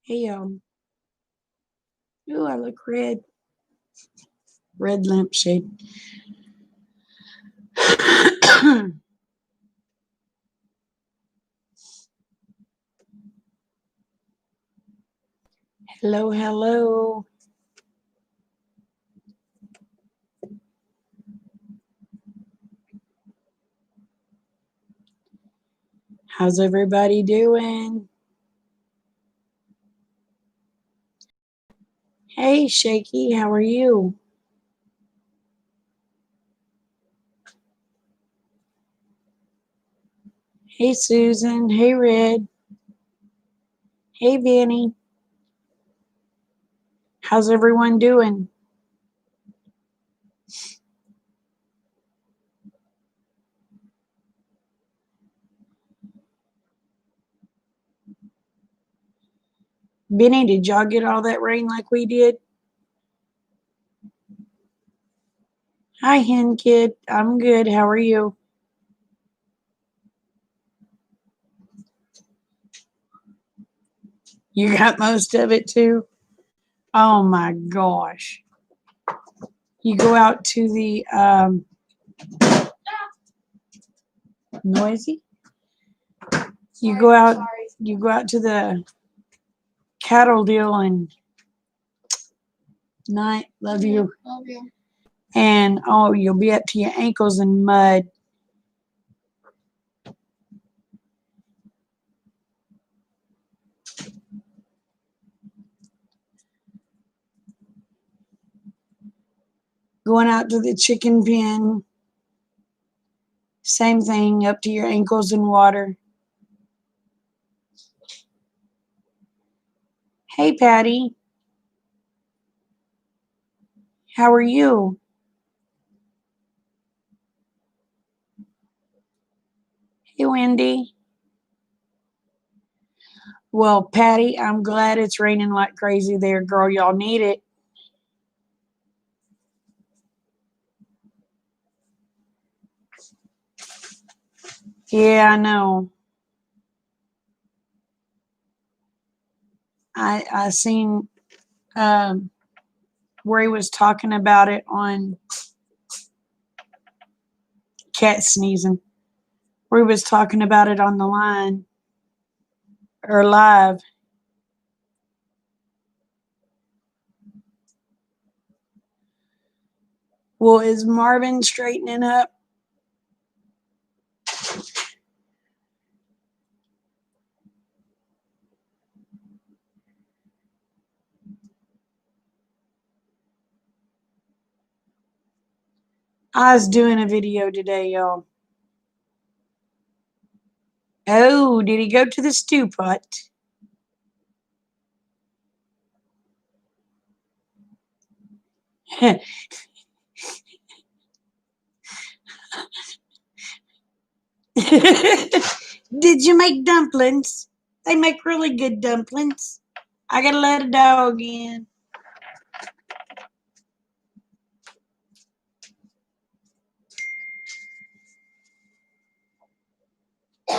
Hey, ooh, I look red. Red lampshade. Hello, hello. How's everybody doing? Hey, Shaky, how are you? Hey, Susan. Hey, Red. Hey, Vanny. How's everyone doing? Benny, did y'all get all that rain like we did? Hi, Hen Kid. I'm good. How are you? You got most of it too? Oh my gosh. You go out to the noisy? You go out to the cattle deal and night. Love you. And oh, you'll be up to your ankles in mud. Going out to the chicken pen, same thing, up to your ankles in water. Hey, Patty, how are you? Hey, Wendy. Well, Patty, I'm glad it's raining like crazy there, girl. Y'all need it. Yeah, I know. I seen um, where he was talking about it on cat sneezing. Where he was talking about it on the line or live. Well, is Marvin straightening up? I was doing a video today, y'all. Oh, did he go to the stew pot? Did you make dumplings? They make really good dumplings. I gotta let a dog in. All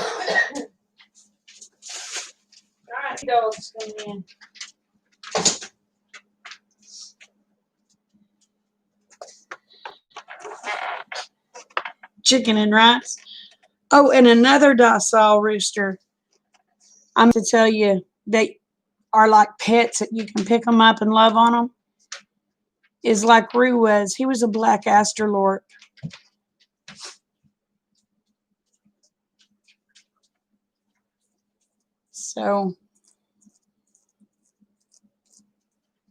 right, dogs come in. Chicken and rice. Oh, and another docile rooster. I'm to tell you, they are like pets that you can pick them up and love on them. Is like Rue was. He was a black Asterlorp. So,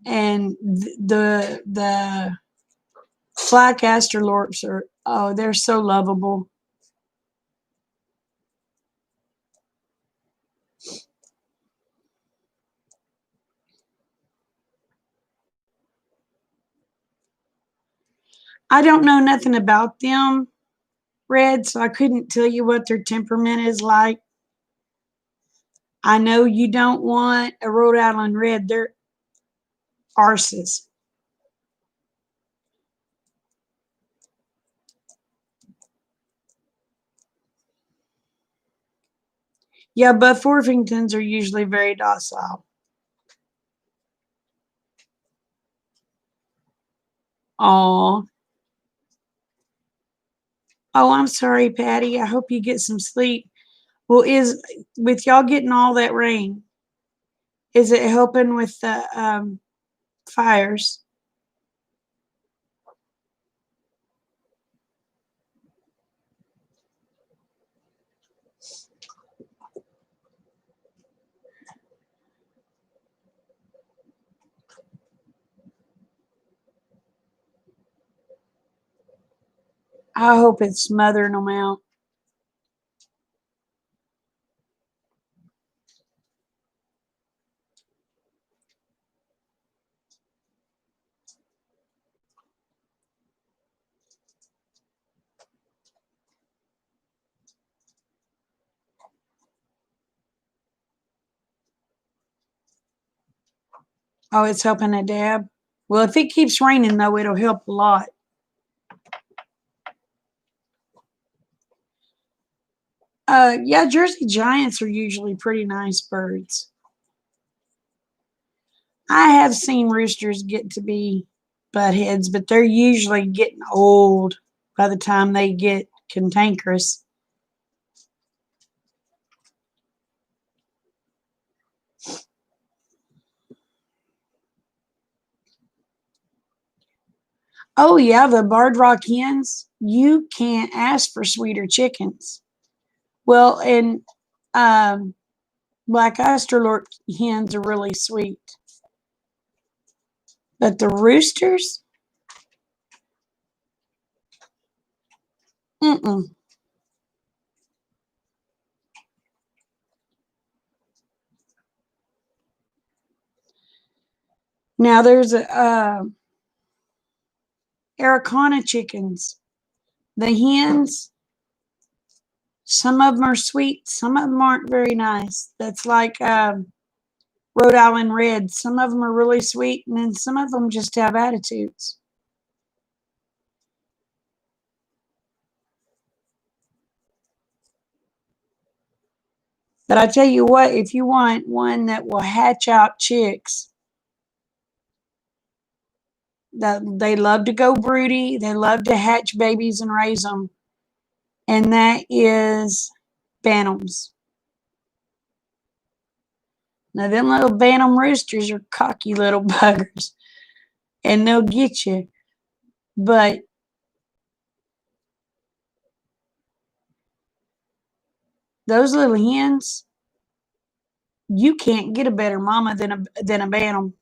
and the black Asterlorps are, oh, they're so lovable. I don't know nothing about them, Red, so I couldn't tell you what their temperament is like. I know you don't want a Rhode Island Red. They're arses. Yeah, Buff Orpingtons are usually very docile. Aw. Oh, I'm sorry, Patty. I hope you get some sleep. Well, is with y'all getting all that rain, is it helping with the fires? I hope it's smothering them out. Oh, it's helping a dab. Well, if it keeps raining though, it'll help a lot. Yeah, Jersey Giants are usually pretty nice birds. I have seen roosters get to be butt heads, but they're usually getting old by the time they get cantankerous. Oh yeah, the Barred Rock hens. You can't ask for sweeter chickens. Well, and um, Black Australorp hens are really sweet, but the roosters, mm-mm. Now there's a Araucana chickens. The hens, some of them are sweet, some of them aren't very nice. That's like Rhode Island Red. Some of them are really sweet, and then some of them just have attitudes. But I tell you what, if you want one that will hatch out chicks, that they love to go broody, they love to hatch babies and raise them, and that is Bantams. Now, them little Bantam roosters are cocky little buggers, and they'll get you. But those little hens, you can't get a better mama than a Bantam.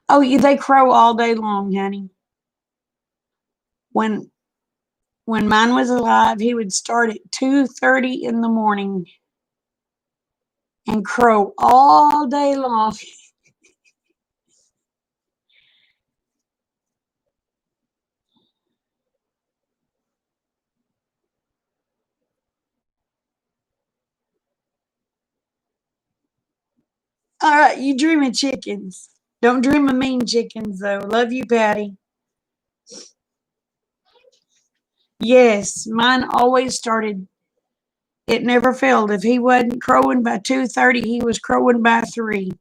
Oh, they crow all day long, honey. When when mine was alive, he would start at 2:30 in the morning and crow all day long. All right, you dream of chickens. Don't dream of mean chickens, though. Love you, Patty. Yes, mine always started. It never failed. If he wasn't crowing by 2:30, he was crowing by 3.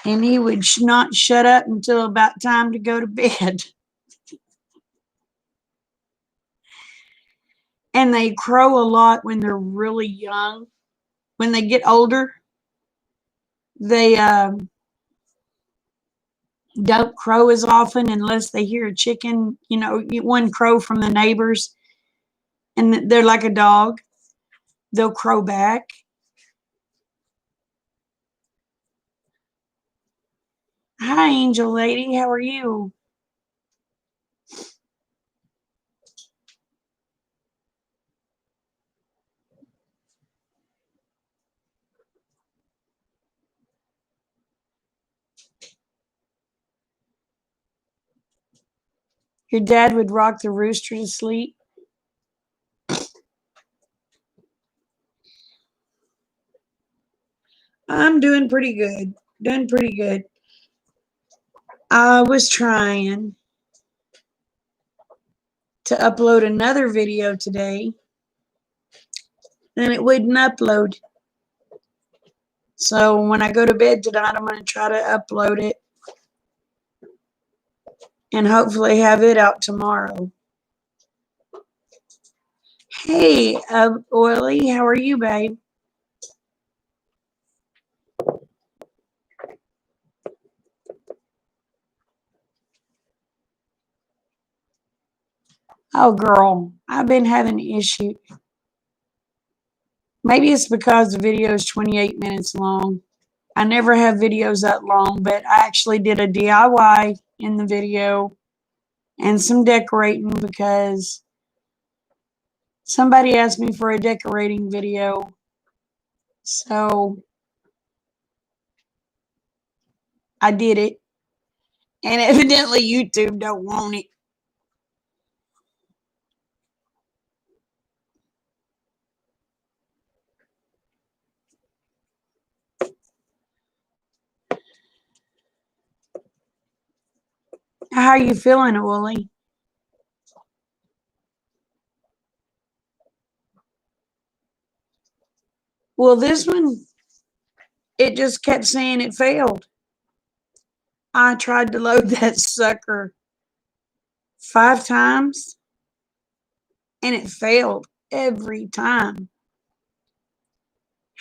And he would not shut up until about time to go to bed. And they crow a lot when they're really young. When they get older, they don't crow as often unless they hear a chicken, one crow from the neighbors, and they're like a dog. They'll crow back. Hi, Angel Lady. How are you? Your dad would rock the rooster to sleep. I'm doing pretty good. Doing pretty good. I was trying to upload another video today then it wouldn't upload. So when I go to bed tonight, I'm going to try to upload it and hopefully have it out tomorrow. Hey, Oily, how are you, babe? Oh, girl, I've been having an issue. Maybe it's because the video is 28 minutes long. I never have videos that long, but I actually did a DIY in the video and some decorating because somebody asked me for a decorating video. So I did it. And evidently YouTube don't want it. How are you feeling, Wooly? Well, this one, it just kept saying it failed. I tried to load that sucker 5 times and it failed every time.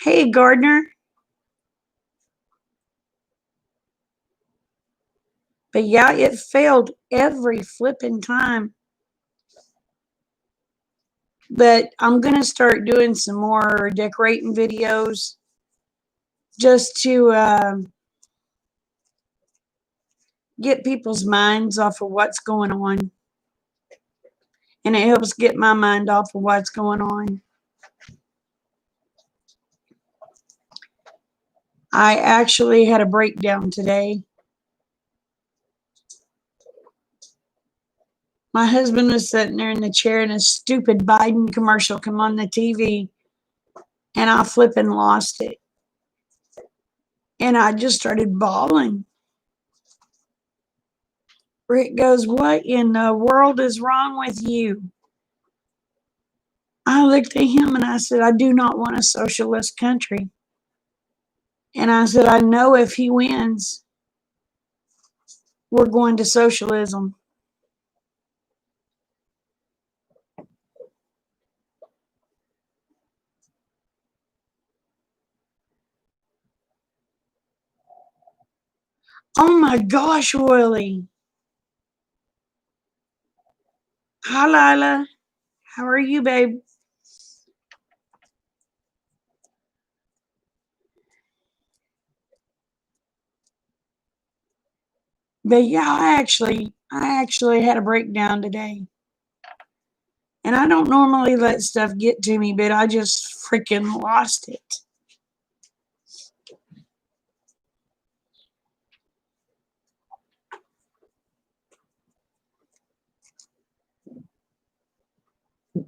Hey, Gardner. But yeah, it failed every flipping time. But I'm going to start doing some more decorating videos just to get people's minds off of what's going on. And it helps get my mind off of what's going on. I actually had a breakdown today. My husband was sitting there in the chair and a stupid Biden commercial come on the TV and I flipping lost it. And I just started bawling. Rick goes, "What in the world is wrong with you?" I looked at him and I said, "I do not want a socialist country." And I said, "I know if he wins, we're going to socialism." Oh my gosh, Willie. Hi, Lila. How are you, babe? But yeah, I actually had a breakdown today. And I don't normally let stuff get to me, but I just freaking lost it.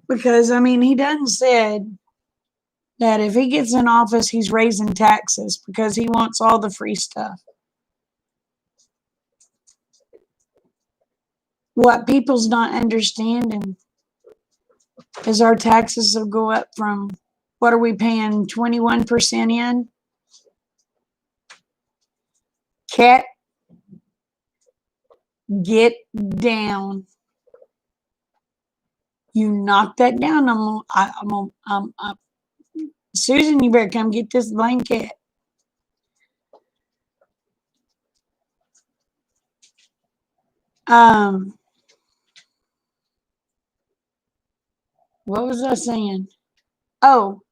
Because I mean, he done said that if he gets in office, he's raising taxes because he wants all the free stuff. What people's not understanding is our taxes will go up from, what are we paying, 21% in? Cat, get down. You knock that down. Susan, you better come get this blanket. What was I saying? Oh,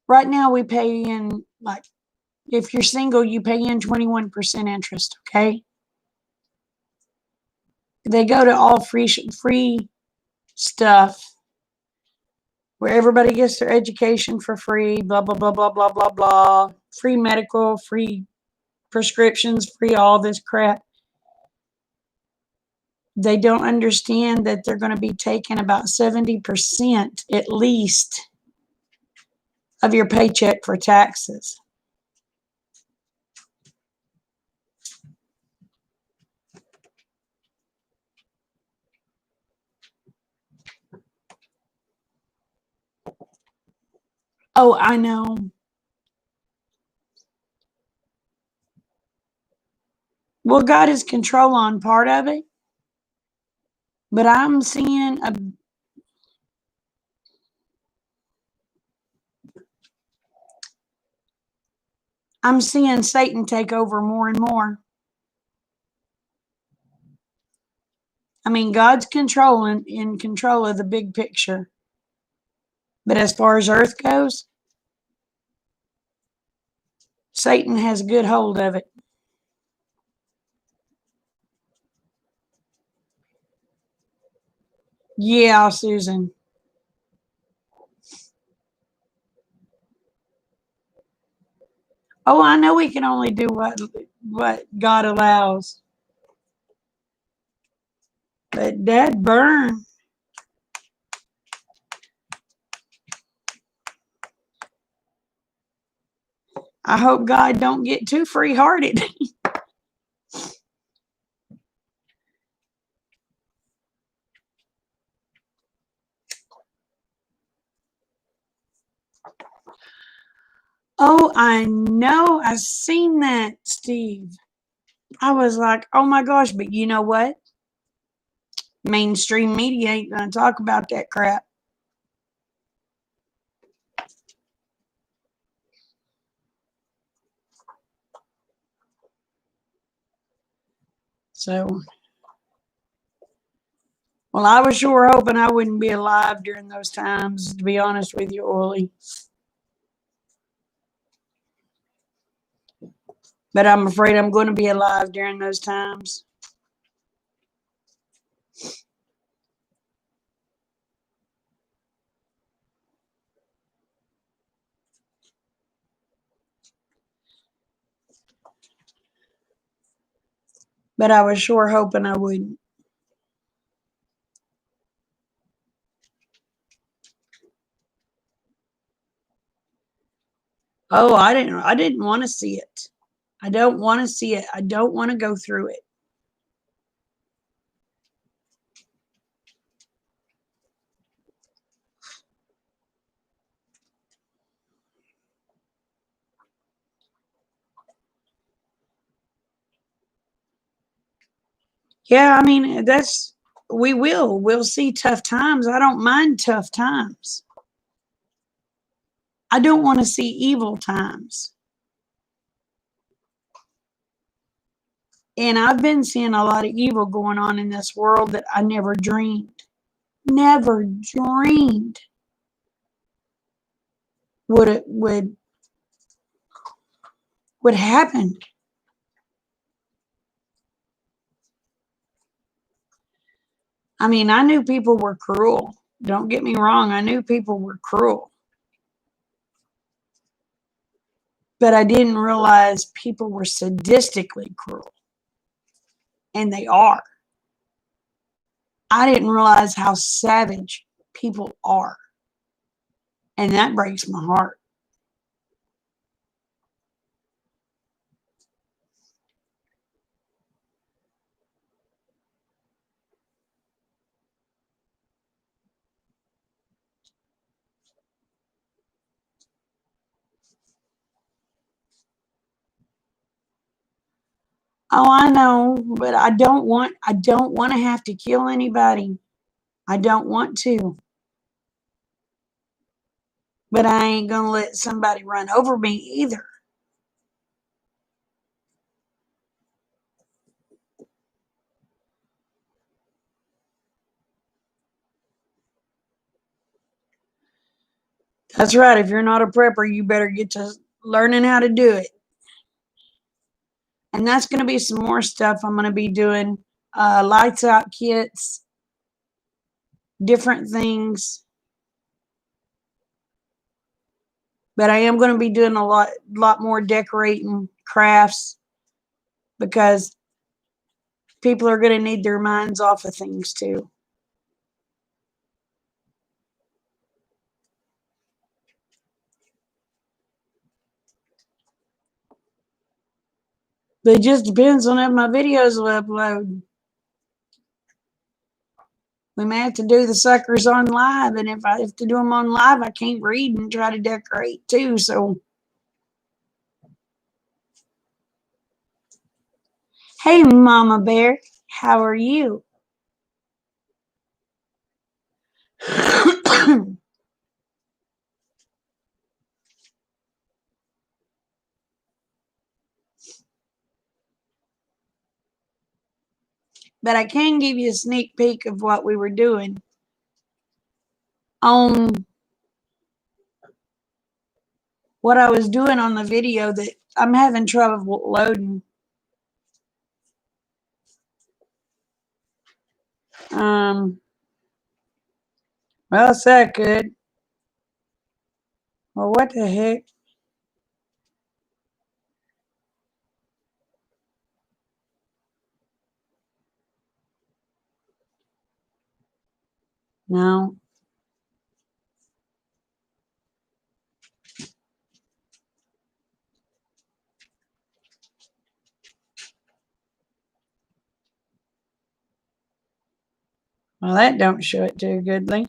right now we pay in, like, if you're single, you pay in 21% interest, okay? They go to all free stuff where everybody gets their education for free, blah, blah, blah, blah, blah, blah, blah. Free medical, free prescriptions, free all this crap. They don't understand that they're going to be taking about 70% at least of your paycheck for taxes. Oh, I know. Well, God is control on part of it, but I'm seeing Satan take over more and more. I mean, God's controlling in control of the big picture. But as far as earth goes, Satan has a good hold of it. Yeah, Susan. Oh, I know we can only do what God allows. But Dad burn. I hope God don't get too free hearted. Oh, I know. I seen that, Steve. I was like, oh my gosh, but you know what? Mainstream media ain't gonna talk about that crap. So, well, I was sure hoping I wouldn't be alive during those times, to be honest with you, Orly. But I'm afraid I'm going to be alive during those times. But I was sure hoping I wouldn't. Oh, I didn't want to see it. I don't want to see it. I don't want to go through it. Yeah, I mean, we'll see tough times. I don't mind tough times. I don't want to see evil times. And I've been seeing a lot of evil going on in this world that I never dreamed would it would happen. I mean, I knew people were cruel. Don't get me wrong, I knew people were cruel. But I didn't realize people were sadistically cruel. And they are. I didn't realize how savage people are. And that breaks my heart. Oh, I know, but I don't want to have to kill anybody. I don't want to. But I ain't going to let somebody run over me either. That's right. If you're not a prepper, you better get to learning how to do it. And that's going to be some more stuff I'm going to be doing. Lights out kits, different things. But I am going to be doing a lot more decorating crafts because people are going to need their minds off of things too. But it just depends on if my videos will upload. We may have to do the suckers on live, and if I have to do them on live, I can't read and try to decorate too. So, hey, Mama Bear, how are you? But I can give you a sneak peek of what we were doing on what I was doing on the video that I'm having trouble loading. Well, it's that good. Well, what the heck? No. Well, that don't show it too goodly.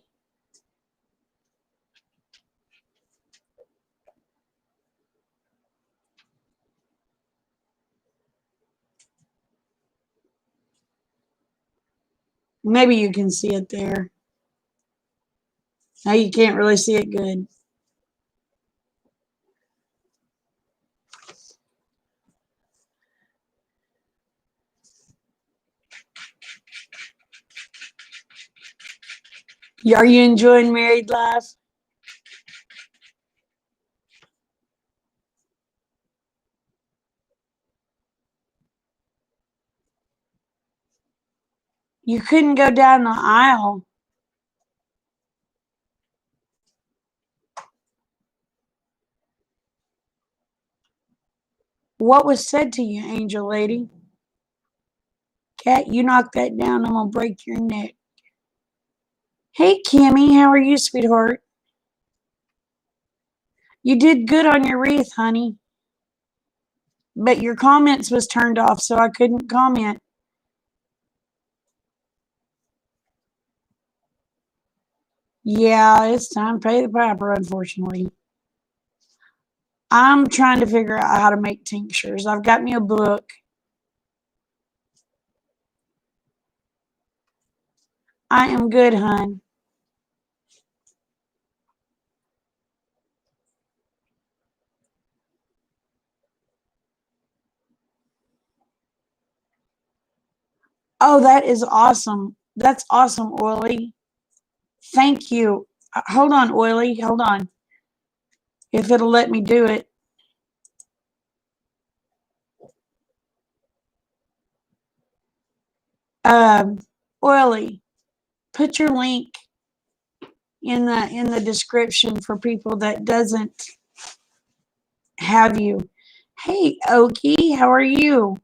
Maybe you can see it there. Now you can't really see it good. Are you enjoying married life? You couldn't go down the aisle. What was said to you, angel lady? Cat, you knock that down, I'm going to break your neck. Hey, Kimmy, how are you, sweetheart? You did good on your wreath, honey. But your comments was turned off, so I couldn't comment. Yeah, it's time to pay the piper, unfortunately. I'm trying to figure out how to make tinctures. I've got me a book. I am good, hun. Oh, that is awesome. That's awesome, Oily. Thank you. Hold on, Oily. Hold on. If it'll let me do it. Oily, put your link in the description for people that doesn't have you. Hey, Okie, how are you?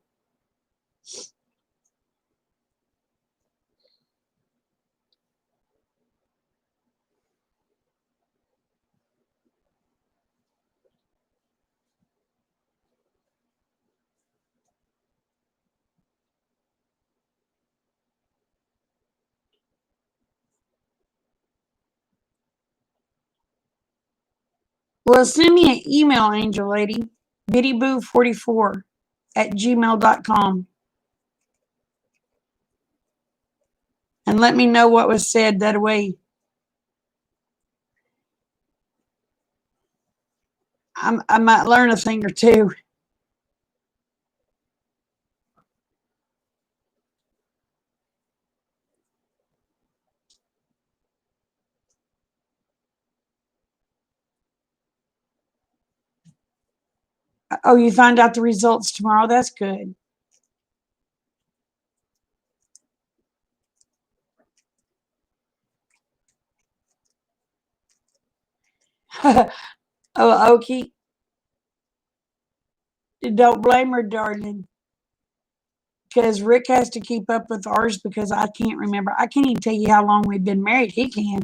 Well, send me an email, angel lady. bittyboo44@gmail.com. And let me know what was said. That way I might learn a thing or two. Oh, you find out the results tomorrow? That's good. Oh, Okie, don't blame her, darling. Because Rick has to keep up with ours because I can't remember. I can't even tell you how long we've been married. He can.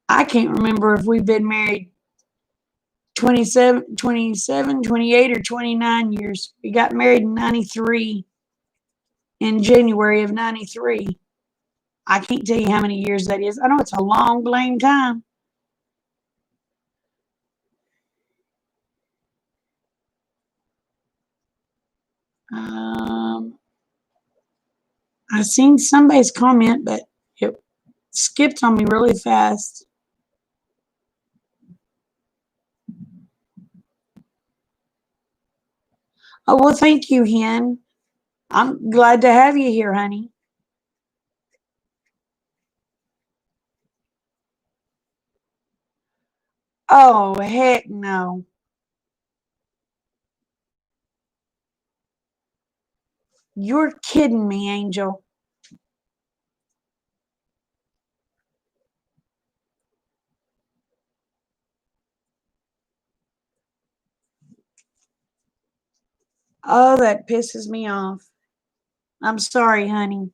I can't remember if we've been married 27, 28, or 29 years. We got married in 93, in January of 93. I can't tell you how many years that is. I know it's a long, blame time. I seen somebody's comment, but it skipped on me really fast. Oh, well, thank you, Hen. I'm glad to have you here, honey. Oh, heck no. You're kidding me, Angel. Oh, that pisses me off. I'm sorry, honey.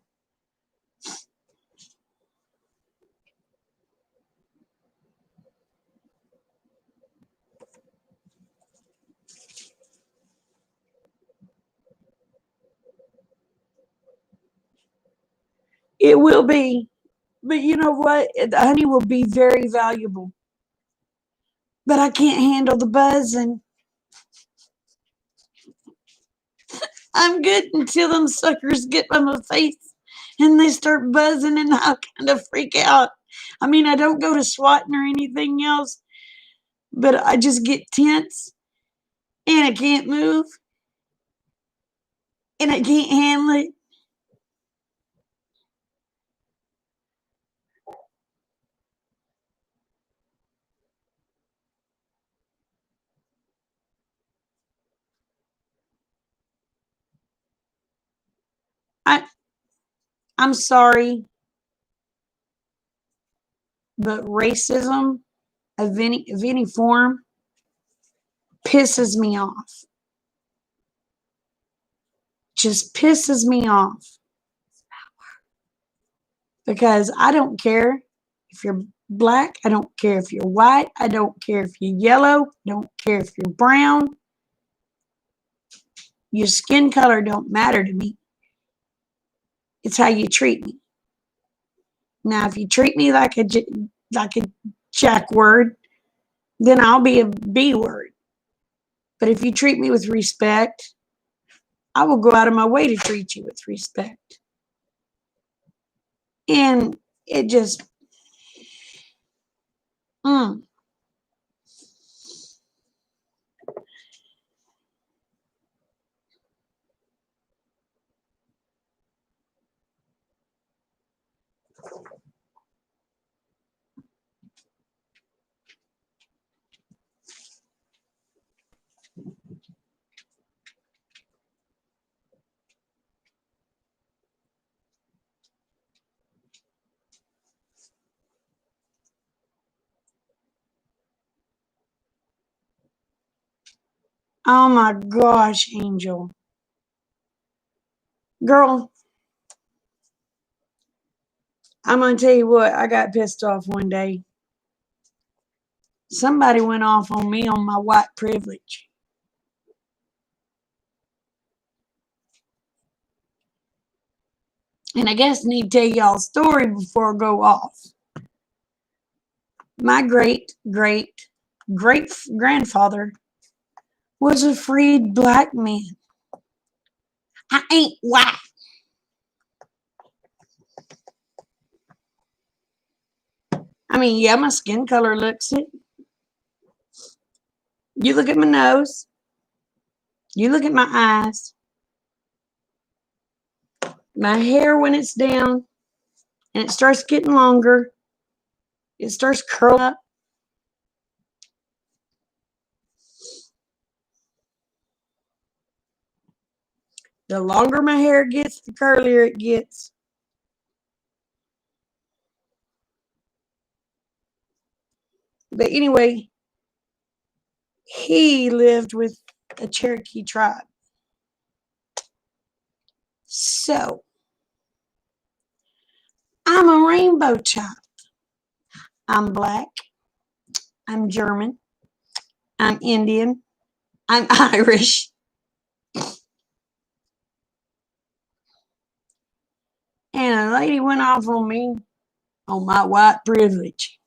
It will be. But you know what? The honey will be very valuable. But I can't handle the buzzing. I'm good until them suckers get on my face and they start buzzing and I kind of freak out. I mean, I don't go to swatting or anything else, but I just get tense and I can't move and I can't handle it. I I'm sorry, but racism of any form pisses me off. Just pisses me off because I don't care if you're black, I don't care if you're white, I don't care if you're yellow, I don't care if you're brown. Your skin color don't matter to me. It's how you treat me. Now, if you treat me like a jack word, then I'll be a B word. But if you treat me with respect, I will go out of my way to treat you with respect. And it just, mm. Oh my gosh, Angel. Girl, I'm going to tell you what, I got pissed off one day. Somebody went off on me on my white privilege. And I guess I need to tell y'all a story before I go off. My great grandfather was a freed black man. I ain't white. I mean, yeah, my skin color looks it. You look at my nose. You look at my eyes. My hair, when it's down and it starts getting longer, it starts curling up. The longer my hair gets, the curlier it gets. But anyway, he lived with a Cherokee tribe. So I'm a rainbow child. I'm black. I'm German. I'm Indian. I'm Irish. And the lady went off on me on my white privilege.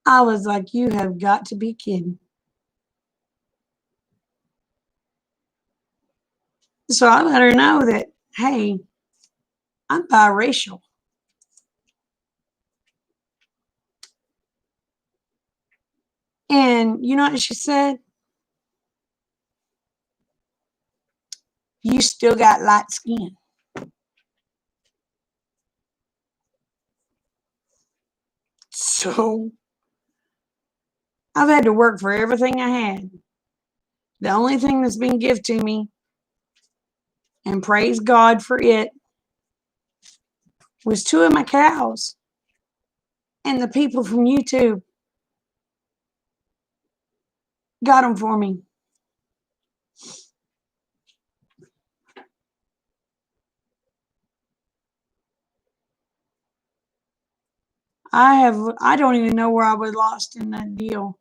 I was like, you have got to be kidding. So I let her know that, hey, I'm biracial. And you know what she said? You still got light skin. So I've had to work for everything I had. The only thing that's been given to me, and praise God for it, was 2 of my cows. And the people from YouTube got them for me. I don't even know where I was lost in that deal.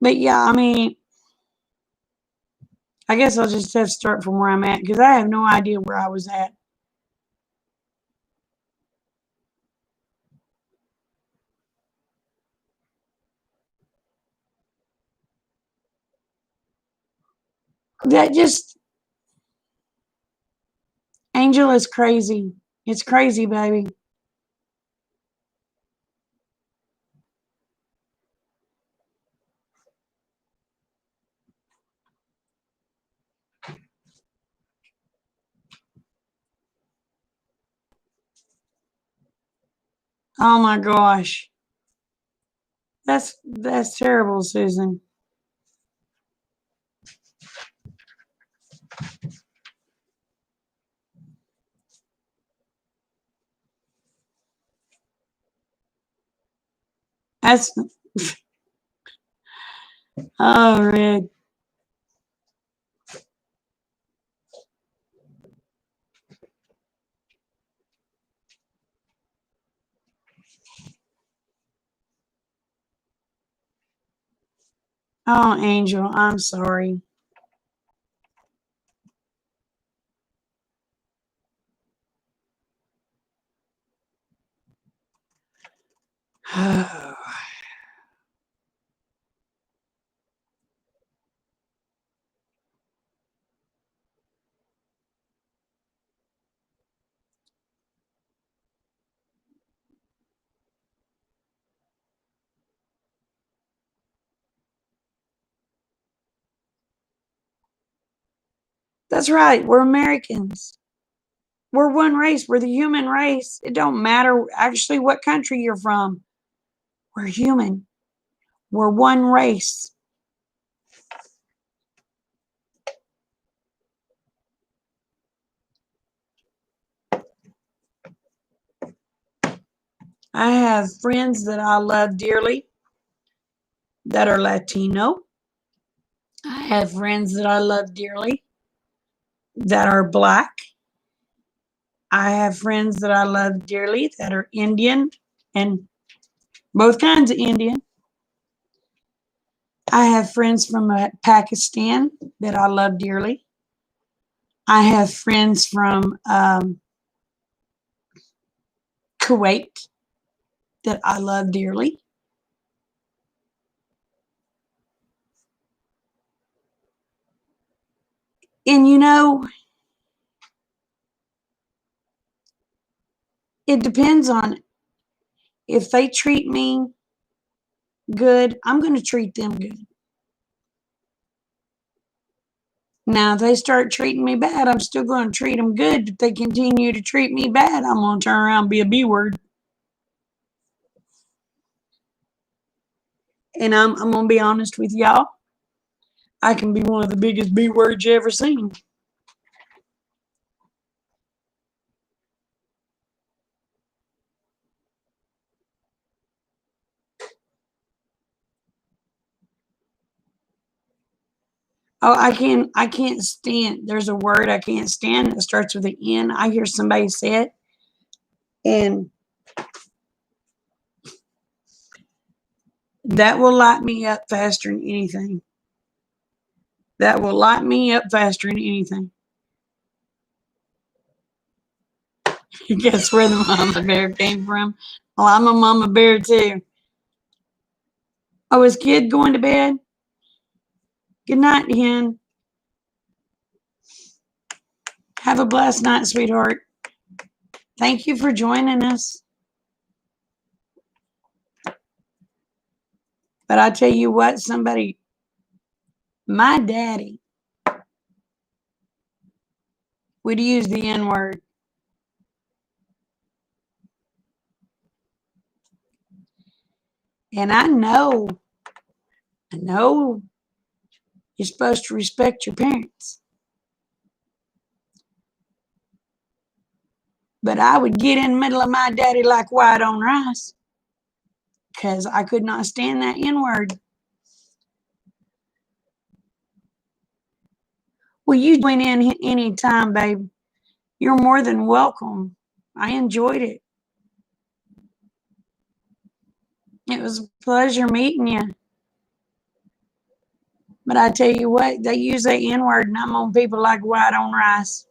But yeah, I mean, I guess I'll just have to start from where I'm at because I have no idea where I was at. That just, Angel is crazy. It's crazy, baby. Oh my gosh. That's terrible, Susan. That's oh Red. Oh, Angel, I'm sorry. That's right. We're Americans. We're one race. We're the human race. It don't matter actually what country you're from. We're human. We're one race. I have friends that I love dearly that are Latino. I have friends that I love dearly that are Black. I have friends that I love dearly that are Indian and both kinds of Indian. I have friends from Pakistan that I love dearly. I have friends from Kuwait that I love dearly. And you know, it depends on if they treat me good, I'm going to treat them good. Now, if they start treating me bad, I'm still going to treat them good. If they continue to treat me bad, I'm going to turn around and be a B word. And I'm going to be honest with y'all. I can be one of the biggest B words you ever seen. Oh, I can't stand. There's a word I can't stand that starts with an N. I hear somebody say it, and that will light me up faster than anything. That will light me up faster than anything. Guess where the mama bear came from? Well, I'm a mama bear too. Oh, is kid going to bed? Good night, hen. Have a blessed night, sweetheart. Thank you for joining us. But I tell you what, my daddy would use the N word. And I know you're supposed to respect your parents. But I would get in the middle of my daddy like white on rice because I could not stand that N word. Well, you join in any time, babe. You're more than welcome. I enjoyed it. It was a pleasure meeting you. But I tell you what, they use that N word, and I'm on people like white on rice.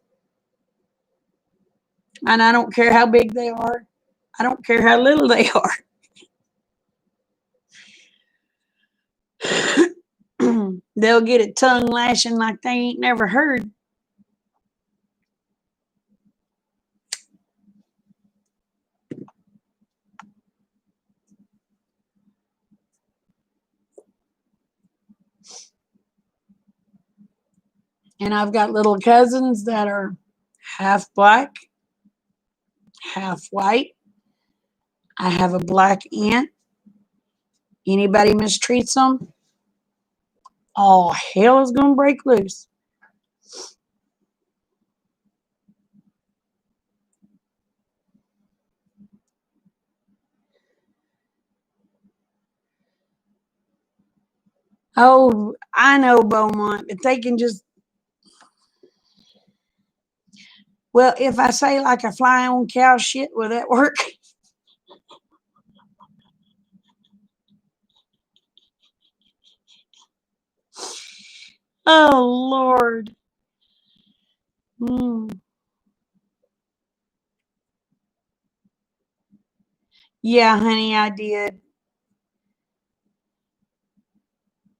And I don't care how big they are. I don't care how little they are. They'll get a tongue lashing like they ain't never heard. And I've got little cousins that are half black, half white. I have a black aunt. Anybody mistreats them, all hell is going to break loose. Oh, I know, Beaumont, but they can just, well, if I say like a fly on cow shit, will that work? Oh, Lord. Mm. Yeah, honey, I did.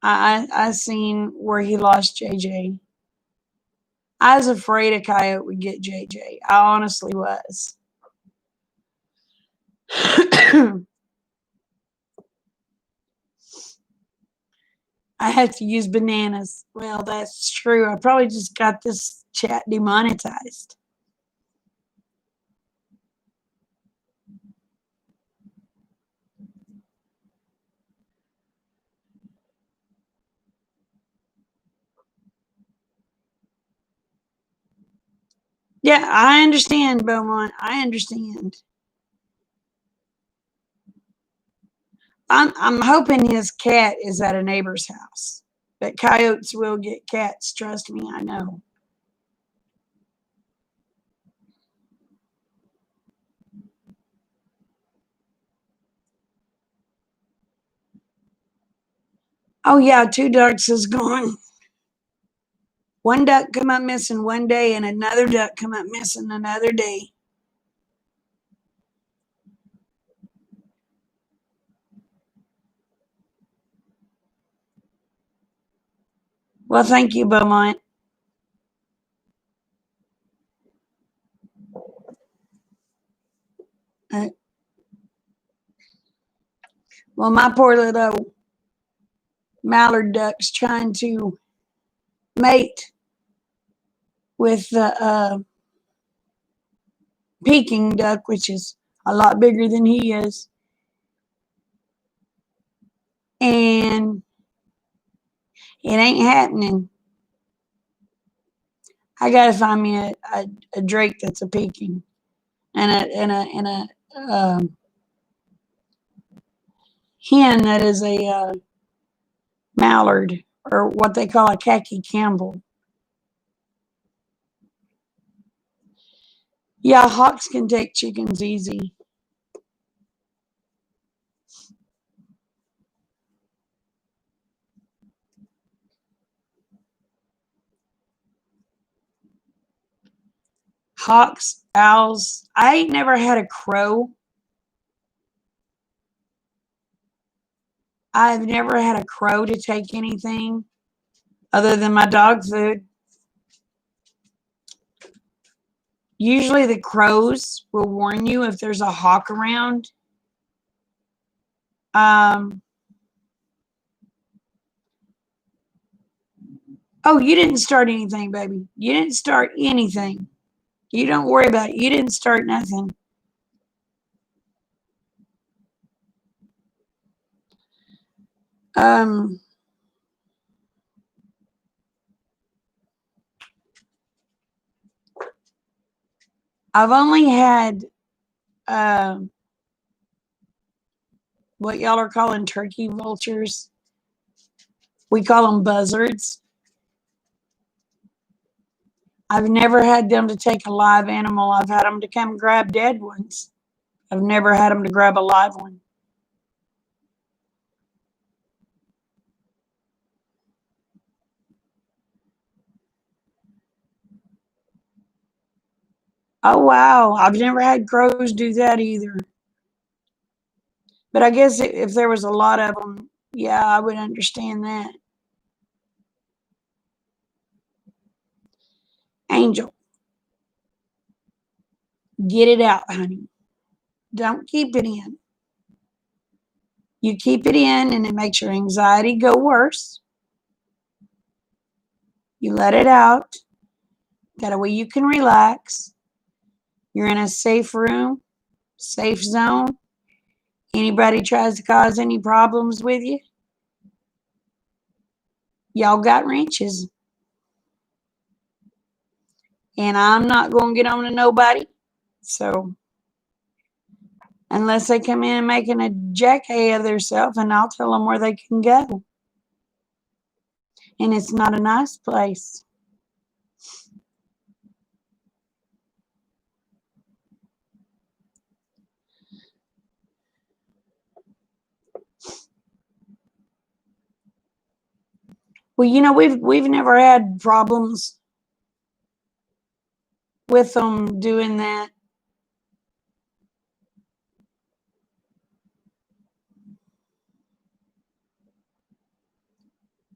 I seen where he lost JJ. I was afraid a coyote would get JJ. I honestly was. I had to use bananas. Well, that's true. I probably just got this chat demonetized. Yeah, I understand, Beaumont. I understand. I'm hoping his cat is at a neighbor's house. But coyotes will get cats, trust me, I know. Oh yeah, two ducks is gone. One duck come up missing one day and another duck come up missing another day. Well, thank you, Beaumont. Uh, well, my poor little mallard duck's trying to mate with the Peking duck, which is a lot bigger than he is. And it ain't happening. I gotta find me a drake that's a Peking and a hen that is a mallard or what they call a khaki Campbell. Yeah, hawks can take chickens easy. Hawks, owls. I ain't never had a crow. I've never had a crow to take anything other than my dog food. Usually the crows will warn you if there's a hawk around. Oh, you didn't start anything, baby. You didn't start anything. You don't worry about it. You didn't start nothing. I've only had what y'all are calling turkey vultures. We call them buzzards. I've never had them to take a live animal. I've had them to come grab dead ones. I've never had them to grab a live one. Oh, wow. I've never had crows do that either. But I guess if there was a lot of them, yeah, I would understand that. Angel, get it out, honey. Don't keep it in. You keep it in and it makes your anxiety go worse. You let it out. That way you can relax. You're in a safe room, safe zone. Anybody tries to cause any problems with you, y'all got wrenches. And I'm not going to get on to nobody. So, unless they come in and making a jackay of themselves, and I'll tell them where they can go. And it's not a nice place. Well, you know, we've never had problems with them doing that.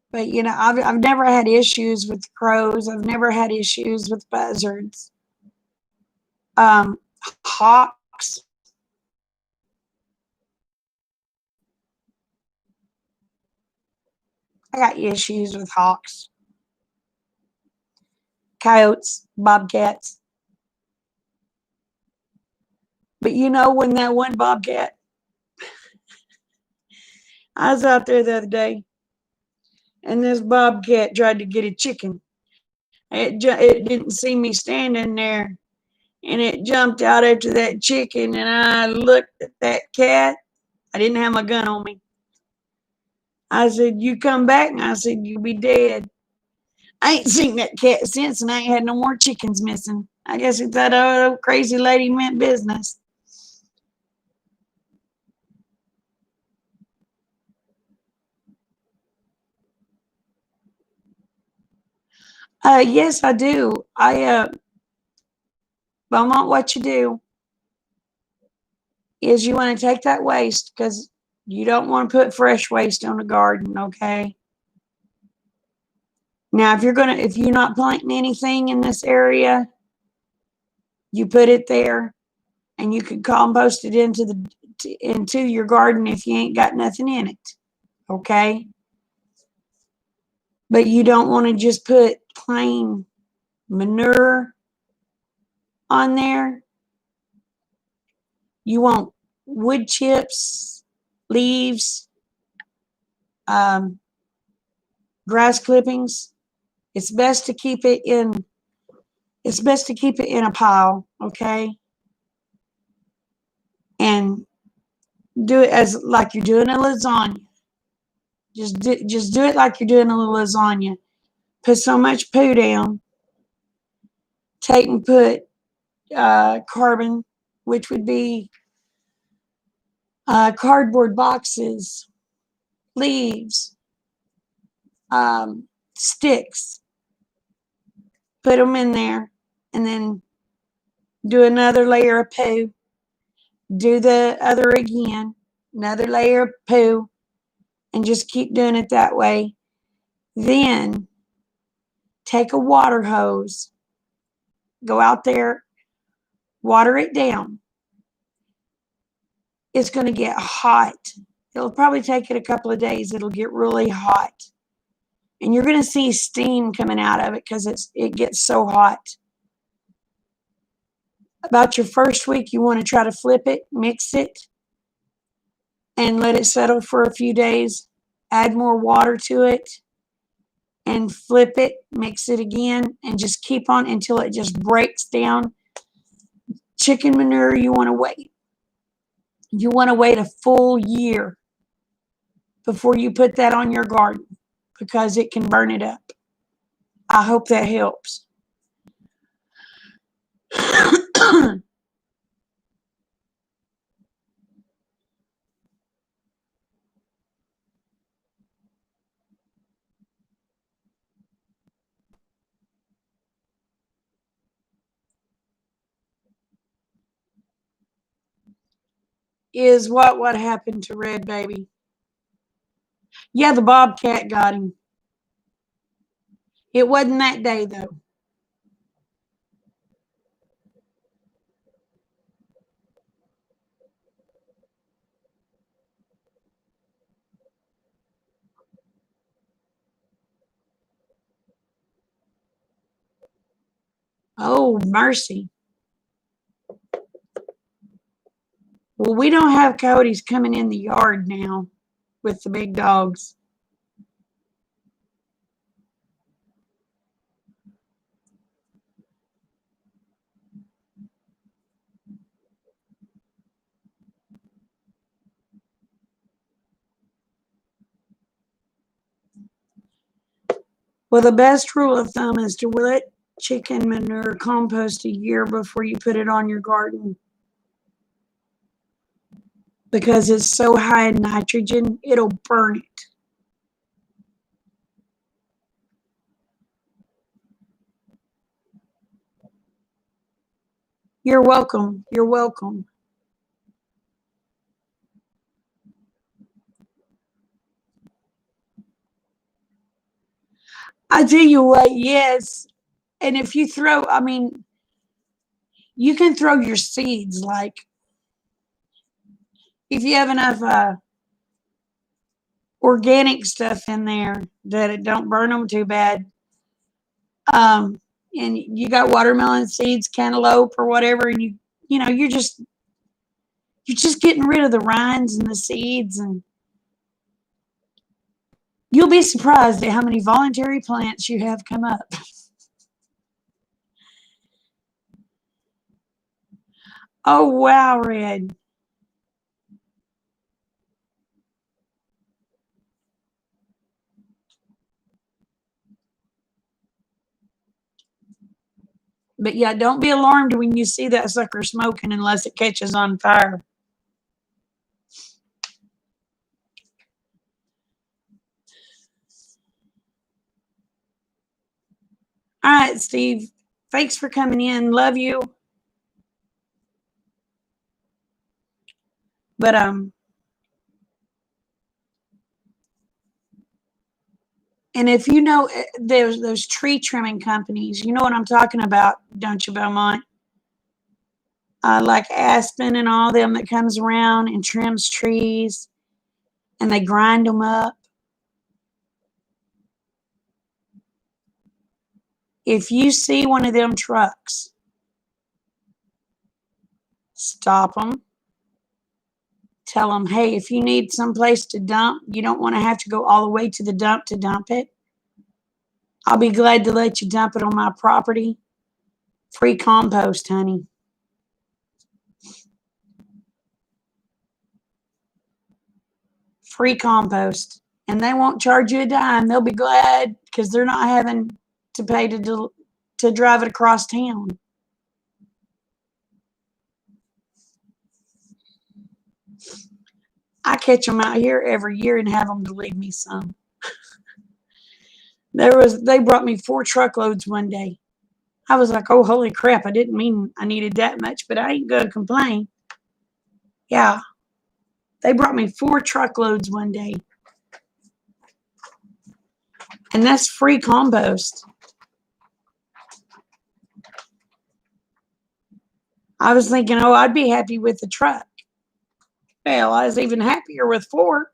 But you know, I've never had issues with crows. I've never had issues with buzzards. Hawks. I got issues with hawks. Coyotes, bobcats. But you know, when that one bobcat, I was out there the other day, and this bobcat tried to get a chicken. It didn't see me standing there, and it jumped out after that chicken, and I looked at that cat. I didn't have my gun on me. I said, "You come back," and I said, "You'll be dead." I ain't seen that cat since, and I ain't had no more chickens missing. I guess it thought, oh, crazy lady meant business. Yes, I do. Beaumont, what you do is you want to take that waste because you don't want to put fresh waste on the garden, okay? Now, if you're not planting anything in this area, you put it there, and you can compost it into your garden if you ain't got nothing in it, okay? But you don't want to just put plain manure on there. You want wood chips, leaves, grass clippings. It's best to keep it in a pile, okay? And do it as like you're doing a lasagna. Just do it like you're doing a little lasagna. Put so much poo down. Take and put carbon, which would be cardboard boxes, leaves, sticks. Put them in there, and then do another layer of poo. Do the other again, another layer of poo, and just keep doing it that way. Then take a water hose, go out there, water it down. It's going to get hot. It'll probably take it a couple of days. It'll get really hot. And you're going to see steam coming out of it because it gets so hot. About your first week, you want to try to flip it, mix it, and let it settle for a few days. Add more water to it and flip it, mix it again, and just keep on until it just breaks down. Chicken manure, you want to wait. You want to wait a full year before you put that on your garden because it can burn it up. I hope that helps. Is what happened to Red Baby? Yeah, the bobcat got him. It wasn't that day, though. Oh, mercy. Well, we don't have coyotes coming in the yard now with the big dogs. Well, the best rule of thumb is to let chicken manure compost a year before you put it on your garden. Because it's so high in nitrogen, it'll burn it. You're welcome. You're welcome. I tell you what, yes. And if you throw, I mean, you can throw your seeds. Like, if you have enough organic stuff in there that it don't burn them too bad, and you got watermelon seeds, cantaloupe, or whatever, and you know, you're just getting rid of the rinds and the seeds, and you'll be surprised at how many voluntary plants you have come up. Oh, wow, Red. But yeah, don't be alarmed when you see that sucker smoking unless it catches on fire. All right, Steve. Thanks for coming in. Love you. But and if you know there's those tree trimming companies, you know what I'm talking about, don't you, Beaumont? Like Aspen and all them that comes around and trims trees, and they grind them up. If you see one of them trucks, stop them. Tell them, hey, if you need someplace to dump, you don't want to have to go all the way to the dump to dump it. I'll be glad to let you dump it on my property. Free compost, honey. Free compost. and they won't charge you a dime. They'll be glad because they're not having to pay to drive it across town. I catch them out here every year and have them to leave me some. They brought me 4 truckloads one day. I was like, oh, holy crap. I didn't mean I needed that much, but I ain't going to complain. Yeah. They brought me 4 truckloads one day. And that's free compost. I was thinking, oh, I'd be happy with the truck. Well, I was even happier with 4.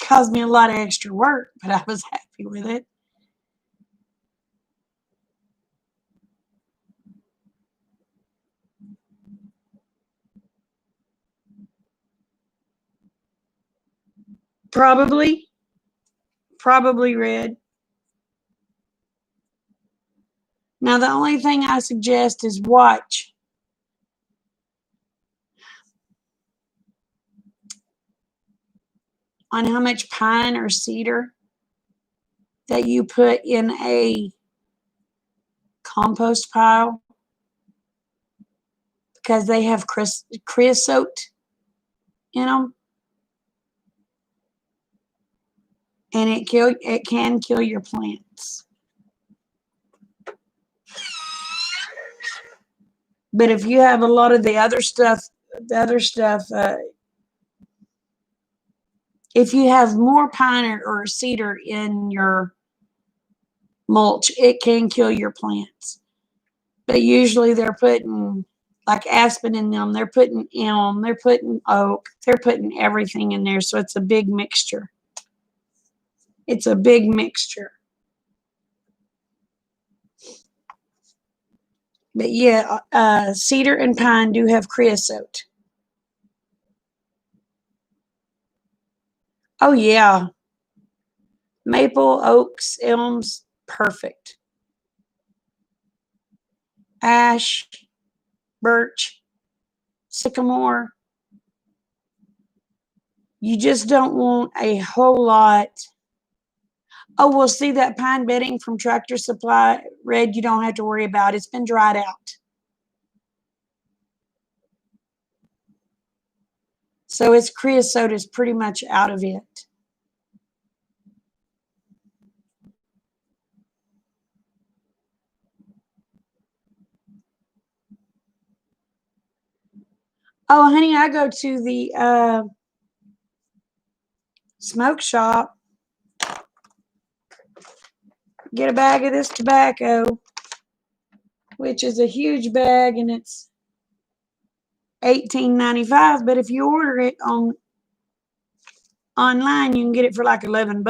Caused me a lot of extra work, but I was happy with it. Probably red. Now, the only thing I suggest is watch on how much pine or cedar that you put in a compost pile, because they have creosote in them, and it can kill your plants. But if you have a lot of the other stuff, if you have more pine or cedar in your mulch, it can kill your plants. But usually they're putting like aspen in them, they're putting elm, they're putting oak, they're putting everything in there. So it's a big mixture. It's a big mixture. But yeah, cedar and pine do have creosote. Oh yeah. Maple, oaks, elms, perfect. Ash, birch, sycamore. You just don't want a whole lot. Oh, well, see that pine bedding from Tractor Supply, Red, you don't have to worry about. It's been dried out. So its creosote is pretty much out of it. Oh, honey, I go to the smoke shop, get a bag of this tobacco, which is a huge bag, and it's $18.95. But if you order it online, you can get it for like $11.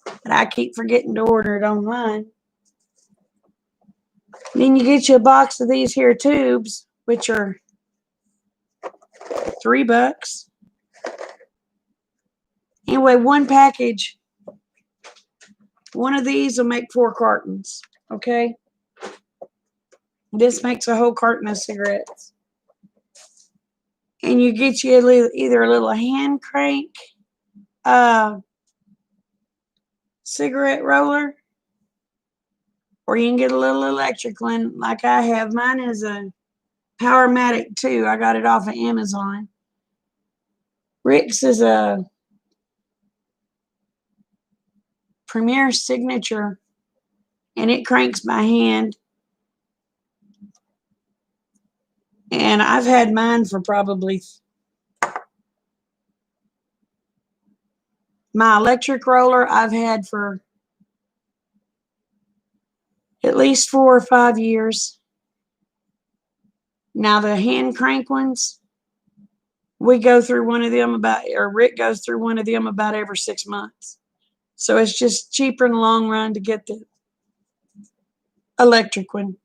But I keep forgetting to order it online. Then you get you a box of these here tubes, which are $3. Anyway, one package, one of these will make 4 cartons. Okay. This makes a whole carton of cigarettes. And you get you either a little hand crank cigarette roller, or you can get a little electric one like I have. Mine is a Powermatic 2. I got it off of Amazon. Rick's is a Premier Signature, and it cranks by hand. And I've had mine for probably, my electric roller I've had for at least 4 or 5 years. Now the hand crank ones, we go through one of them Rick goes through one of them about every 6 months. So it's just cheaper in the long run to get the electric one.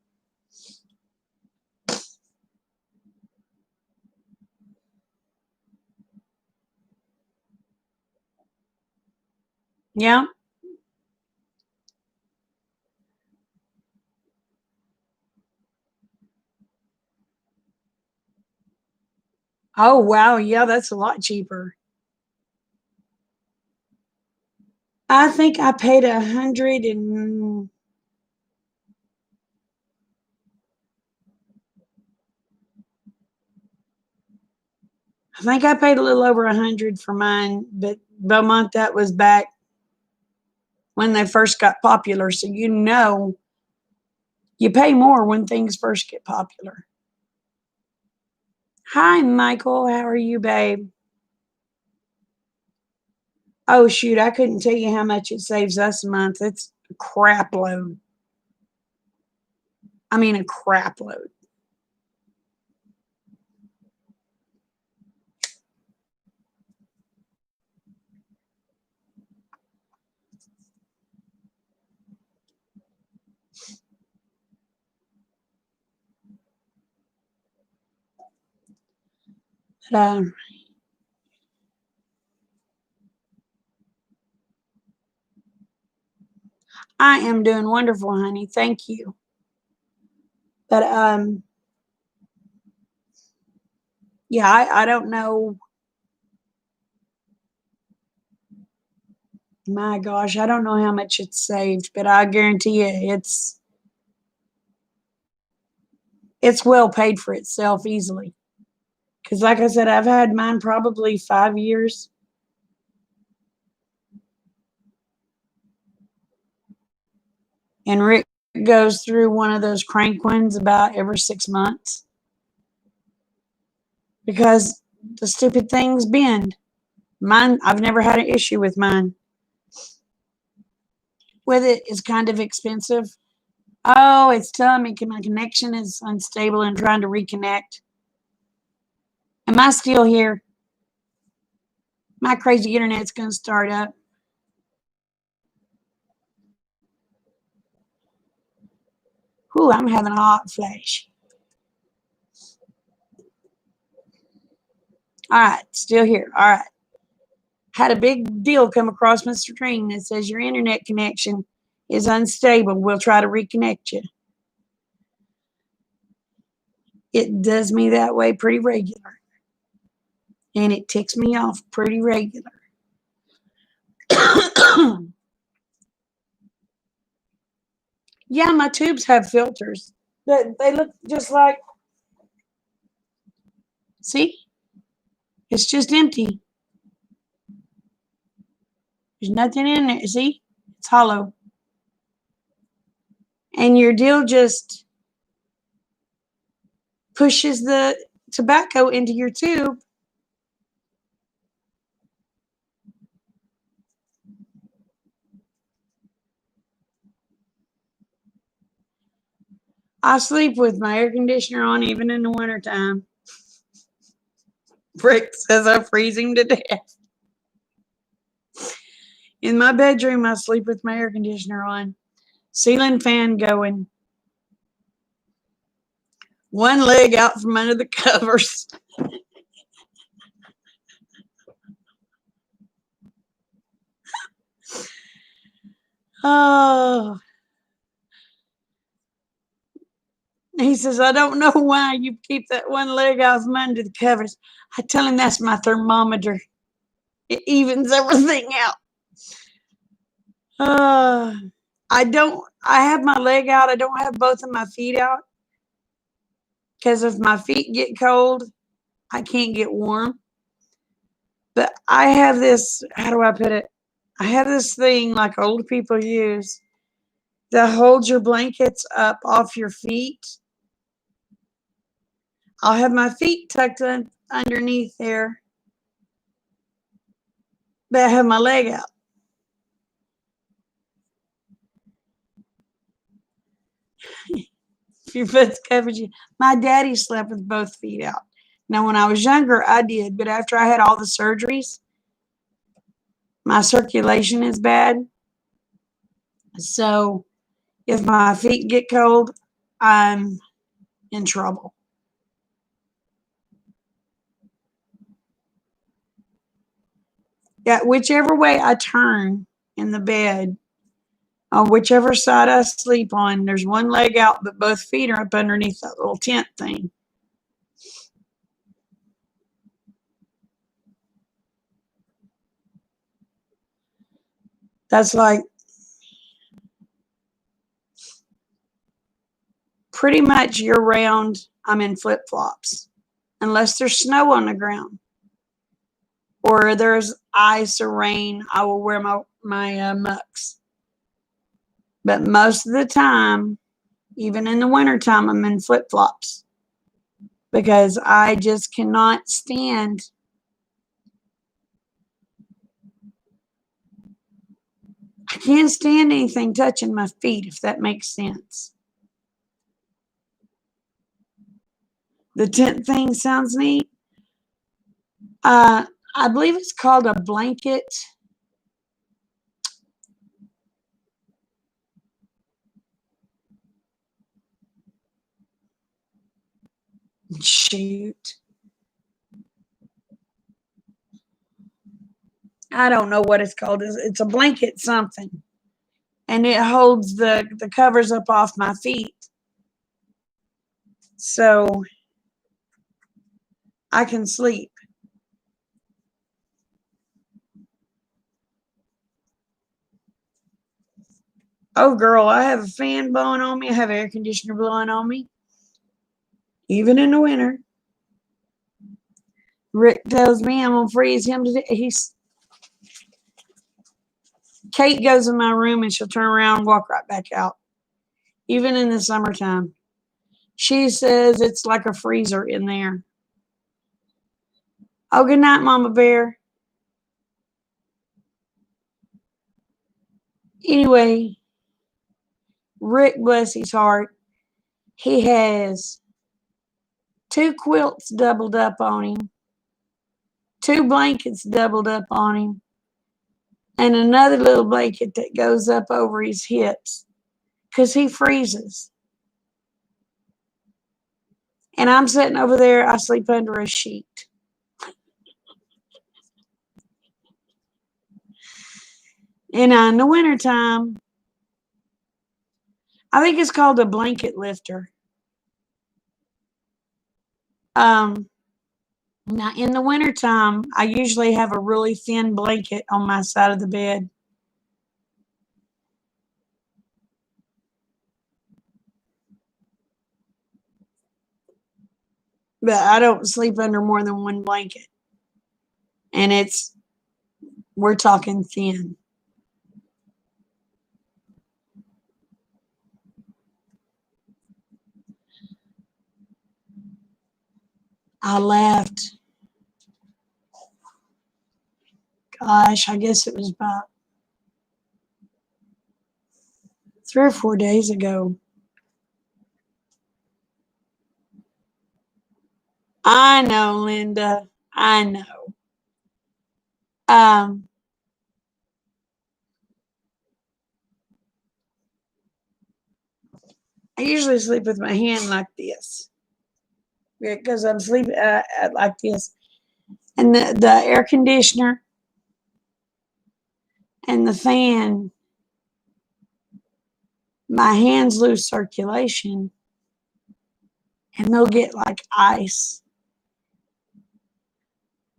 Yeah. Oh, wow. Yeah, that's a lot cheaper. I think I paid 100 and I think I paid a little over 100 for mine, but Beaumont, that was back when they first got popular. So you pay more when things first get popular. Hi, Michael. How are you, babe? Oh, shoot. I couldn't tell you how much it saves us a month. It's a crap load. I mean, a crap load. But, I am doing wonderful, honey. Thank you. But yeah, I don't know. My gosh, I don't know how much it's saved, but I guarantee you it's well paid for itself easily. Because like I said, I've had mine probably 5 years. And Rick goes through one of those crank ones about every 6 months because the stupid things bend. Mine, I've never had an issue with mine. With it is kind of expensive. Oh, it's telling me my connection is unstable and trying to reconnect. Am I still here? My crazy internet's going to start up. Ooh, I'm having a hot flash. All right, still here. All right. Had a big deal come across my screen that says your internet connection is unstable. We'll try to reconnect you. It does me that way pretty regular. And it ticks me off pretty regular. Yeah, my tubes have filters. They look just like, see? It's just empty. There's nothing in there. See? It's hollow. And your deal just pushes the tobacco into your tube. I sleep with my air conditioner on even in the wintertime. Rick says I freeze him to death. In my bedroom, I sleep with my air conditioner on, ceiling fan going, one leg out from under the covers. Oh, he says, I don't know why you keep that one leg out from under the covers. I tell him that's my thermometer. It evens everything out. I have my leg out. I don't have both of my feet out because if my feet get cold, I can't get warm. But I have this, how do I put it? I have this thing like old people use that holds your blankets up off your feet. I'll have my feet tucked underneath there, but I have my leg out. If your foot's covered, my daddy slept with both feet out. Now, when I was younger, I did, but after I had all the surgeries, my circulation is bad. So if my feet get cold, I'm in trouble. Yeah, whichever way I turn in the bed, on whichever side I sleep on, there's one leg out, but both feet are up underneath that little tent thing. That's like pretty much year round. I'm in flip flops unless there's snow on the ground or there's ice or rain. I will wear my mucks. But most of the time, even in the wintertime, I'm in flip flops because I just cannot stand. I can't stand anything touching my feet, if that makes sense. The tent thing sounds neat. I believe it's called a blanket. Shoot. I don't know what it's called. It's a blanket something. And it holds the covers up off my feet. So I can sleep. Oh, girl, I have a fan blowing on me. I have air conditioner blowing on me. Even in the winter. Rick tells me I'm going to freeze him to death. Kate goes in my room and she'll turn around and walk right back out. Even in the summertime. She says it's like a freezer in there. Oh, good night, Mama Bear. Anyway, Rick, bless his heart, he has 2 quilts doubled up on him, 2 blankets doubled up on him, and another little blanket that goes up over his hips because he freezes. And I'm sitting over there, I sleep under a sheet. And in the wintertime, I think it's called a blanket lifter. Now, in the wintertime, I usually have a really thin blanket on my side of the bed. But I don't sleep under more than 1 blanket. And we're talking thin. I laughed. Gosh, I guess it was about 3 or 4 days ago. I know, Linda. I know. Um, I usually sleep with my hand like this because I'm sleeping like this. And the air conditioner and the fan, my hands lose circulation and they'll get like ice.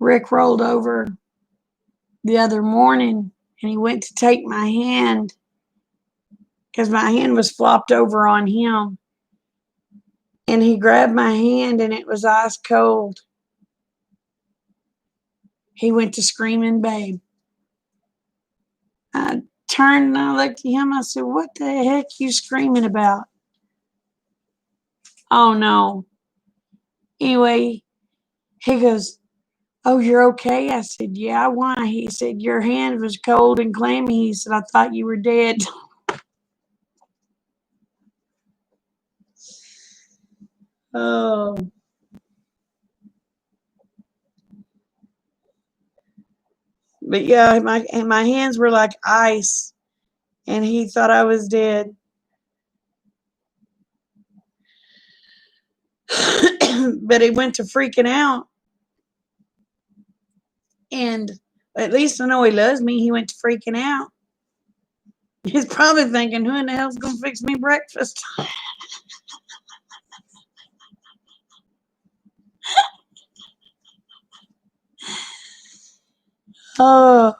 Rick rolled over the other morning and he went to take my hand because my hand was flopped over on him. And he grabbed my hand and it was ice cold. He went to screaming, babe. I turned and I looked at him. I said, what the heck you screaming about? Oh, no. Anyway, he goes, oh, you're okay? I said, yeah, why? He said, your hand was cold and clammy. He said, I thought you were dead. Oh. But yeah, my hands were like ice, and he thought I was dead. But he went to freaking out. And at least I know he loves me. He went to freaking out. He's probably thinking, who in the hell's going to fix me breakfast? Oh.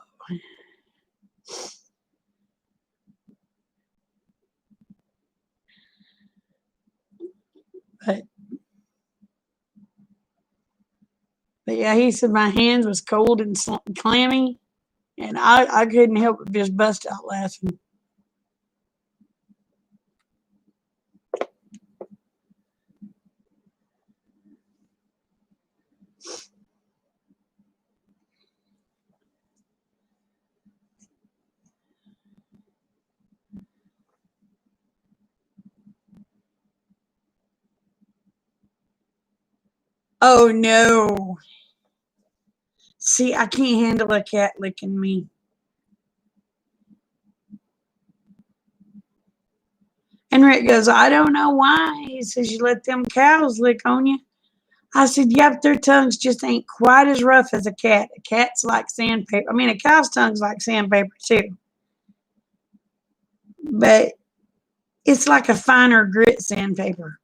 But yeah, he said my hands was cold and clammy, and I couldn't help but just bust out laughing. Oh no. See, I can't handle a cat licking me. And Rick goes, I don't know why. He says, you let them cows lick on you. I said, yeah, but their tongues just ain't quite as rough as a cat. A cat's like sandpaper. I mean, a cow's tongue's like sandpaper too. But it's like a finer grit sandpaper.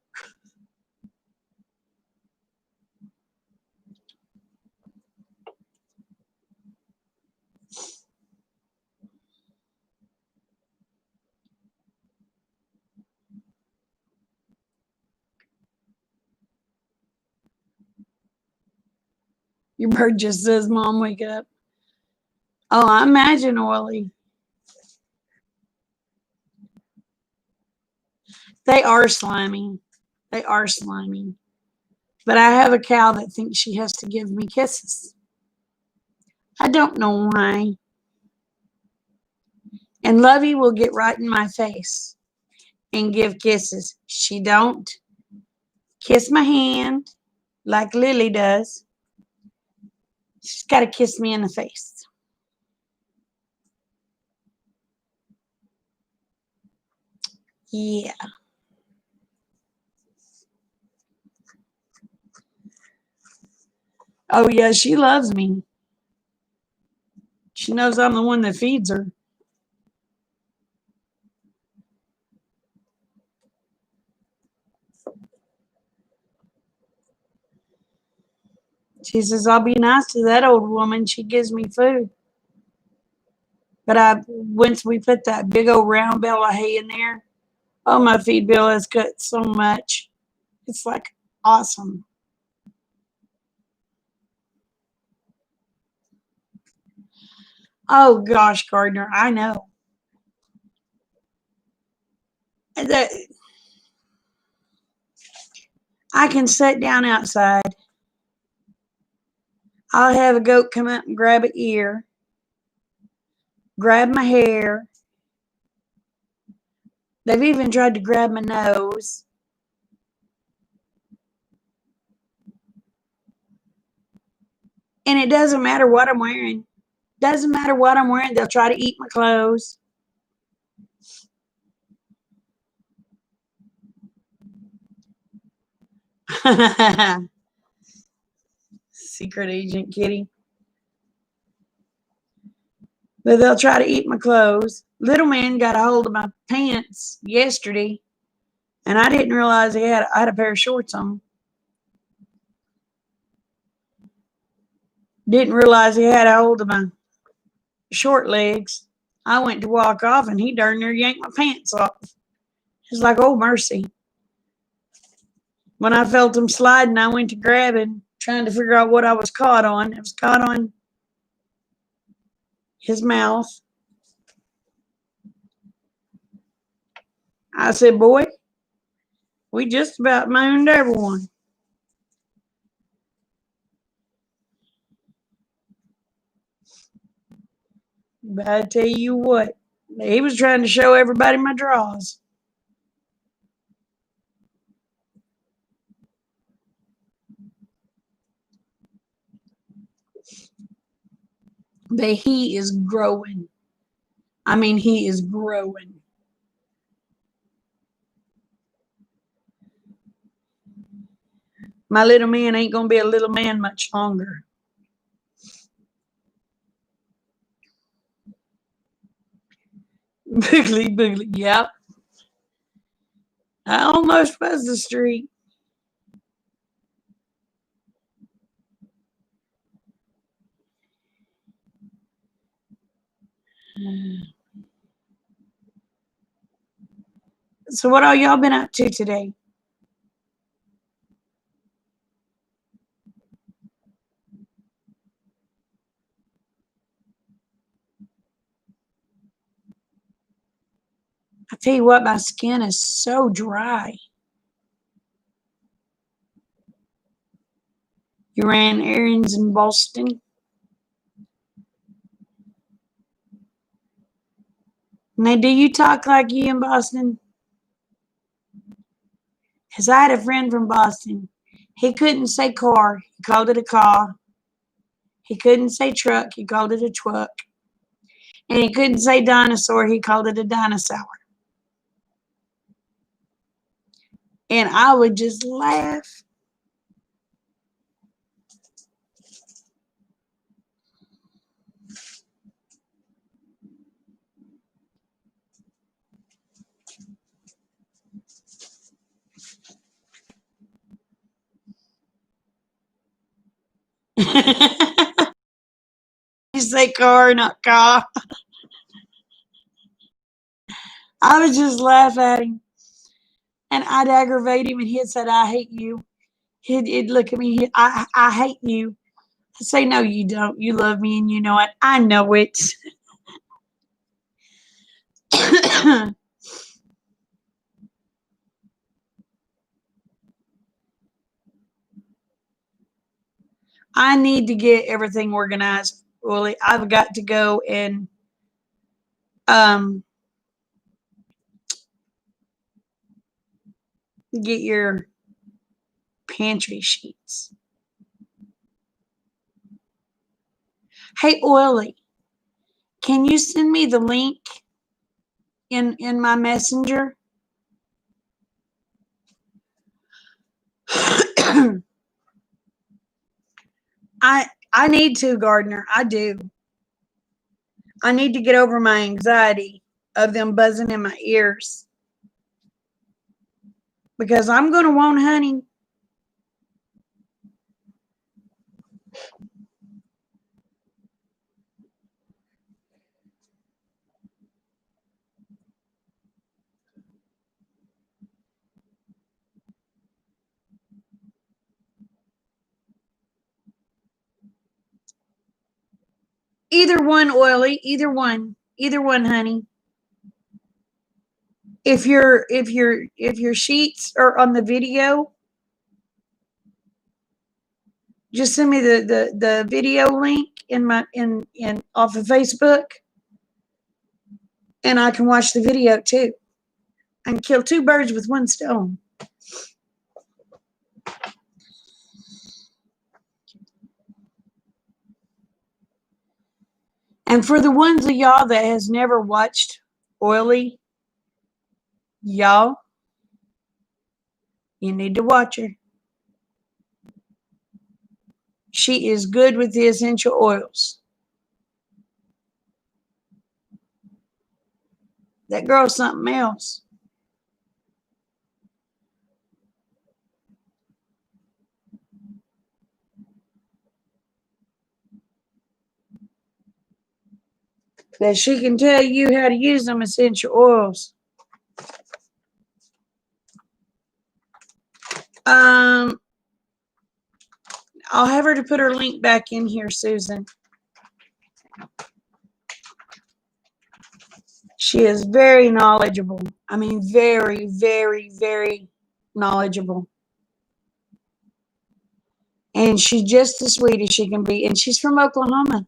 Your bird just says, Mom, wake up. Oh, I imagine, Oily. They are slimy. They are slimy. But I have a cow that thinks she has to give me kisses. I don't know why. And Lovey will get right in my face and give kisses. She don't kiss my hand like Lily does. She's got to kiss me in the face. Yeah. Oh, yeah, she loves me. She knows I'm the one that feeds her. She says, I'll be nice to that old woman. She gives me food. But once we put that big old round bale of hay in there, oh, my feed bill has cut so much. It's like awesome. Oh gosh, Gardner, I know. That I can sit down outside. I'll have a goat come up and grab an ear, grab my hair. They've even tried to grab my nose. And it doesn't matter what I'm wearing. Doesn't matter what I'm wearing. They'll try to eat my clothes. Secret Agent Kitty. But they'll try to eat my clothes. Little man got a hold of my pants yesterday, and I didn't realize I had a pair of shorts on. Didn't realize he had a hold of my short legs. I went to walk off, and he darn near yanked my pants off. It's like, oh, mercy. When I felt him sliding, I went to grab him, trying to figure out what I was caught on. It was caught on his mouth. I said, boy, we just about mooned everyone. But I tell you what, he was trying to show everybody my drawers. But he is growing. I mean, he is growing. My little man ain't going to be a little man much longer. Boogly, boogly, yep. I almost was the street. So, what all y'all been up to today? I tell you what, my skin is so dry. You ran errands in Boston? Now, do you talk like you in Boston? Because I had a friend from Boston. He couldn't say car. He called it a car. He couldn't say truck. He called it a truck. And he couldn't say dinosaur. He called it a dinosaur. And I would just laugh. You say car, not car. I would just laugh at him. And I'd aggravate him, and he'd say, I hate you. He'd look at me, I hate you. I'd say, no, you don't. You love me, and you know it. I know it. I need to get everything organized, Willie. I've got to go and um, get your pantry sheets. Hey, Oily, can you send me the link in my messenger? I need to, Gardner. I do. I need to get over my anxiety of them buzzing in my ears. Because I'm going to want honey. Either one, Oily. Either one. Either one, honey. If your sheets are on the video, just send me the video link in off of Facebook, and I can watch the video too. I can kill two birds with one stone. And for the ones of y'all that has never watched Oily, y'all, you need to watch her. She is good with the essential oils. That girl's something else. That she can tell you how to use them essential oils. I'll have her to put her link back in here, Susan. She is very knowledgeable. I mean, very, very, very knowledgeable. And she's just as sweet as she can be. And she's from Oklahoma.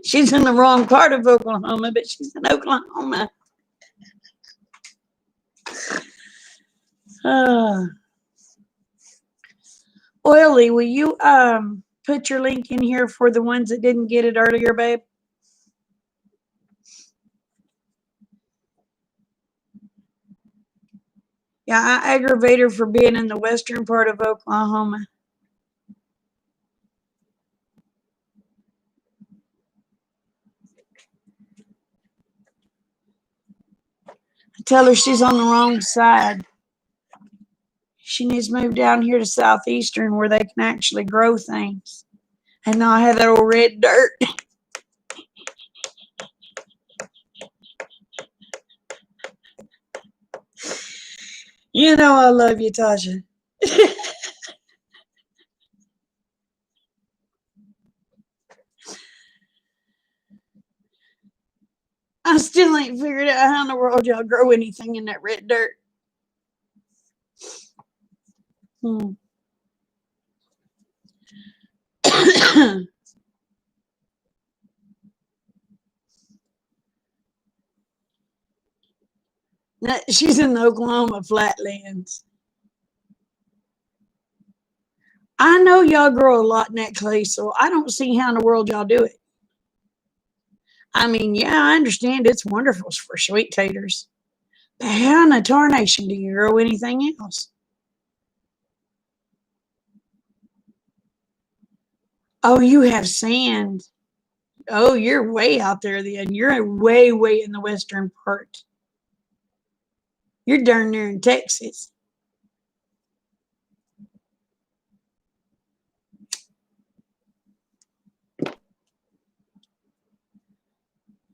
She's in the wrong part of Oklahoma, but she's in Oklahoma. Oily, will you put your link in here for the ones that didn't get it earlier, babe? Yeah, I aggravate her for being in the western part of Oklahoma. I tell her she's on the wrong side. She needs to move down here to southeastern where they can actually grow things and not have that old red dirt. You know I love you, Tasha. I still still ain't figured out how in the world y'all grow anything in that red dirt. Hmm. She's in the Oklahoma flatlands. I know y'all grow a lot in that clay soil. I don't see how in the world y'all do it. I mean, yeah, I understand it's wonderful for sweet taters. But how in the tarnation do you grow anything else? Oh, you have sand. Oh, you're way out there then. You're way, way in the western part. You're darn near in Texas.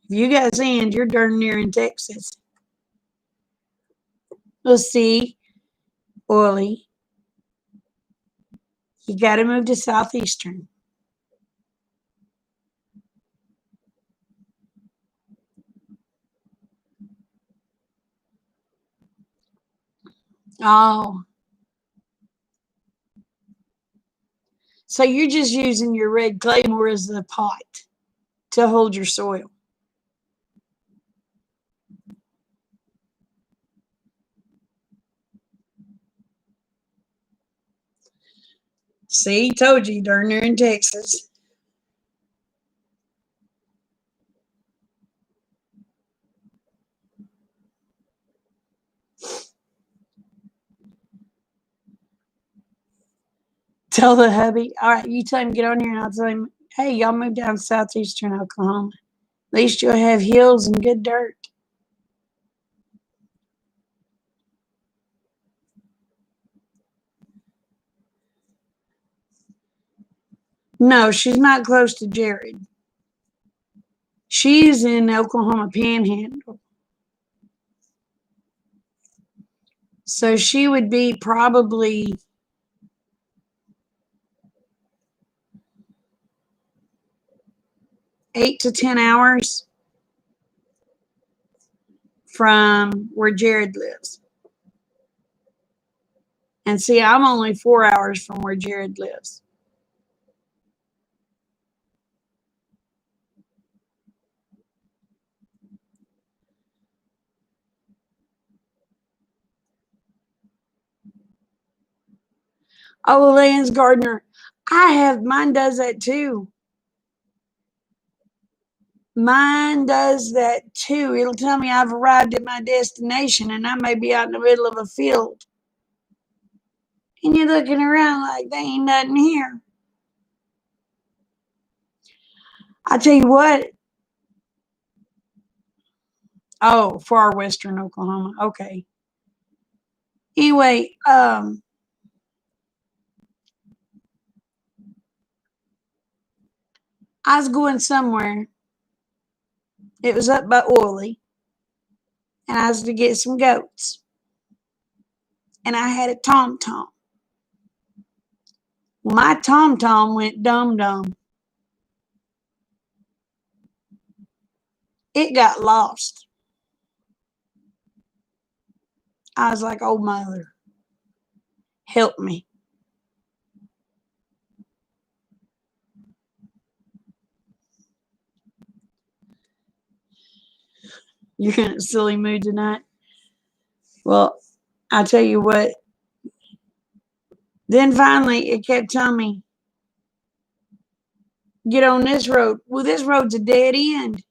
If you got sand, you're darn near in Texas. Let's see, oily. You got to move to southeastern. Oh, so you're just using your red clay more as the pot to hold your soil. See, told you, darn near in Texas. Tell the hubby, all right, you tell him get on here and I'll tell him, hey, y'all move down to southeastern Oklahoma. At least you'll have hills and good dirt. No, she's not close to Jared. She's in Oklahoma Panhandle. So she would be probably 8 to 10 hours from where Jared lives. And see, I'm only 4 hours from where Jared lives. Oh, Lance Gardner. Mine does that too. Mine does that too. It'll tell me I've arrived at my destination and I may be out in the middle of a field. And you're looking around like there ain't nothing here. I tell you what. Oh, far western Oklahoma. Okay. Anyway, I was going somewhere. It was up by Oily. And I was to get some goats. And I had a tom tom. My tom tom went dum dum. It got lost. I was like, oh, mother, help me. You're in a silly mood tonight. Well, I tell you what. Then finally, it kept telling me, get on this road. Well, this road's a dead end.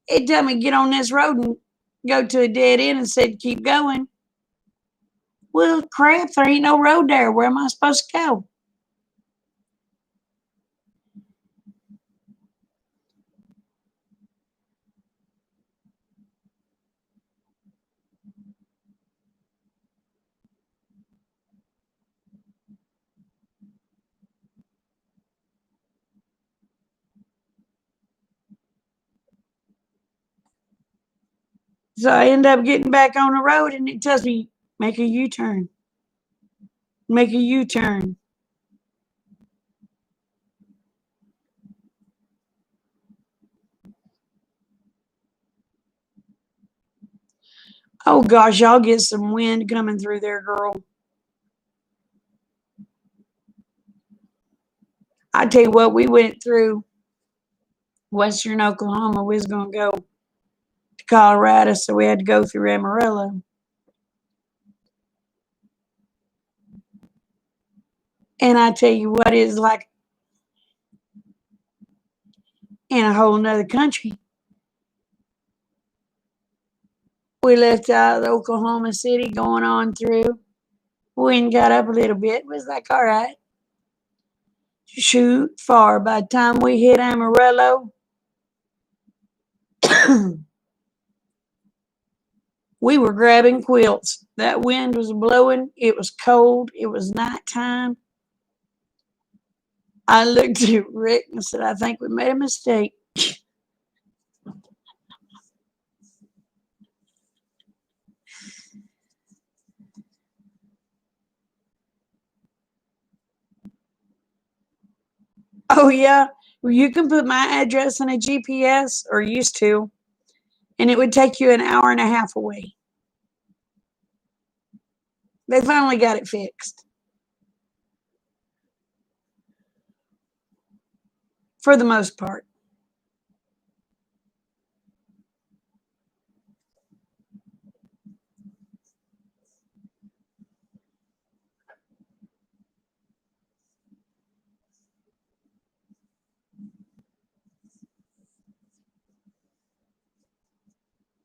It told me, get on this road and go to a dead end and said, keep going. Well, crap, there ain't no road there. Where am I supposed to go? So I end up getting back on the road and it tells me, make a U-turn. Make a U-turn. Oh gosh, y'all get some wind coming through there, girl. I tell you what, we went through western Oklahoma. We was gonna go to Colorado, so we had to go through Amarillo. And I tell you what, it's like in a whole nother country. We left out of Oklahoma City going on through. Wind got up a little bit. It was like, all right, shoot far. By the time we hit Amarillo, we were grabbing quilts. That wind was blowing. It was cold. It was nighttime. I looked at Rick and said, I think we made a mistake. Oh, yeah. Well, you can put my address in a GPS, or used to, and it would take you an hour and a half away. They finally got it fixed. For the most part.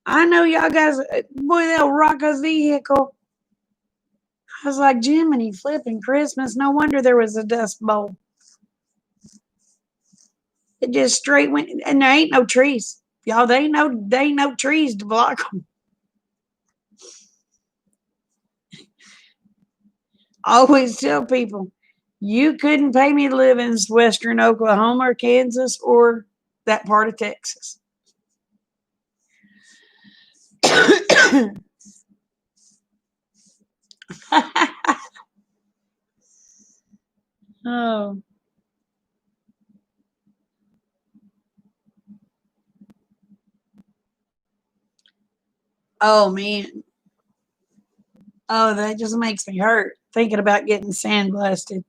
I know y'all guys, boy, they'll rock a vehicle. I was like, Jiminy flipping Christmas. No wonder there was a dust bowl. It just straight went, and there ain't no trees. Y'all, they ain't no trees to block them. I always tell people, you couldn't pay me to live in western Oklahoma or Kansas or that part of Texas. Oh. Oh man. Oh, that just makes me hurt thinking about getting sandblasted.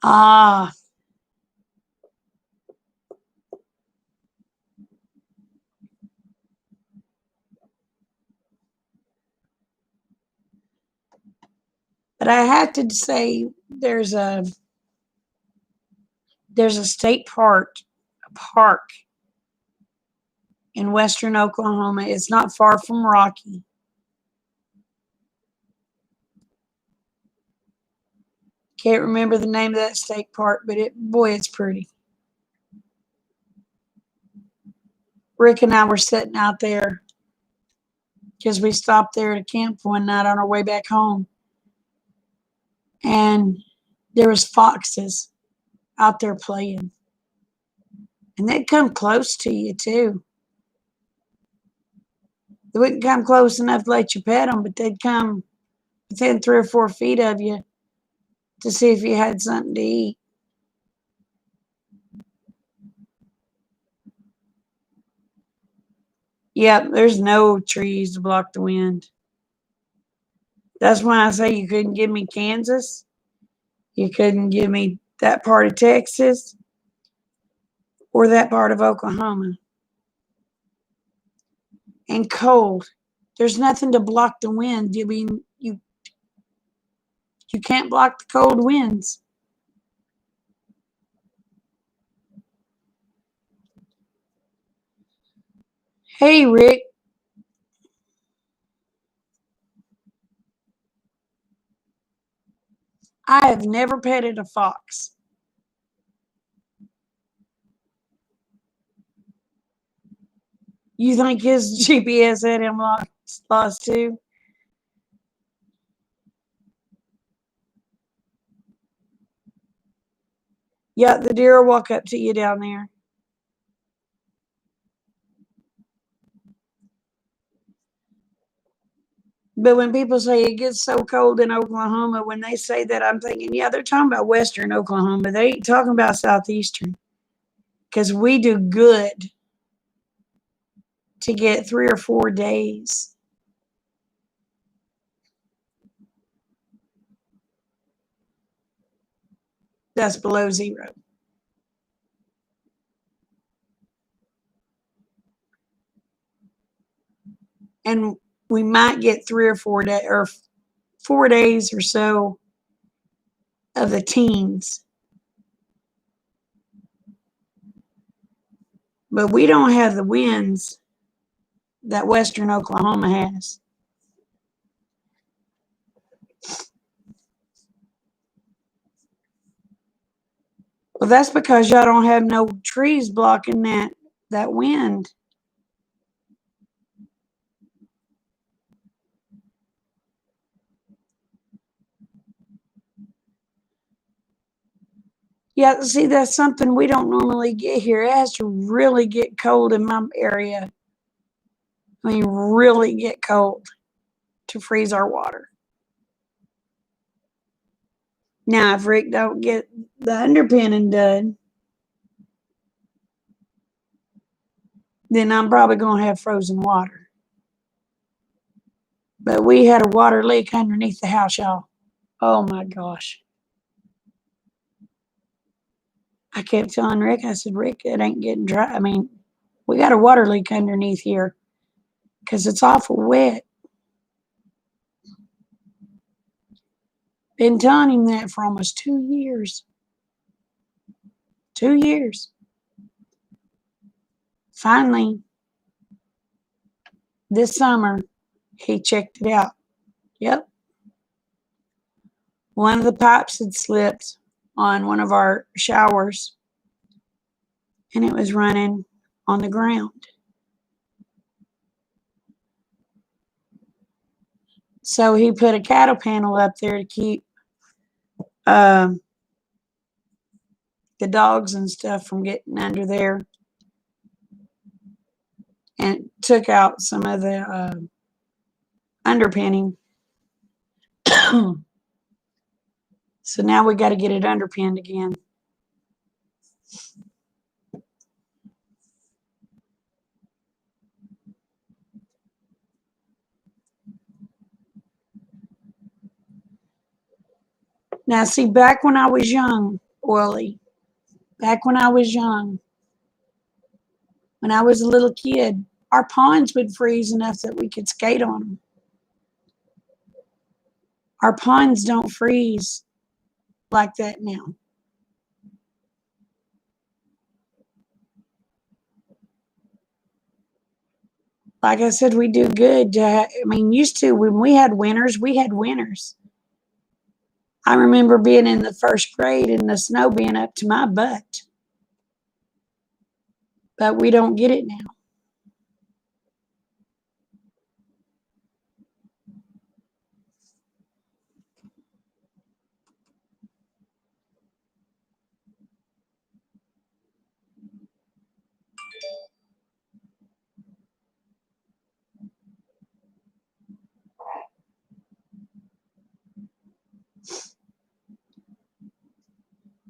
Ah, but I have to say there's a state park in western Oklahoma. It's not far from Rocky. Can't remember the name of that state park, but it's pretty. Rick and I were sitting out there because we stopped there to camp one night on our way back home, and there was foxes out there playing, and they'd come close to you too. They wouldn't come close enough to let you pet them, but they'd come within 3 or 4 feet of you to see if you had something to eat. Yep, there's no trees to block the wind. That's why I say you couldn't give me Kansas. You couldn't give me that part of Texas or that part of Oklahoma. And cold. There's nothing to block the wind. I mean, you can't block the cold winds. Hey, Rick, I have never petted a fox. You think his GPS had him lost too? Yeah, the deer will walk up to you down there. But when people say it gets so cold in Oklahoma, when they say that, I'm thinking, yeah, they're talking about Western Oklahoma. They ain't talking about Southeastern. Because we do good to get 3 or 4 days. That's below zero. And we might get 3 or 4 days or 4 days or so of the teens. But we don't have the winds that Western Oklahoma has. Well, that's because y'all don't have no trees blocking that wind. Yeah, see, that's something we don't normally get here. It has to really get cold in my area. I mean, really get cold to freeze our water. Now, if Rick don't get the underpinning done, then I'm probably going to have frozen water. But we had a water leak underneath the house, y'all. Oh my gosh. I kept telling Rick, I said, Rick, it ain't getting dry. I mean, we got a water leak underneath here because it's awful wet. Been telling him that for almost 2 years. 2 years. Finally, this summer, he checked it out. Yep. One of the pipes had slipped on one of our showers and it was running on the ground. So he put a cattle panel up there to keep the dogs and stuff from getting under there, and took out some of the underpinning. So now we got to get it underpinned again. Now, see, back when I was young, Oily, back when I was young, when I was a little kid, our ponds would freeze enough that we could skate on them. Our ponds don't freeze like that now. Like I said, we do good. I mean, used to, when we had winters, we had winters. I remember being in the first grade and the snow being up to my butt. But we don't get it now.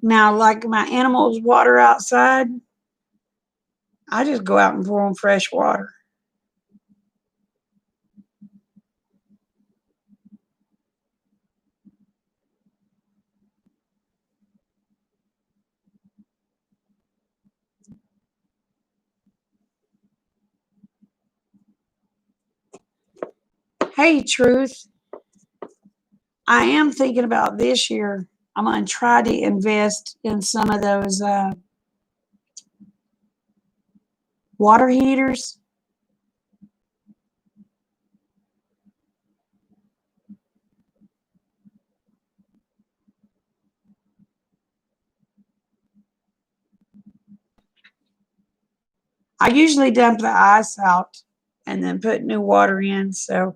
Now, like my animals water outside, I just go out and pour them fresh water. Hey, Truth, I am thinking about this year. I'm going to try to invest in some of those water heaters. I usually dump the ice out and then put new water in. So,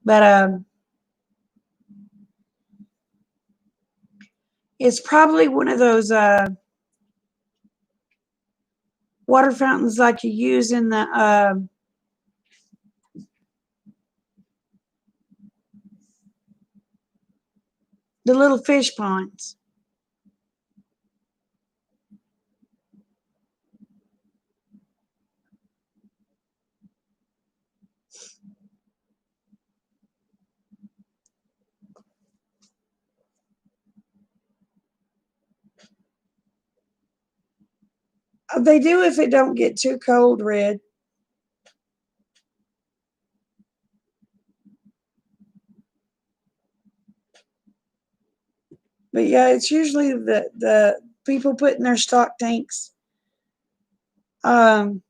but it's probably one of those water fountains like you use in the little fish ponds. They do if it don't get too cold, Red. But yeah, it's usually the people putting their stock tanks. Those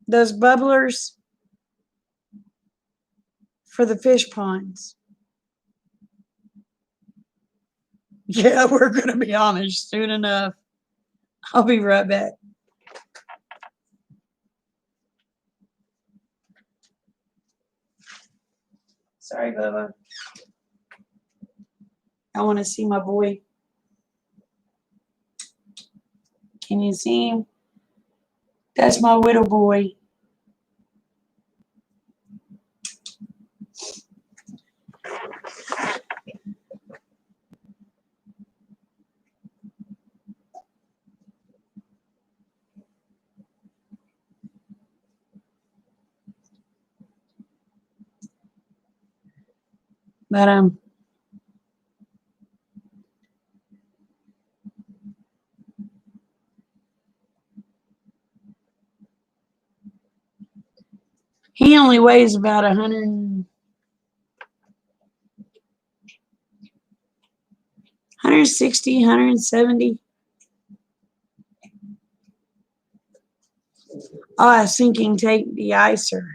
bubblers for the fish ponds. Yeah, we're gonna be honest soon enough. I'll be right back. Sorry, Bubba. I want to see my boy. Can you see him? That's my little boy. But he only weighs about 160, 170. Oh, I was thinking take the icer.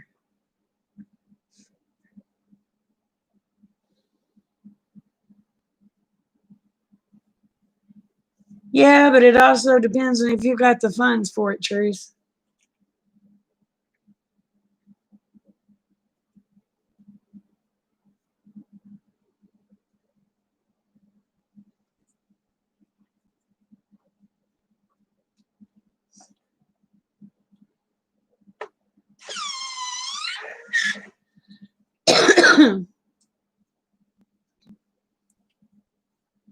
Yeah, but it also depends on if you've got the funds for it, Truth.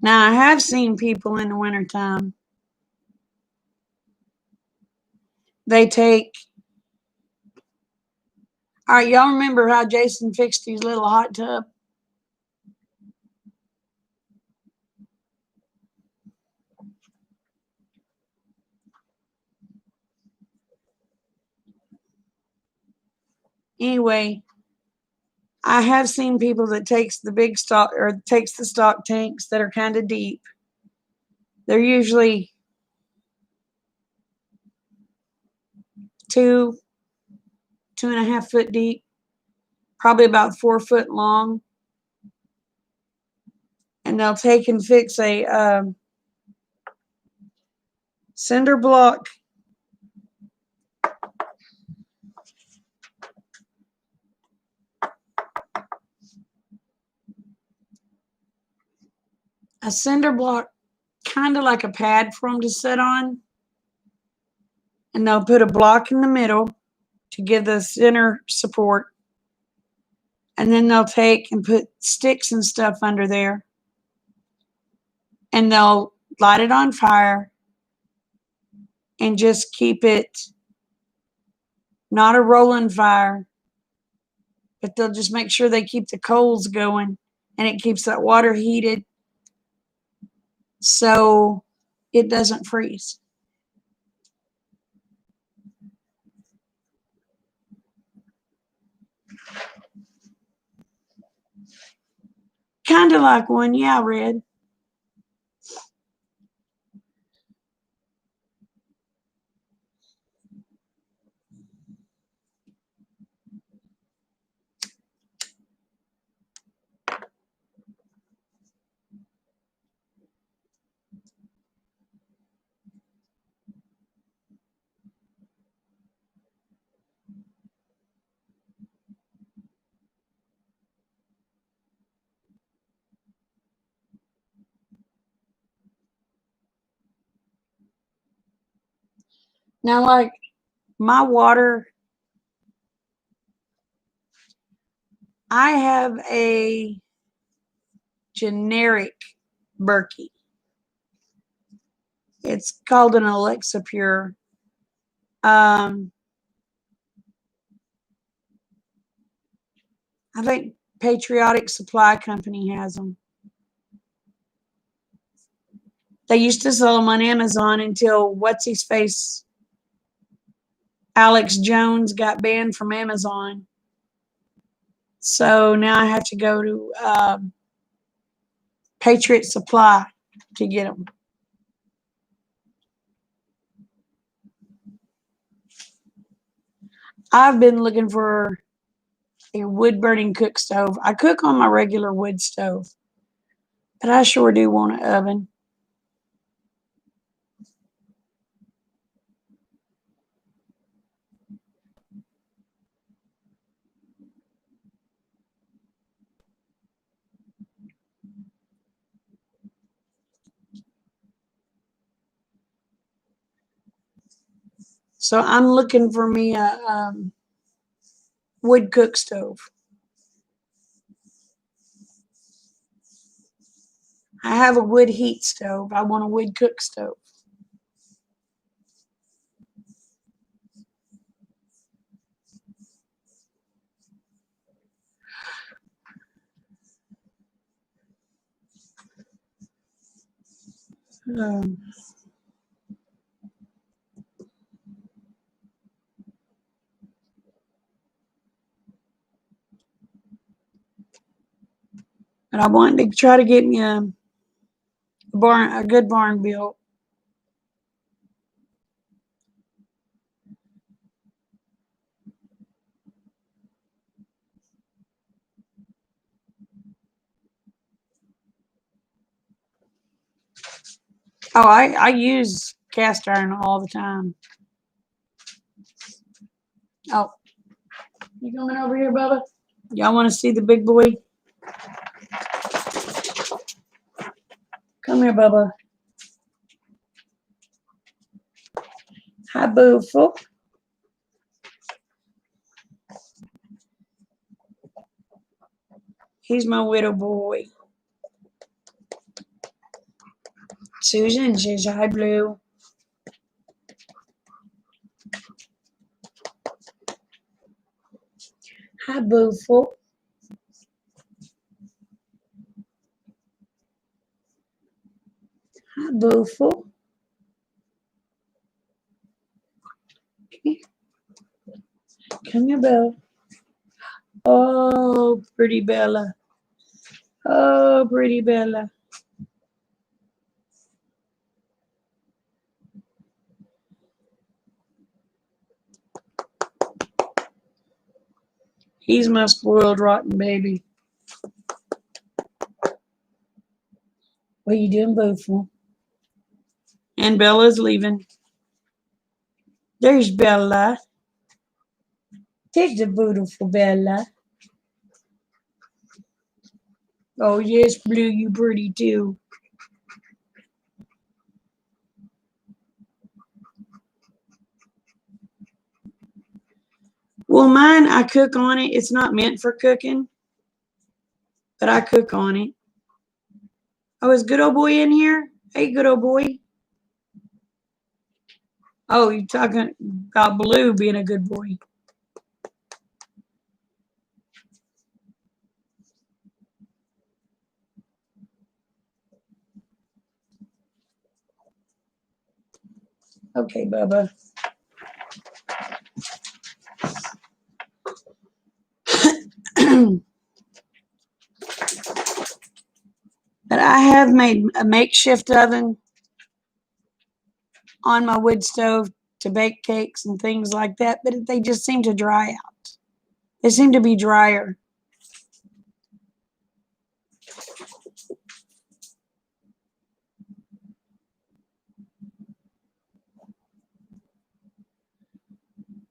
Now, I have seen people in the wintertime. They take. All right, y'all remember how Jason fixed his little hot tub? Anyway, I have seen people that takes the big stock or takes the stock tanks that are kind of deep. They're usually 2.5 foot deep, probably about 4 foot long, and they'll take and fix a cinder block. A cinder block, kind of like a pad for them to sit on. And they'll put a block in the middle to give the center support. And then they'll take and put sticks and stuff under there. And they'll light it on fire and just keep it not a rolling fire, but they'll just make sure they keep the coals going and it keeps that water heated so it doesn't freeze. Kind of like one, yeah, Red. Now, like my water, I have a generic Berkey. It's called an Alexa Pure. I think Patriotic Supply Company has them. They used to sell them on Amazon until what's his face, Alex Jones, got banned from Amazon. So now I have to go to Patriot Supply to get them. I've been looking for a wood burning cook stove. I cook on my regular wood stove, but I sure do want an oven. So I'm looking for me a wood cook stove. I have a wood heat stove. I want a wood cook stove. Um, and I want to try to get me a good barn built. Oh, I use cast iron all the time. Oh, you coming over here, Bubba? Y'all want to see the big boy? Come here, Bubba. Hi, Booful. He's my little boy. Susan says hi, Blue. Hi, Booful. Hi, Booful. Come here, Bella. Oh, pretty Bella. Oh, pretty Bella. He's my spoiled, rotten baby. What are you doing, Booful? And Bella's leaving. There's Bella. There's the beautiful Bella. Oh, yes, Blue, you pretty too. Well, mine, I cook on it. It's not meant for cooking, but I cook on it. Oh, is good old boy in here? Hey, good old boy. Oh, you're talking about Blue being a good boy. Okay, Bubba. But I have made a makeshift oven on my wood stove to bake cakes and things like that, but they just seem to dry out. They seem to be drier.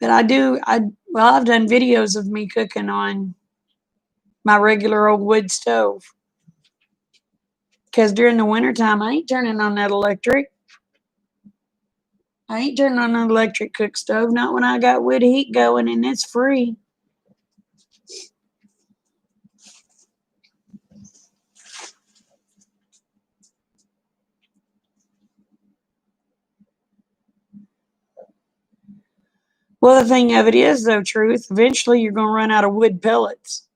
But I've done videos of me cooking on my regular old wood stove. Because during the wintertime, I ain't turning on that electric. I ain't turning on an electric cook stove, not when I got wood heat going and it's free. Well, the thing of it is, though, Truth, eventually you're going to run out of wood pellets.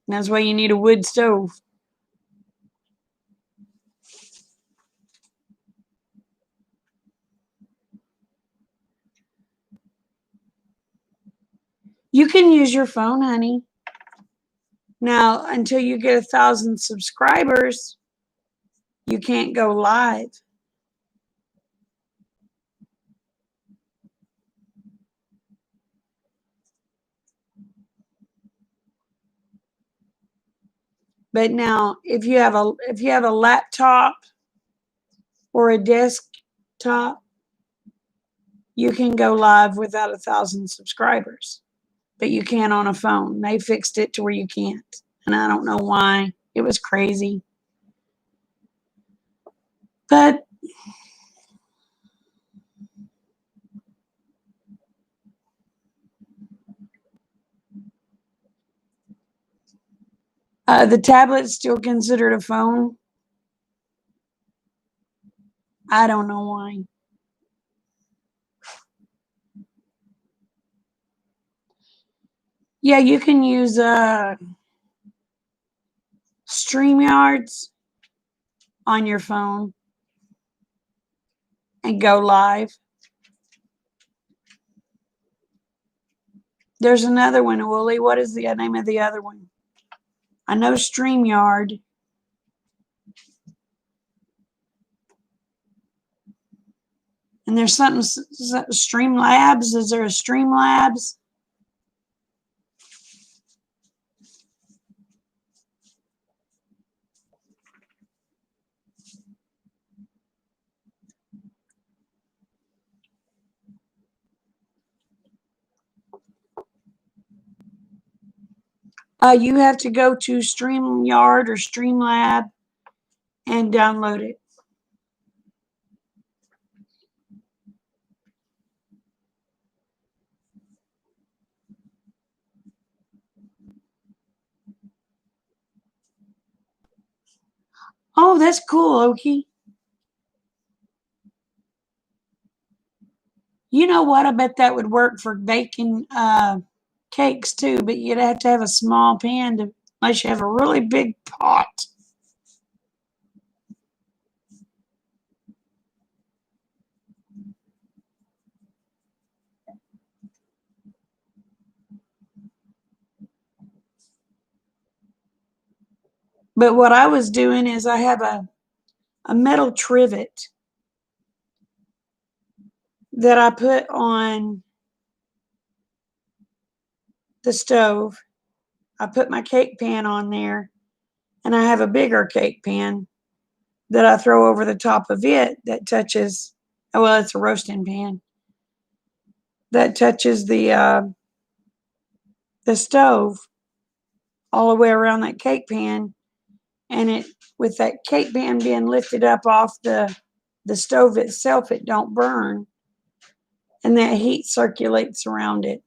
And that's why you need a wood stove. You can use your phone, honey. Now, until you get 1,000 subscribers, you can't go live. But now, if you have a laptop or a desktop, you can go live without 1,000 subscribers. But you can't on a phone. They fixed it to where you can't. And I don't know why. It was crazy. But the tablet's still considered a phone. I don't know why. Yeah, you can use StreamYards on your phone and go live. There's another one, Wooly. What is the name of the other one? I know StreamYard. And there's something, Streamlabs. Is there a Streamlabs? You have to go to StreamYard or Streamlab and download it. Oh, that's cool, Okie. You know what? I bet that would work for baking cakes too, but you'd have to have a small pan unless you have a really big pot. But what I was doing is I have a metal trivet that I put on the stove. I put my cake pan on there, and I have a bigger cake pan that I throw over the top of it that touches, oh, well, it's a roasting pan that touches the stove all the way around that cake pan. And it, with that cake pan being lifted up off the stove itself, it don't burn, and that heat circulates around it.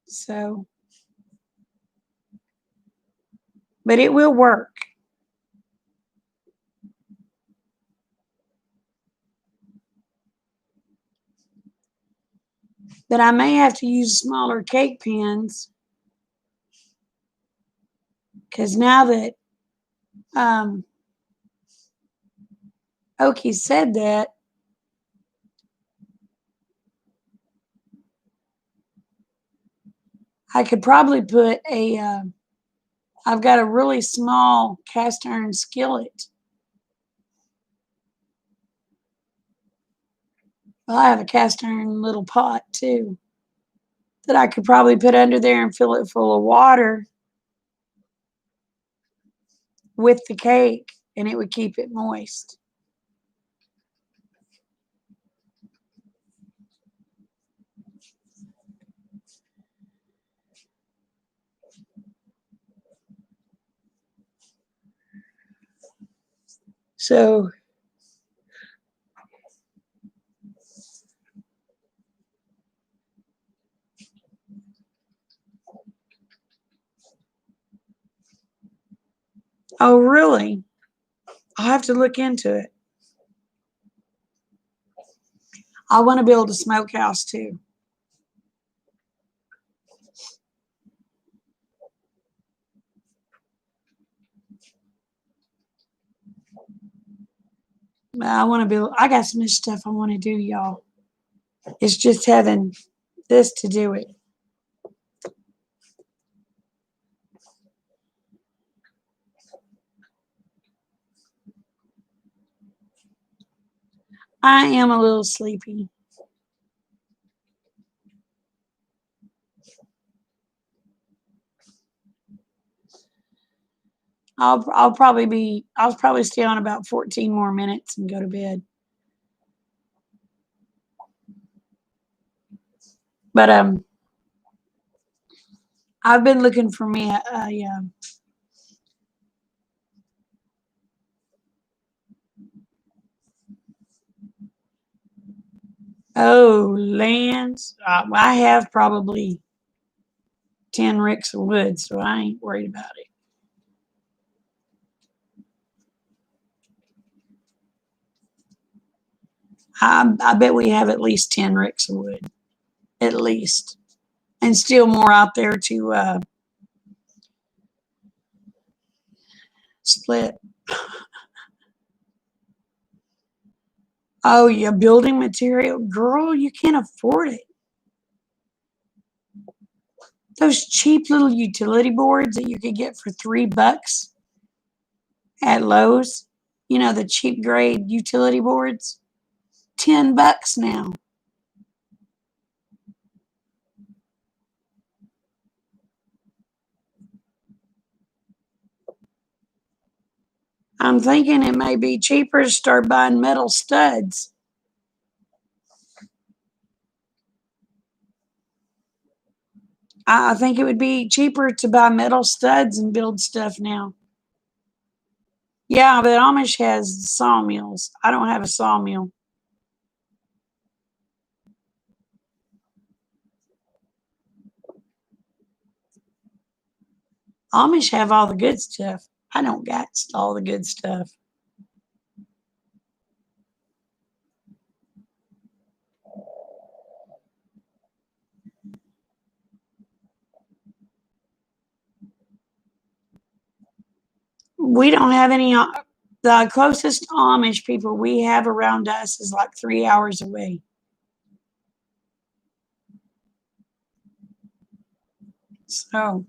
So, but it will work. But I may have to use smaller cake pans, because now that Okie said that, I could probably put I've got a really small cast iron skillet. Well, I have a cast iron little pot too that I could probably put under there and fill it full of water with the cake and it would keep it moist. So oh, really? I'll have to look into it. I want to build a smokehouse too. I want to build, I got so much stuff I want to do, y'all. It's just having this to do it. I am a little sleepy. I'll probably stay on about 14 more minutes and go to bed. But I've been looking for me oh, lands. I have probably 10 ricks of wood, so I ain't worried about it. I bet we have at least 10 ricks of wood, at least, and still more out there to split. Oh, yeah, building material, girl, you can't afford it. Those cheap little utility boards that you could get for $3 at Lowe's, you know, the cheap grade utility boards, $10 now. I'm thinking it may be cheaper to start buying metal studs. I think it would be cheaper to buy metal studs and build stuff now. Yeah, but Amish has sawmills. I don't have a sawmill. Amish have all the good stuff. I don't got all the good stuff. We don't have any. The closest Amish people we have around us is like 3 hours away. So,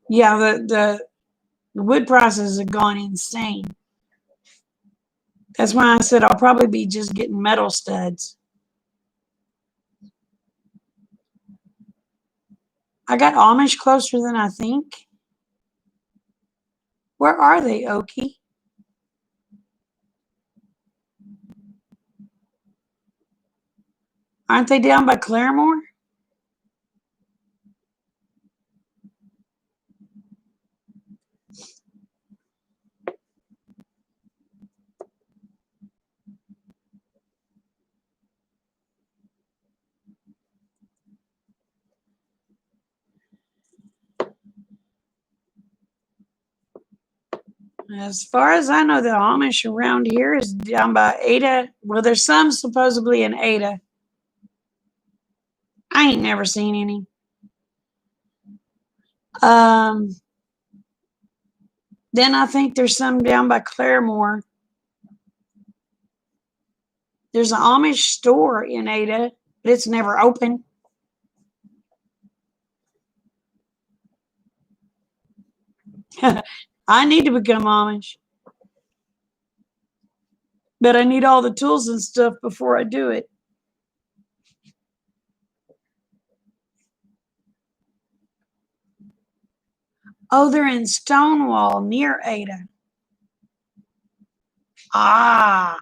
yeah, the wood prices have gone insane. That's why I said I'll probably be just getting metal studs. I got Amish closer than I think. Where are they, Okie? Aren't they down by Claremore? As far as I know, the Amish around here is down by Ada. Well, there's some supposedly in Ada. I ain't never seen any. Um, then I think there's some down by Claremore. There's an Amish store in Ada, but it's never open. I need to become Amish, but I need all the tools and stuff before I do it. Oh, they're in Stonewall near Ada. Ah.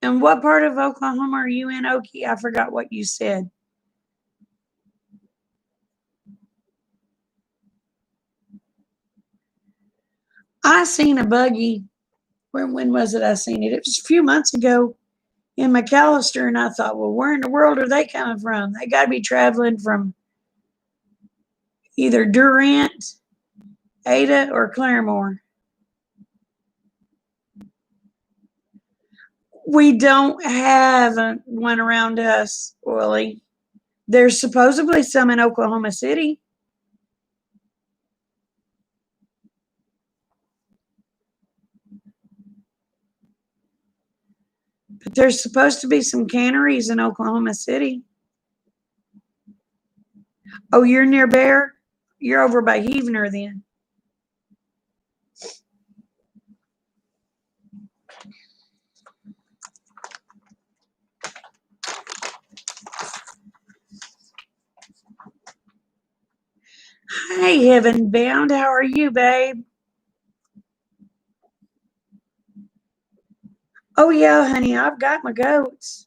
And what part of Oklahoma are you in, Okie? I forgot what you said. I seen a buggy. When was it I seen it? It was a few months ago in McAllister, and I thought, well, where in the world are they coming from? They got to be traveling from either Durant, Ada, or Claremore. We don't have one around us, Willie. There's supposedly some in Oklahoma City. But there's supposed to be some canneries in Oklahoma City. Oh, you're near Bear? You're over by Heavener then. Hi, Heaven Bound. How are you, babe? Oh, yeah, honey, I've got my goats.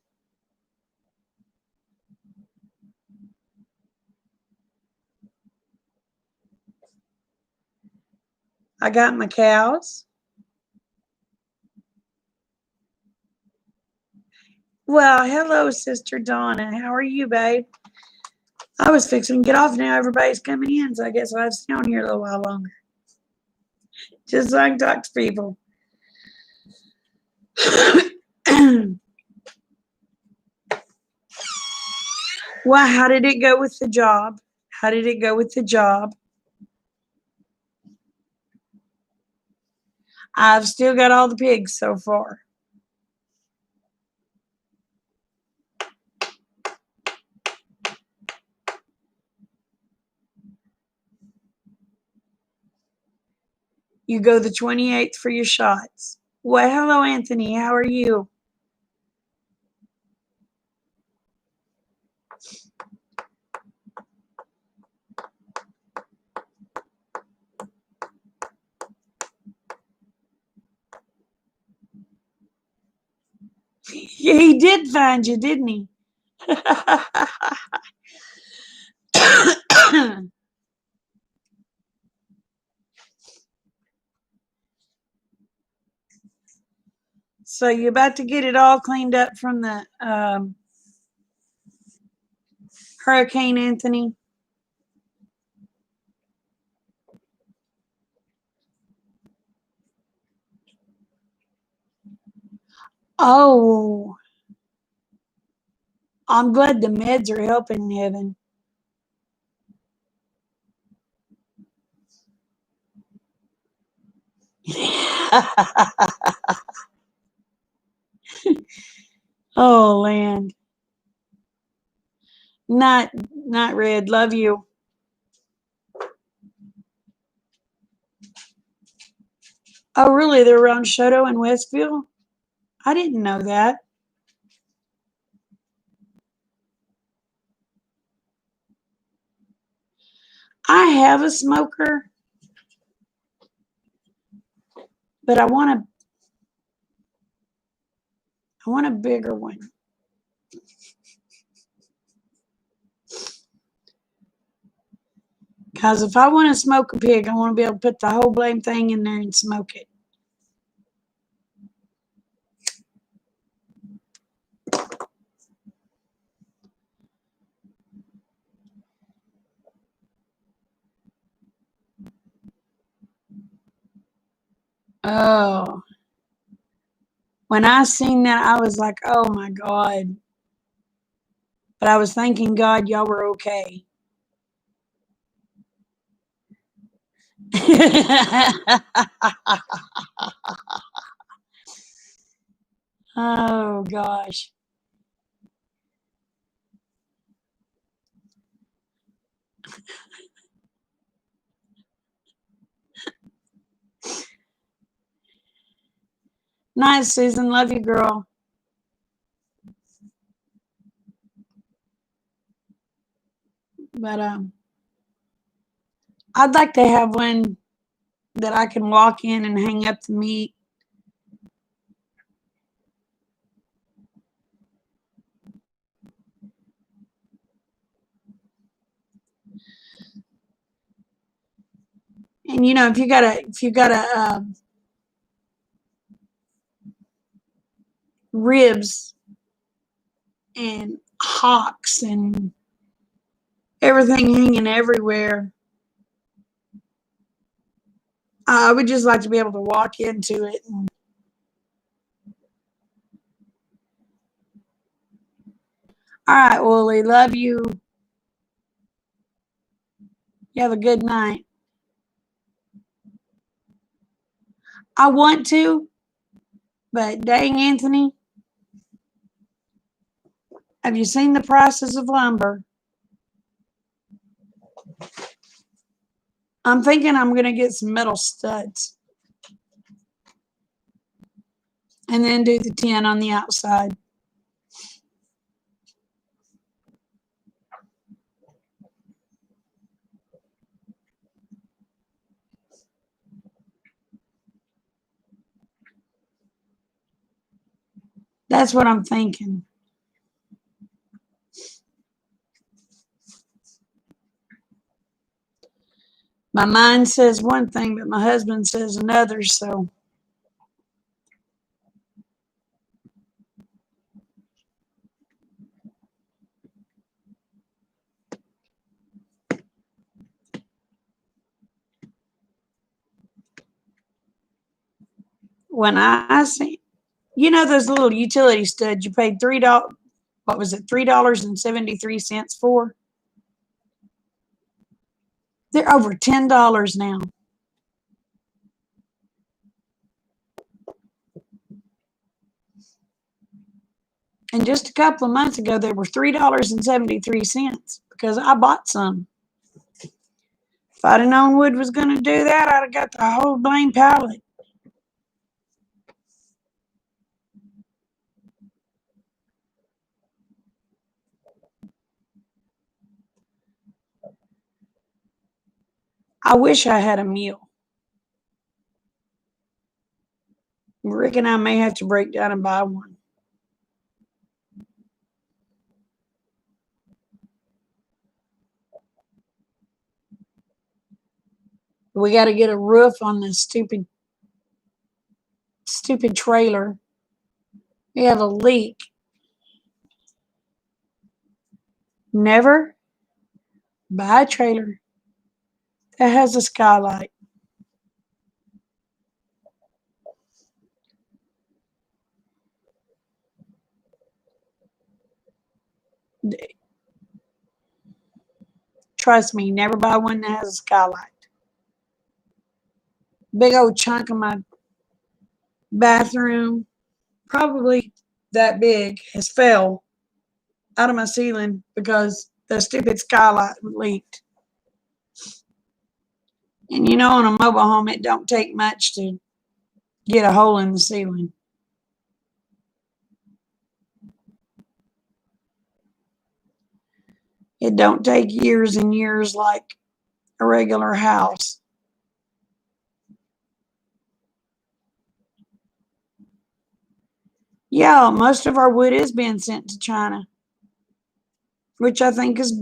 I got my cows. Well, hello, Sister Donna. How are you, babe? I was fixing to get off now. Everybody's coming in, so I guess I'll have to stay on here a little while longer. Just so I can talk to people. Well, how did it go with the job? How did it go with the job? I've still got all the pigs so far. You go the 28th for your shots. Well, hello, Anthony. How are you? Yeah, he did find you, didn't he? So you're about to get it all cleaned up from the Hurricane Anthony? Oh, I'm glad the meds are helping, Heaven. Oh, land. Not red. Love you. Oh, really? They're around Shoto and Westfield? I didn't know that. I have a smoker, but I want a bigger one. Because if I want to smoke a pig, I want to be able to put the whole blame thing in there and smoke it. Oh, when I seen that, I was like, oh my God. But I was thanking God y'all were okay. Oh gosh. Nice, Susan. Love you, girl. But I'd like to have one that I can walk in and hang up the meat. And if you got a ribs and hocks and everything hanging everywhere, I would just like to be able to walk into it. All right, Wooly, love you. You have a good night. I want to, but dang, Anthony, have you seen the prices of lumber? I'm thinking I'm going to get some metal studs and then do the tin on the outside. That's what I'm thinking. My mind says one thing, but my husband says another. So when I see, those little utility studs you paid $3, what was it, $3.73 for? They're over $10 now. And just a couple of months ago, they were $3.73 because I bought some. If I'd have known wood was going to do that, I'd have got the whole blame pallet. I wish I had a meal. Rick and I may have to break down and buy one. We got to get a roof on this stupid trailer. We have a leak. Never buy a trailer that has a skylight. Trust me, never buy one that has a skylight. Big old chunk of my bathroom, probably that big, has fell out of my ceiling because the stupid skylight leaked. And on a mobile home, it don't take much to get a hole in the ceiling. It don't take years and years like a regular house. Yeah, most of our wood is being sent to China, which I think is.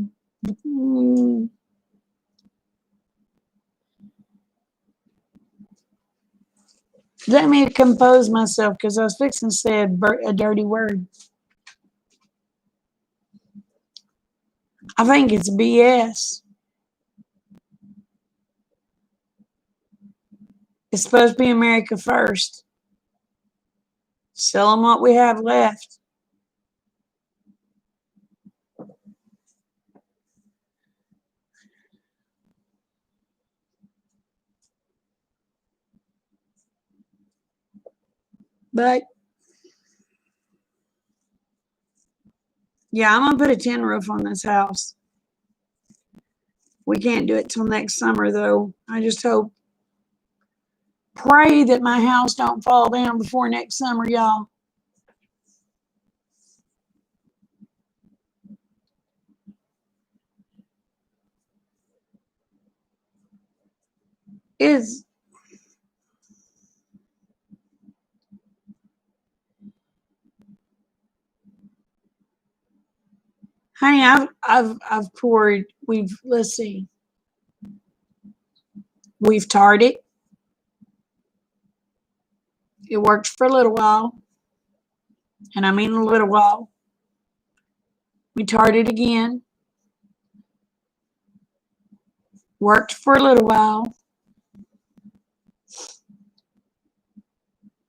Let me compose myself because I was fixing to say a dirty word. I think it's BS. It's supposed to be America first. Sell them what we have left. But yeah, I'm gonna put a tin roof on this house. We can't do it till next summer though. I just hope, pray that my house don't fall down before next summer, y'all. Is honey, I've poured, let's see. We've tarred it. It worked for a little while. And I mean a little while. We tarred it again. Worked for a little while.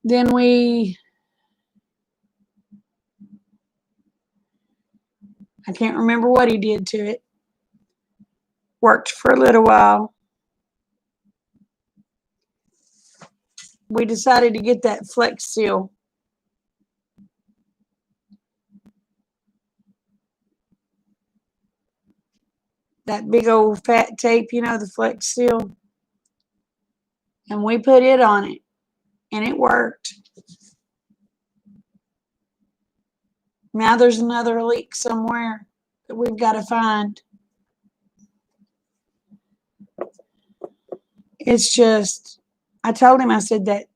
Then I can't remember what he did to it. Worked for a little while. We decided to get that Flex Seal. That big old fat tape, the Flex Seal. And we put it on it. And it worked. Now there's another leak somewhere that we've got to find. It's just, I told him, I said that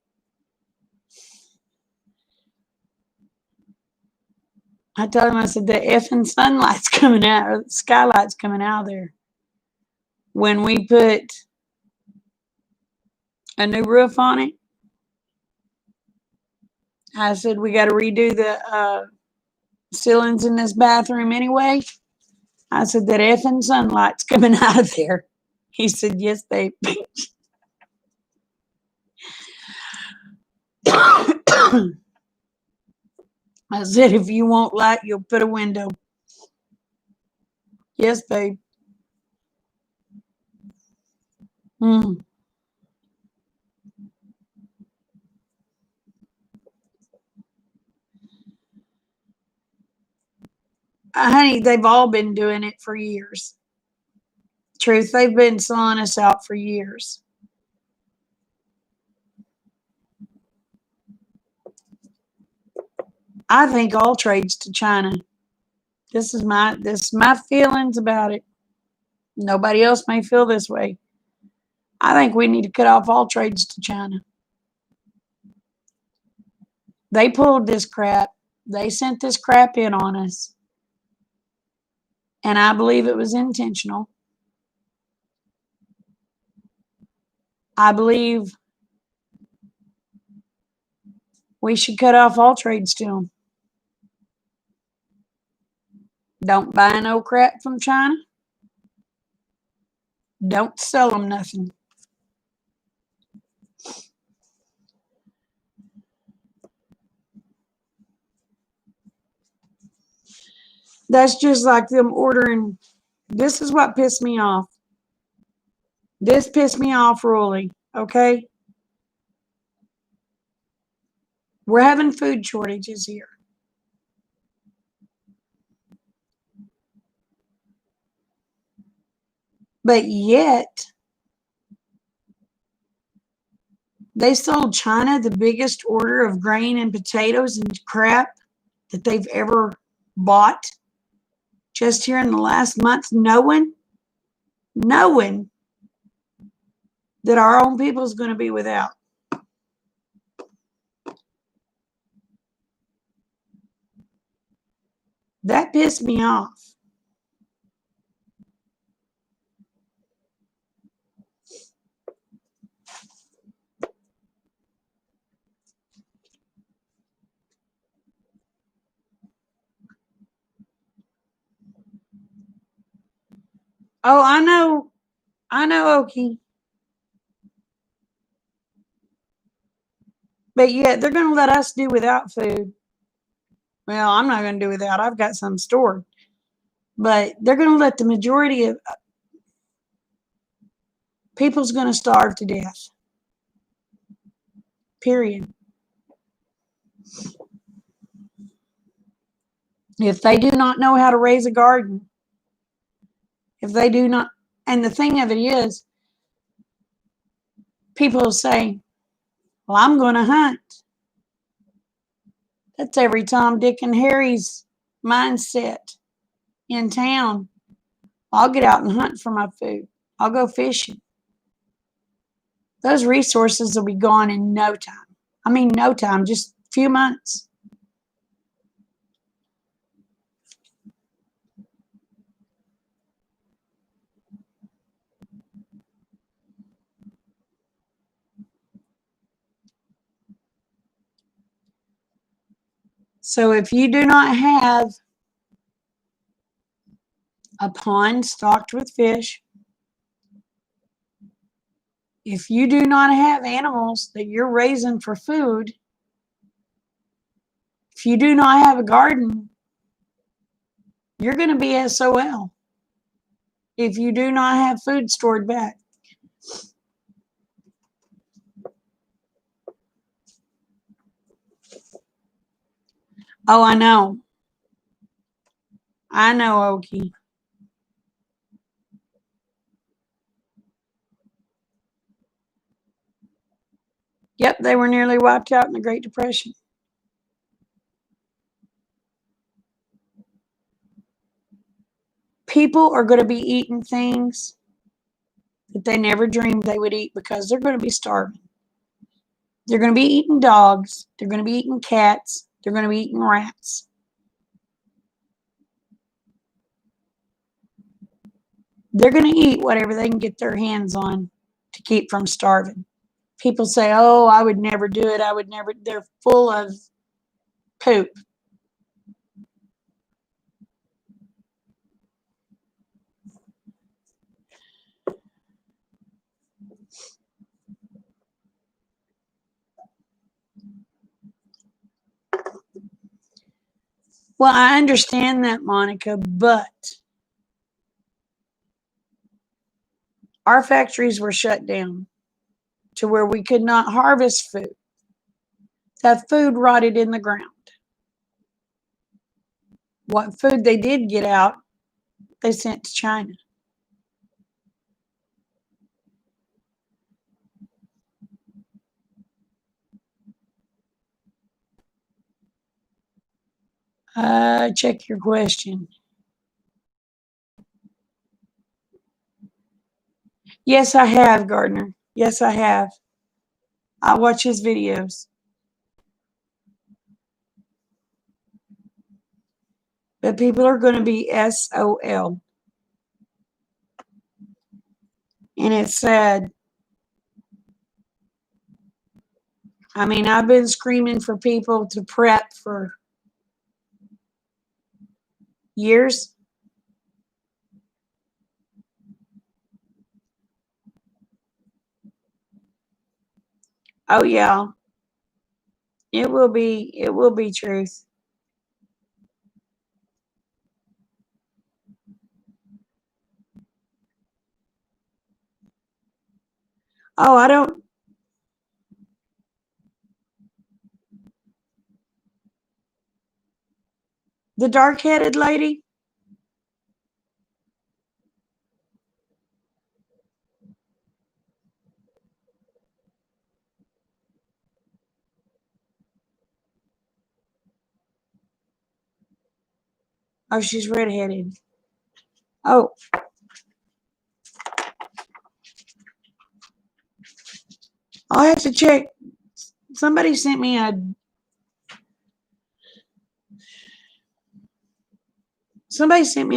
the effing sunlight's coming out, or the skylight's coming out of there. When we put a new roof on it, I said, we got to redo the ceilings in this bathroom anyway. I said, that effing sunlight's coming out of there. He said, yes, babe. I said, if you want light, you'll put a window. Yes, babe. Mm. Honey, they've all been doing it for years. Truth, they've been selling us out for years. I think all trades to China. This is my feelings about it. Nobody else may feel this way. I think we need to cut off all trades to China. They pulled this crap. They sent this crap in on us. And I believe it was intentional. I believe we should cut off all trades to them. Don't buy no crap from China. Don't sell them nothing. That's just like them ordering. This is what pissed me off. This pissed me off royally, okay? We're having food shortages here. But yet, they sold China the biggest order of grain and potatoes and crap that they've ever bought just here in the last month, knowing that our own people is going to be without. That pissed me off. Oh, I know, Okie. But yet they're going to let us do without food. Well, I'm not going to do without. I've got some stored. But they're going to let the majority of people's going to starve to death. Period. If they do not know how to raise a garden, if they do not, and the thing of it is, people say, well, I'm going to hunt. That's every Tom, Dick, and Harry's mindset in town. I'll get out and hunt for my food. I'll go fishing. Those resources will be gone in no time. I mean, no time, just a few months. So if you do not have a pond stocked with fish, if you do not have animals that you're raising for food, if you do not have a garden, you're going to be SOL if you do not have food stored back. Oh, I know. I know, Okie. Yep, they were nearly wiped out in the Great Depression. People are going to be eating things that they never dreamed they would eat because they're going to be starving. They're going to be eating dogs. They're going to be eating cats. They're going to be eating rats. They're going to eat whatever they can get their hands on to keep from starving. People say, oh, I would never do it. I would never. They're full of poop. Well, I understand that, Monica, but our factories were shut down to where we could not harvest food. That food rotted in the ground. What food they did get out, they sent to China. Check your question. Yes, I have, Gardner. Yes, I have. I watch his videos. But people are going to be SOL. And it's sad. I mean, I've been screaming for people to prep for years. Oh yeah. It will be truth. Oh, I don't. The dark-headed lady? Oh, she's redheaded. Oh. I'll have to check. Somebody sent me a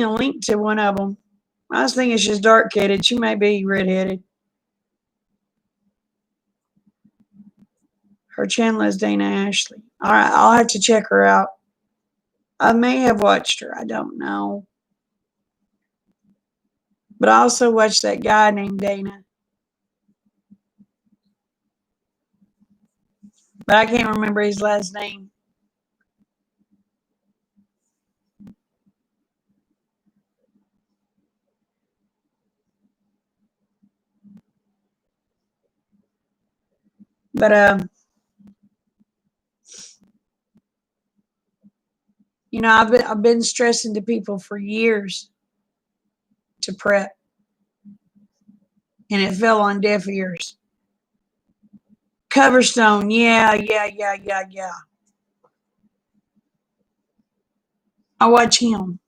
link to one of them. I was thinking she's dark-headed. She may be redheaded. Her channel is Dana Ashley. All right, I'll have to check her out. I may have watched her. I don't know. But I also watched that guy named Dana. but I can't remember his last name. But you know, I've been stressing to people for years to prep, and it fell on deaf ears. Coverstone, yeah. I watch him.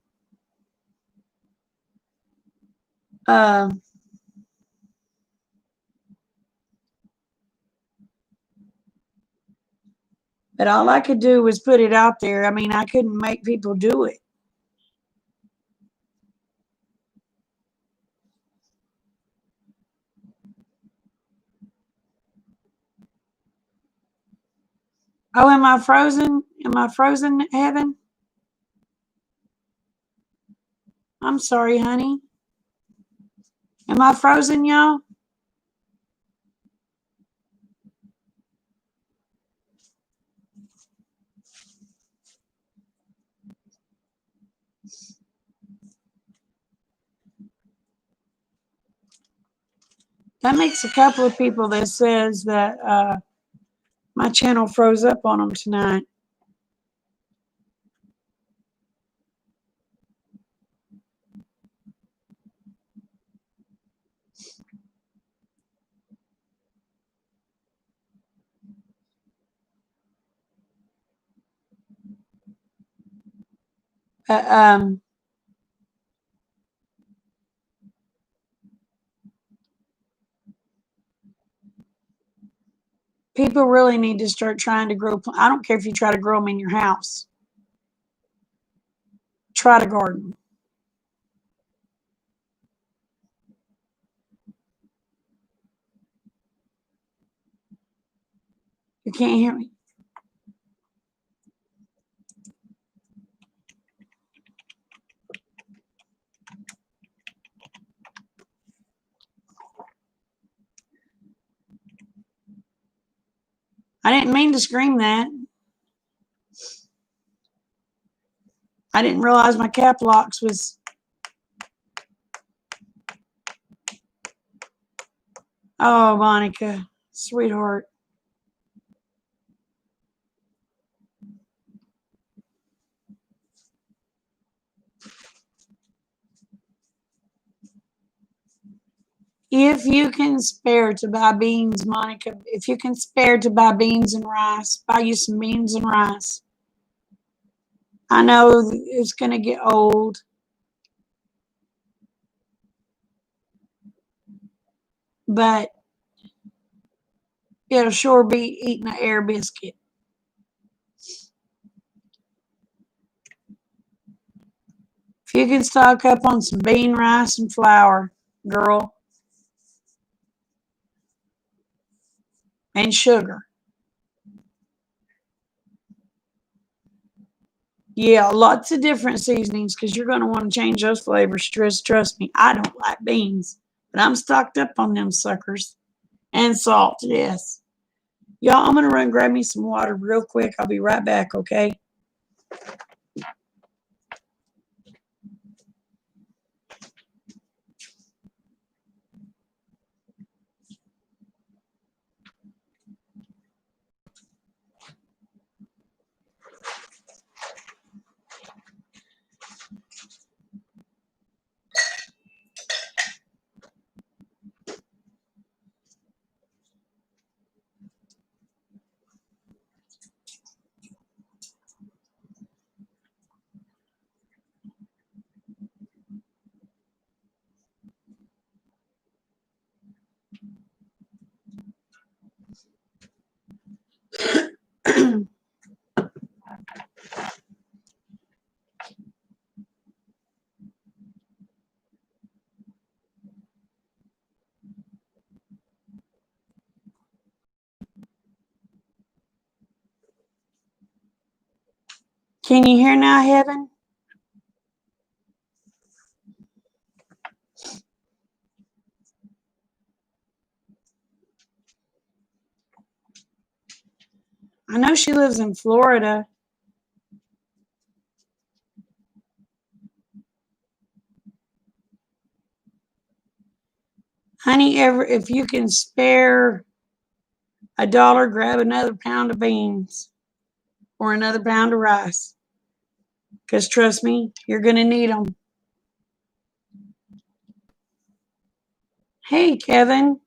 Um, but all I could do was put it out there. I mean, I couldn't make people do it. Oh, am I frozen? Am I frozen, Heaven? I'm sorry, honey. Am I frozen, y'all? That makes a couple of people that says that my channel froze up on them tonight. Uh, um, People really need to start trying to grow. I don't care if you try to grow them in your house. Try to garden. You can't hear me. I didn't mean to scream that. I didn't realize my cap locks was. Oh, Monica, sweetheart. If you can spare to buy beans, Monica, if you can spare to buy beans and rice, buy you some beans and rice. I know it's going to get old, but it'll sure be eating an air biscuit. If you can stock up on some bean, rice, and flour, girl, and sugar. Yeah, lots of different seasonings because you're going to want to change those flavors. Trust me, I don't like beans, but I'm stocked up on them suckers. And salt, yes. Y'all, I'm going to run grab me some water real quick. I'll be right back, okay? Can you hear now, Heaven? I know she lives in Florida. Honey, if you can spare $1, grab another pound of beans or another pound of rice. Because trust me, you're going to need them. Hey, Kevin.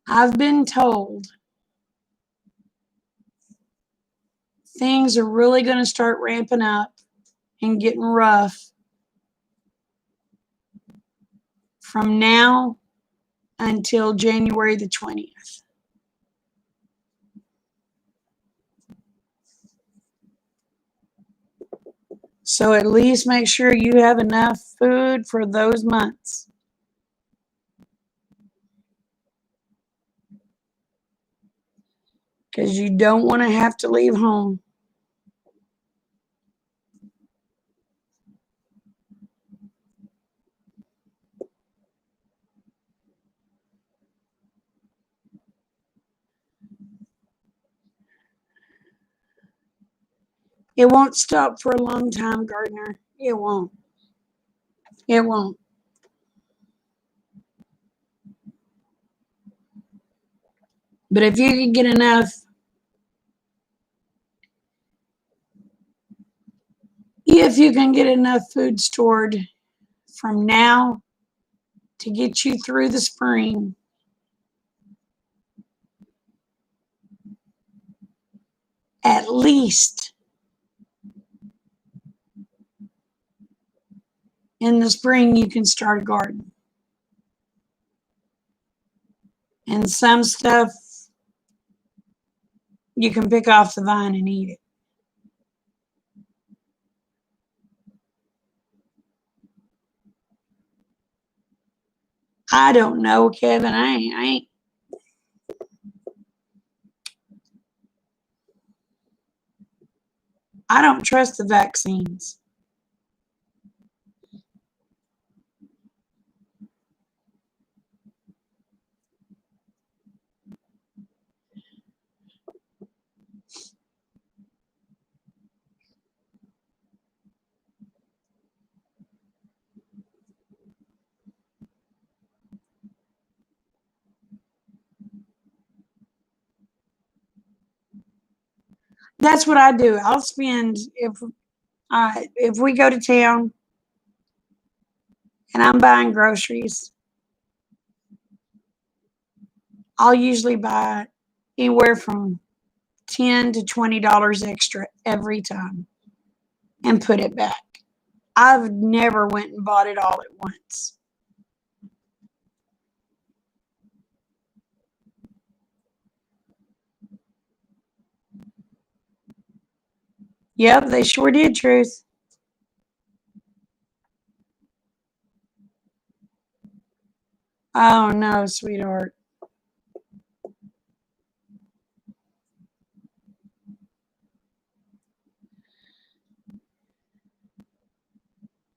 I've been told things are really going to start ramping up and getting rough from now until January the 20th. So at least make sure you have enough food for those months. Because you don't want to have to leave home. It won't stop for a long time, Gardner. It won't. It won't. But if you can get enough, food stored from now to get you through the spring, at least in the spring you can start a garden. And some stuff you can pick off the vine and eat it. I don't know, Kevin. I don't trust the vaccines. That's what I do. I'll spend if we go to town and I'm buying groceries, I'll usually buy anywhere from $10 to $20 extra every time and put it back. I've never went and bought it all at once. Yep, they sure did, Truth. Oh no, sweetheart.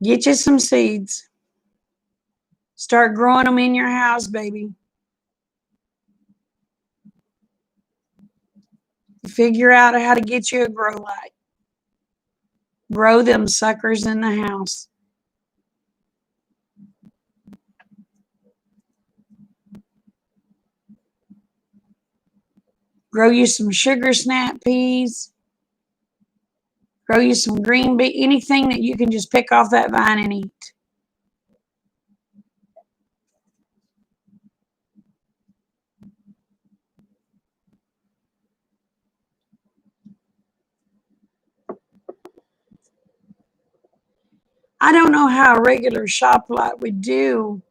Get you some seeds. Start growing them in your house, baby. Figure out how to get you a grow light. Grow them suckers in the house. Grow you some sugar snap peas. Grow you some green beans. Anything that you can just pick off that vine and eat. I don't know how a regular shop light would do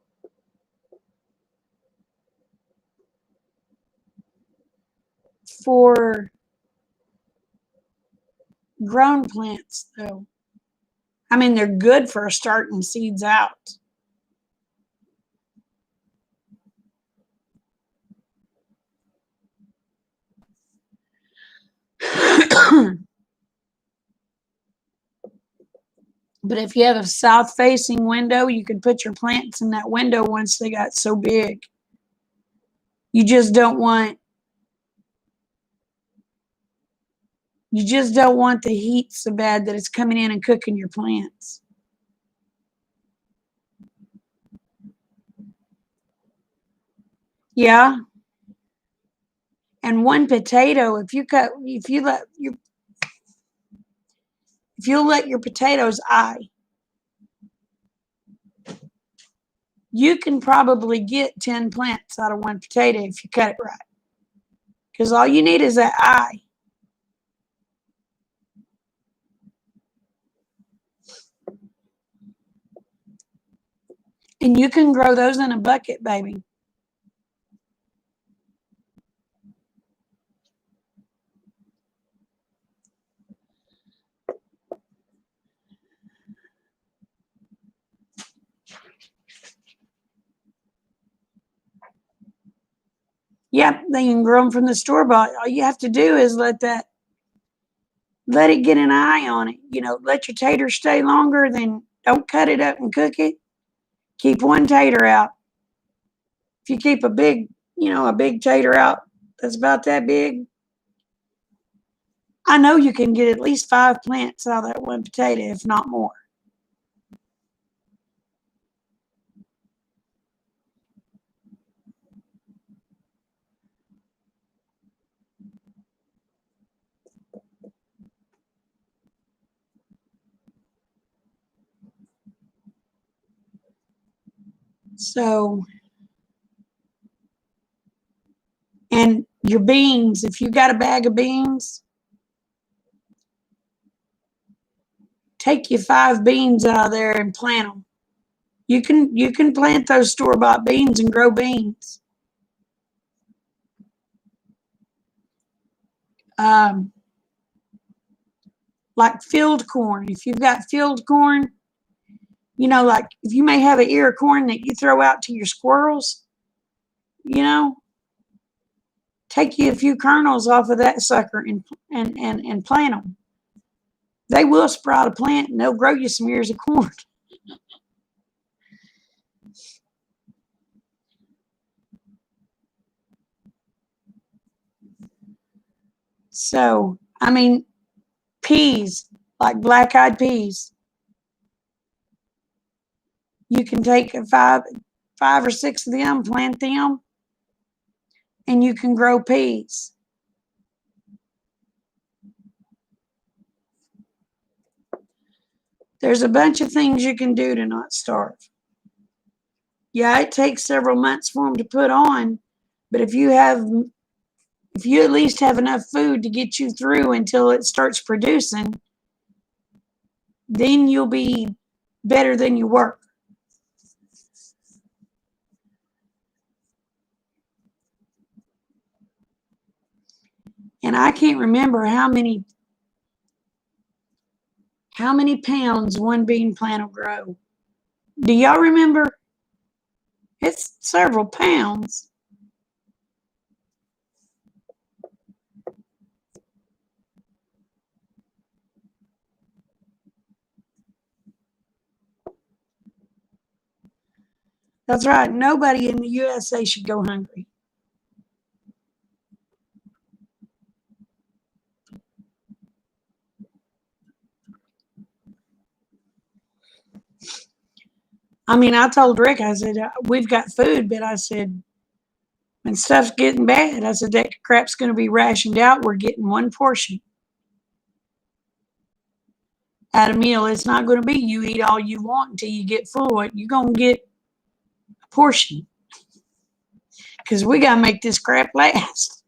for grown plants, though. I mean, they're good for starting seeds out. But if you have a south-facing window, you can put your plants in that window once they got so big. You just don't want the heat so bad that it's coming in and cooking your plants. Yeah. And one potato, if you'll let your potatoes eye, you can probably get 10 plants out of one potato if you cut it right. Because all you need is that eye. And you can grow those in a bucket, baby. Yep, they can grow them from the store-bought. All you have to do is let it get an eye on it. Let your tater stay longer, then don't cut it up and cook it. Keep one tater out. If you keep a big tater out that's about that big, I know you can get at least 5 plants out of that one potato, if not more. So, and your beans, if you got a bag of beans, take your 5 beans out of there and plant them. You can plant those store-bought beans and grow beans. Like field corn. If you've got field corn, like if you may have an ear of corn that you throw out to your squirrels, take you a few kernels off of that sucker and plant them. They will sprout a plant and they'll grow you some ears of corn. So, I mean, peas, like black-eyed peas, you can take five or six of them, plant them, and you can grow peas. There's a bunch of things you can do to not starve. Yeah, it takes several months for them to put on, but if you at least have enough food to get you through until it starts producing, then you'll be better than you were. And I can't remember how many pounds one bean plant will grow. Do y'all remember? It's several pounds. That's right. Nobody in the USA should go hungry. I mean, I told Rick, I said, we've got food, but I said, when stuff's getting bad, I said, that crap's going to be rationed out. We're getting one portion at a meal. It's not going to be you eat all you want until you get full. You're going to get a portion because we got to make this crap last.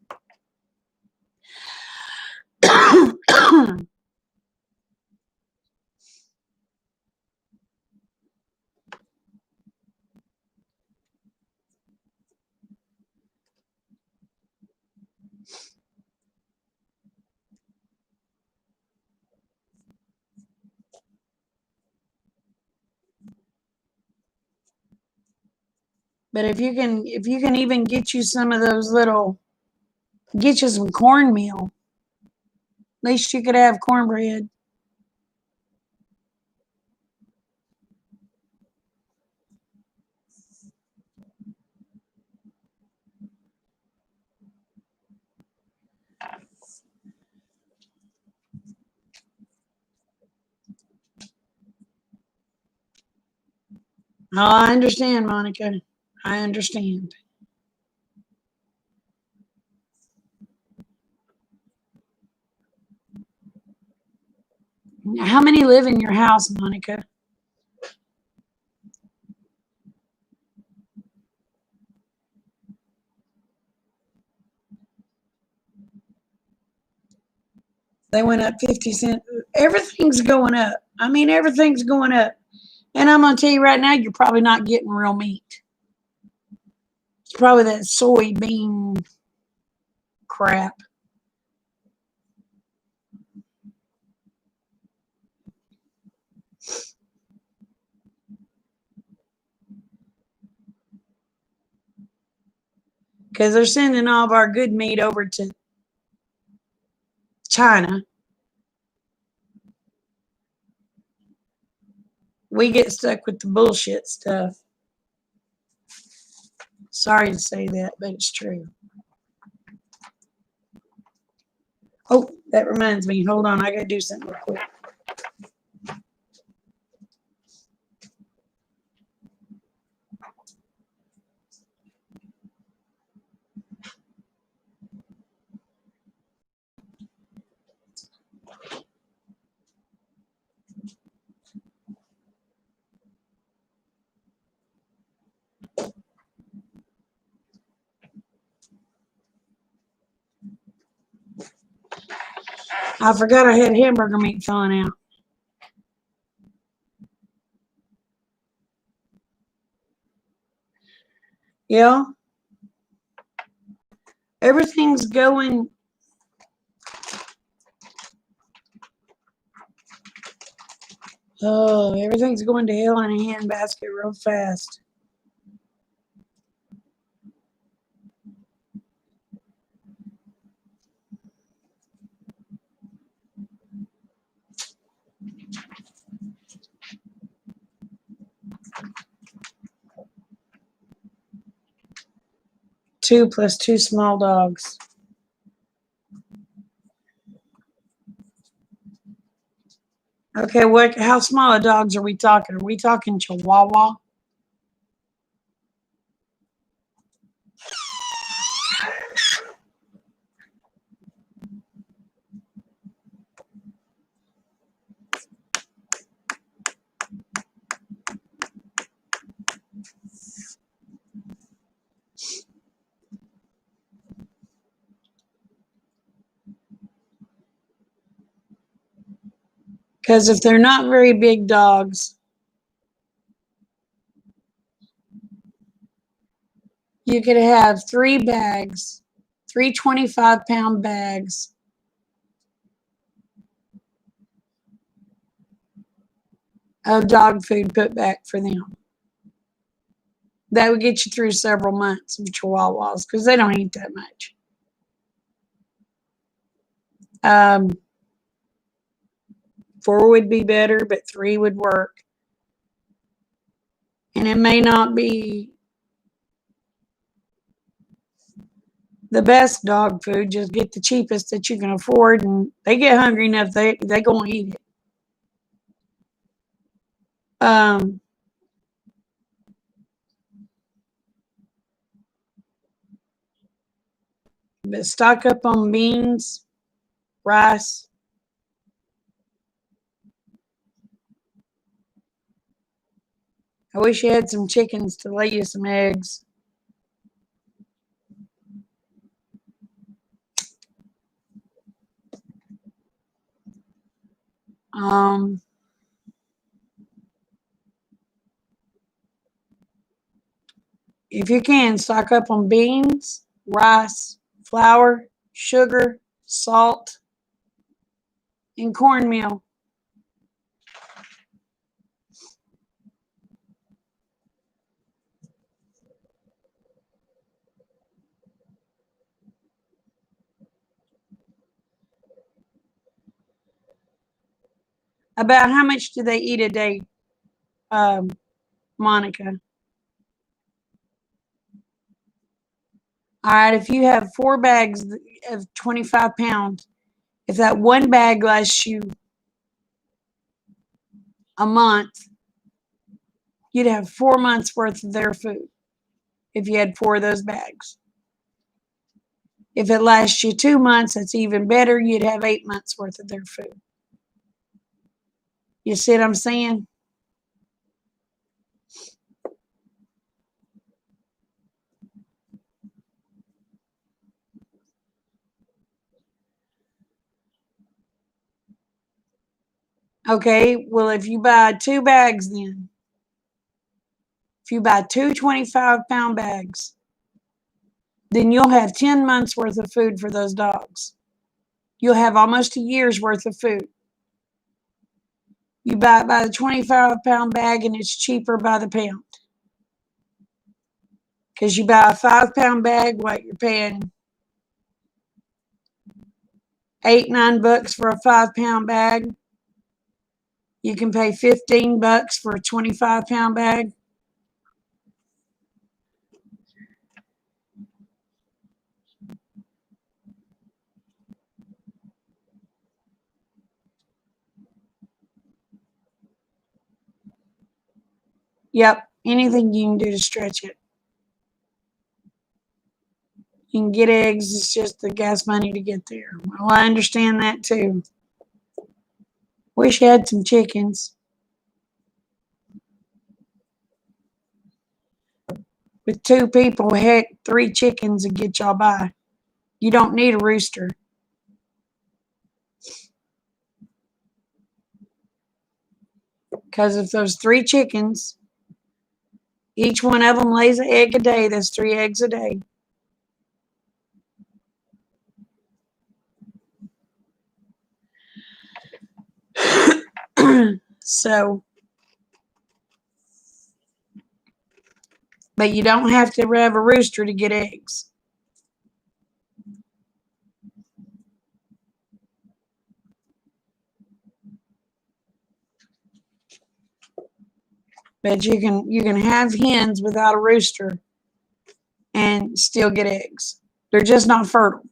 But if you can even get you some of those get you some cornmeal, at least you could have cornbread. Oh, I understand, Monica. I understand. How many live in your house, Monica? They went up 50 cents. Everything's going up. I mean, everything's going up. And I'm going to tell you right now, you're probably not getting real meat. It's probably that soybean crap. Because they're sending all of our good meat over to China. We get stuck with the bullshit stuff. Sorry to say that, but it's true. Oh, that reminds me. Hold on. I got to do something real quick. I forgot I had hamburger meat thawing out. Yeah. Everything's going. Oh, everything's going to hell in a handbasket real fast. Two plus two small dogs. Okay, what? How small of dogs are we talking? Are we talking Chihuahua? Because if they're not very big dogs, you could have 3 bags, 3 25-pound bags of dog food put back for them. That would get you through several months of Chihuahuas because they don't eat that much. 4 would be better, but 3 would work. And it may not be the best dog food. Just get the cheapest that you can afford, and they get hungry enough, they gonna eat it. But stock up on beans, rice. I wish you had some chickens to lay you some eggs. If you can, stock up on beans, rice, flour, sugar, salt, and cornmeal. About how much do they eat a day, Monica? All right, if you have 4 bags of 25 pounds, if that one bag lasts you a month, you'd have 4 months worth of their food if you had 4 of those bags. If it lasts you 2 months, it's even better. You'd have 8 months worth of their food. You see what I'm saying? Okay, well, if you buy 2 bags then, if you buy 2 25-pound bags, then you'll have 10 months worth of food for those dogs. You'll have almost a year's worth of food. You buy it by the 25-pound bag and it's cheaper by the pound. Because you buy a 5-pound bag, what, you're paying $8-9 for a 5-pound bag. You can pay $15 for a 25-pound bag. Yep, anything you can do to stretch it. You can get eggs, it's just the gas money to get there. Well, I understand that too. Wish you had some chickens. With 2 people, heck, 3 chickens would get y'all by. You don't need a rooster. Because if those 3 chickens, each one of them lays an egg a day, that's 3 eggs a day. So, but you don't have to have a rooster to get eggs. But you can have hens without a rooster and still get eggs. They're just not fertile.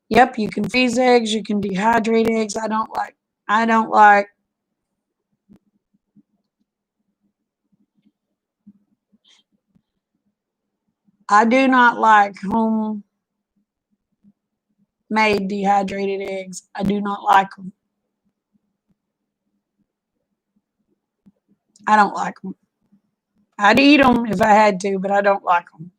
Yep, you can freeze eggs, you can dehydrate eggs. I don't like I do not like homemade dehydrated eggs. I do not like them. I don't like them. I'd eat them if I had to, but I don't like them.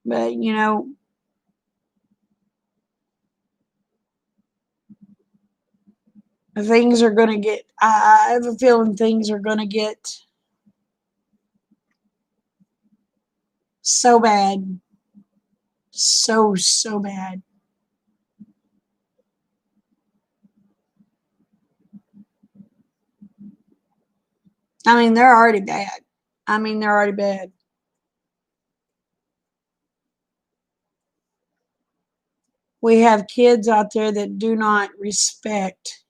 But, things are going to get, I have a feeling things are going to get so bad. So bad. I mean, they're already bad. They're already bad. We have kids out there that do not respect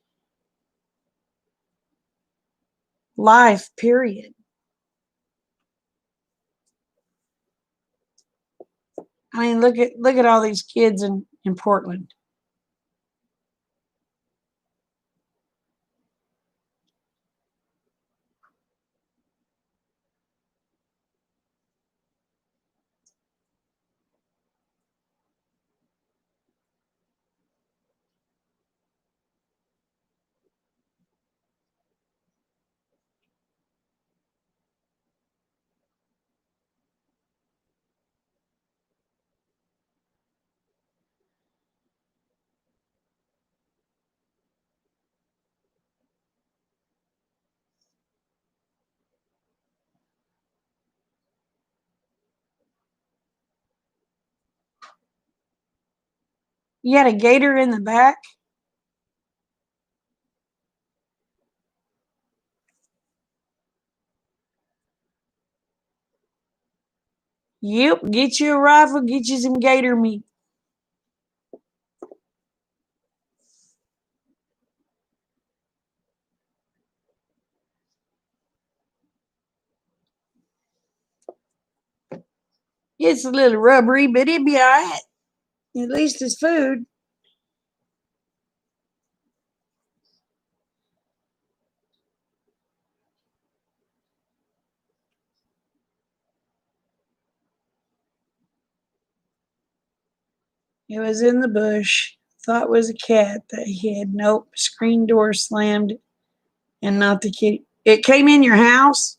life, period. Look at all these kids in Portland. You had a gator in the back? Yep, get you a rifle, get you some gator meat. It's a little rubbery, but it'd be all right. At least it's food. It was in the bush. Thought it was a cat that he had. Nope. Screen door slammed and not the kitty. It came in your house?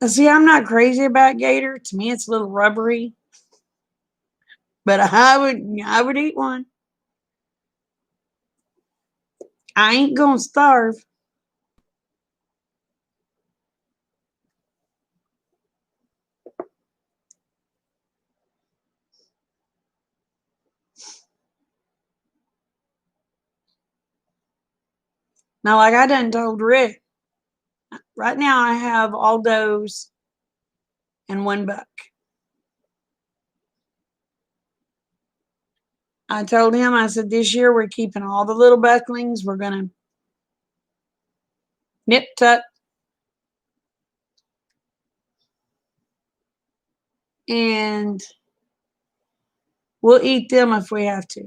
See, I'm not crazy about gator. To me, it's a little rubbery, but I would eat one. I ain't gonna starve. Now, like I done told Rick, right now I have all does and one buck. I told him, I said, this year we're keeping all the little bucklings. We're gonna nip tuck and we'll eat them if we have to.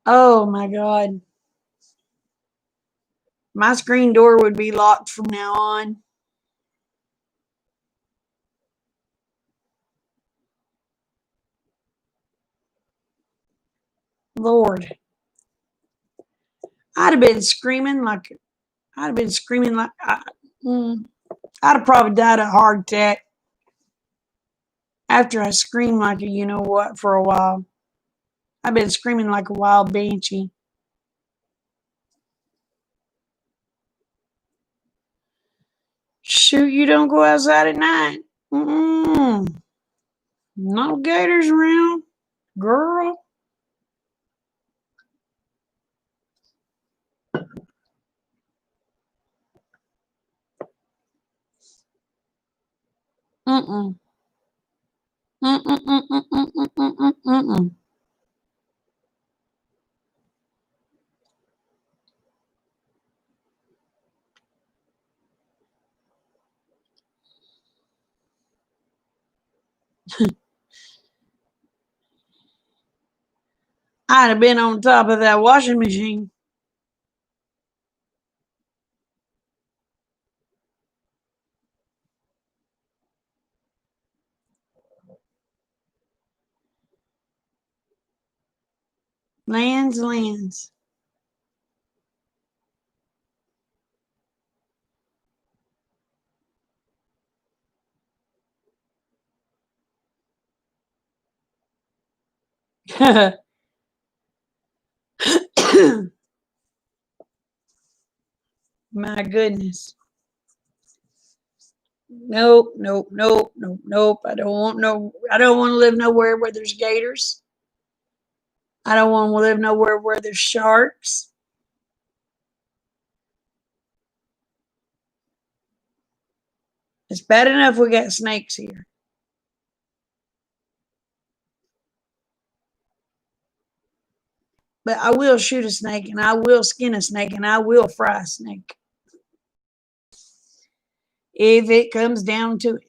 Oh my God. My screen door would be locked from now on. Lord. I'd have been screaming like I'd have probably died of a heart attack after I screamed like a you know what for a while. I've been screaming like a wild banshee. Shoot, you don't go outside at night. Mm-mm. No gators around, girl. Mm-mm. Mm-mm. Mm-mm. Mm-mm. Mm-mm. Mm-mm. I'd have been on top of that washing machine. Lands. My goodness. Nope, nope, nope, nope, nope. I don't want to live nowhere where there's gators. I don't want to live nowhere where there's sharks. It's bad enough we got snakes here. But I will shoot a snake and I will skin a snake and I will fry a snake. If it comes down to it.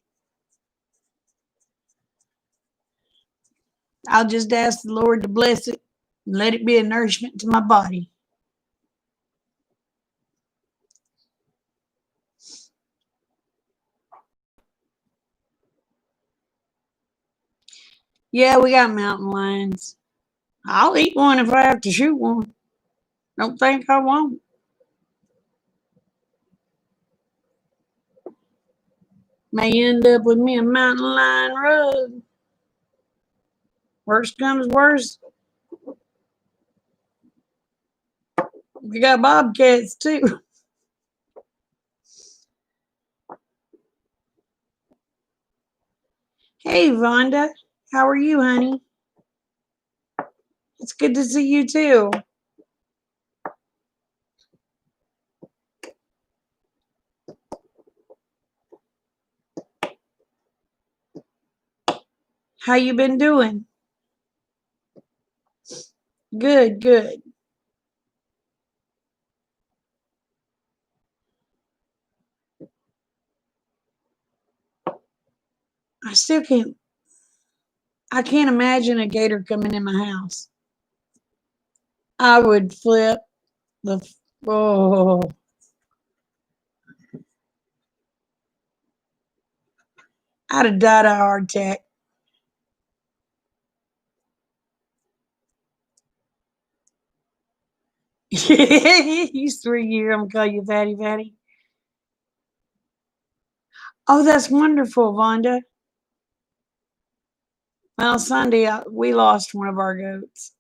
I'll just ask the Lord to bless it and let it be a nourishment to my body. Yeah, we got mountain lions. I'll eat one if I have to shoot one. Don't think I won't. May end up with me a mountain lion rug. Worst comes worst, we got bobcats too. Hey, Vonda. How are you, honey? It's good to see you too. How you been doing? Good, good. I still can't. I can't imagine a gator coming in my house. I would flip the. Oh, I'd have died of a heart attack. He's 3 years. I'm gonna call you Fatty Fatty. Oh, that's wonderful, Vonda. Well, Sunday we lost one of our goats.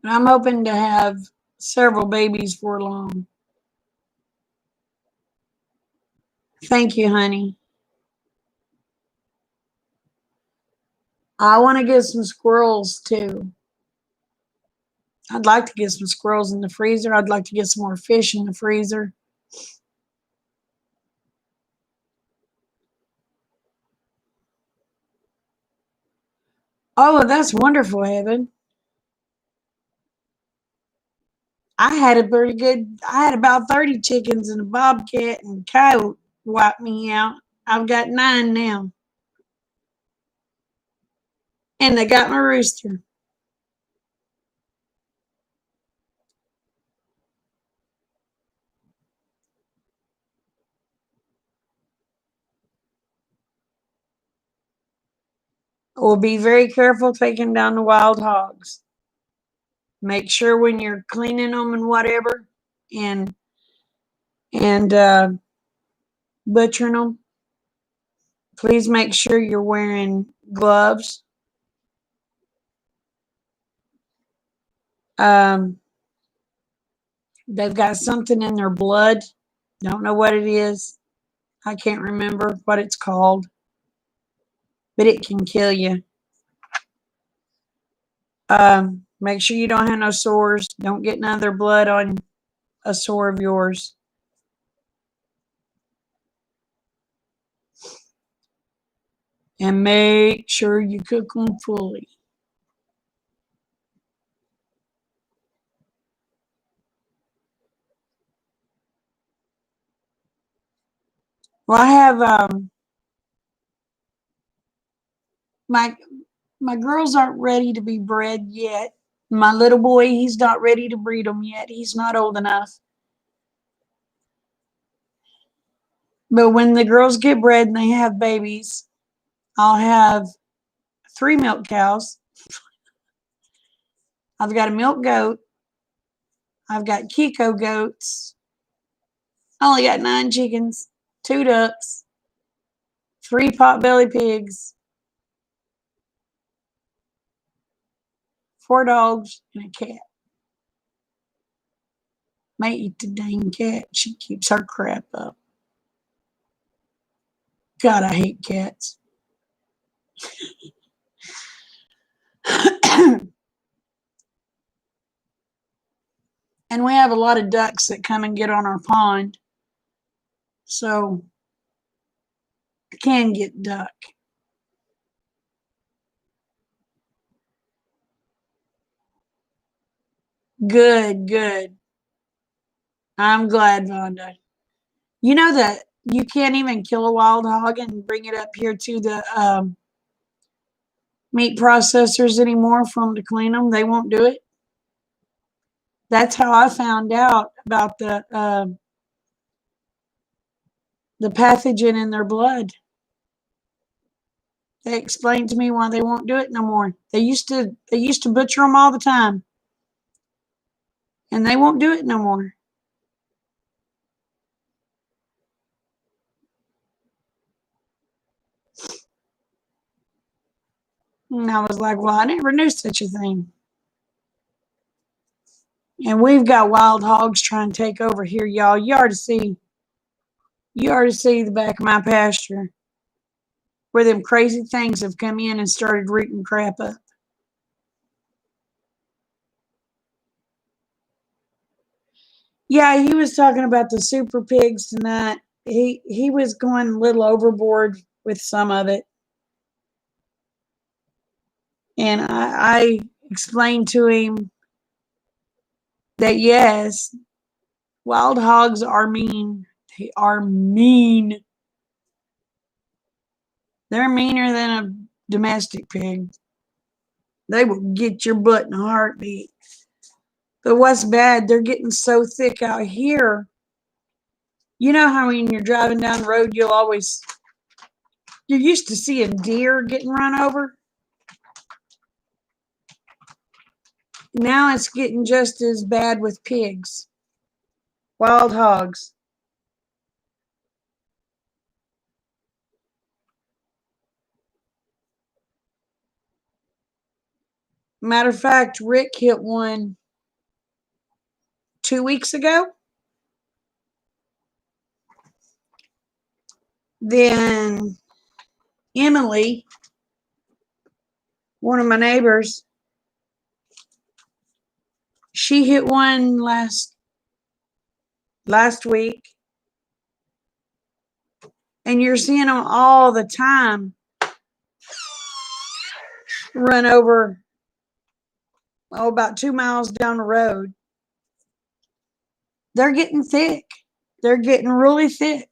And I'm hoping to have several babies for long. Thank you, honey. I want to get some squirrels too. I'd like to get some squirrels in the freezer. I'd like to get some more fish in the freezer. Oh, that's wonderful, Evan. I had about 30 chickens and a bobcat and coyote wiped me out. I've got 9 now. And they got my rooster. We'll be very careful taking down the wild hogs. Make sure when you're cleaning them and whatever and and butchering them, please make sure you're wearing gloves. Um, they've got something in their blood. Don't know what it is. I can't remember what it's called, but it can kill you. Make sure you don't have no sores. Don't get none of their blood on a sore of yours. And make sure you cook them fully. Well, I have my my girls aren't ready to be bred yet. My little boy, he's not ready to breed them yet. He's not old enough. But when the girls get bred and they have babies, I'll have 3 milk cows. I've got a milk goat. I've got Kiko goats. I only got 9 chickens, 2 ducks, 3 potbelly pigs, 4 dogs, and a cat. May eat the dang cat. She keeps her crap up. God, I hate cats. And we have a lot of ducks that come and get on our pond. So I can get duck. Good, good. I'm glad, Vonda. You know that you can't even kill a wild hog and bring it up here to the meat processors anymore for them to clean them. They won't do it. That's how I found out about the pathogen in their blood. They explained to me why they won't do it no more. They used to butcher them all the time, and they won't do it no more. And I was like, well, I never knew such a thing. And we've got wild hogs trying to take over here, y'all. You ought to see the back of my pasture where them crazy things have come in and started rooting crap up. Yeah, he was talking about the super pigs tonight. He was going a little overboard with some of it. And I explained to him that yes, wild hogs are mean. They are mean. They're meaner than a domestic pig. They will get your butt in a heartbeat. But what's bad, they're getting so thick out here. You know how when you're driving down the road, you're used to seeing deer getting run over? Now it's getting just as bad with pigs. Wild hogs. Matter of fact, Rick hit one 2 weeks ago. Then Emily, one of my neighbors, she hit one last week. And you're seeing them all the time run over, about 2 miles down the road. They're getting thick. They're getting really thick.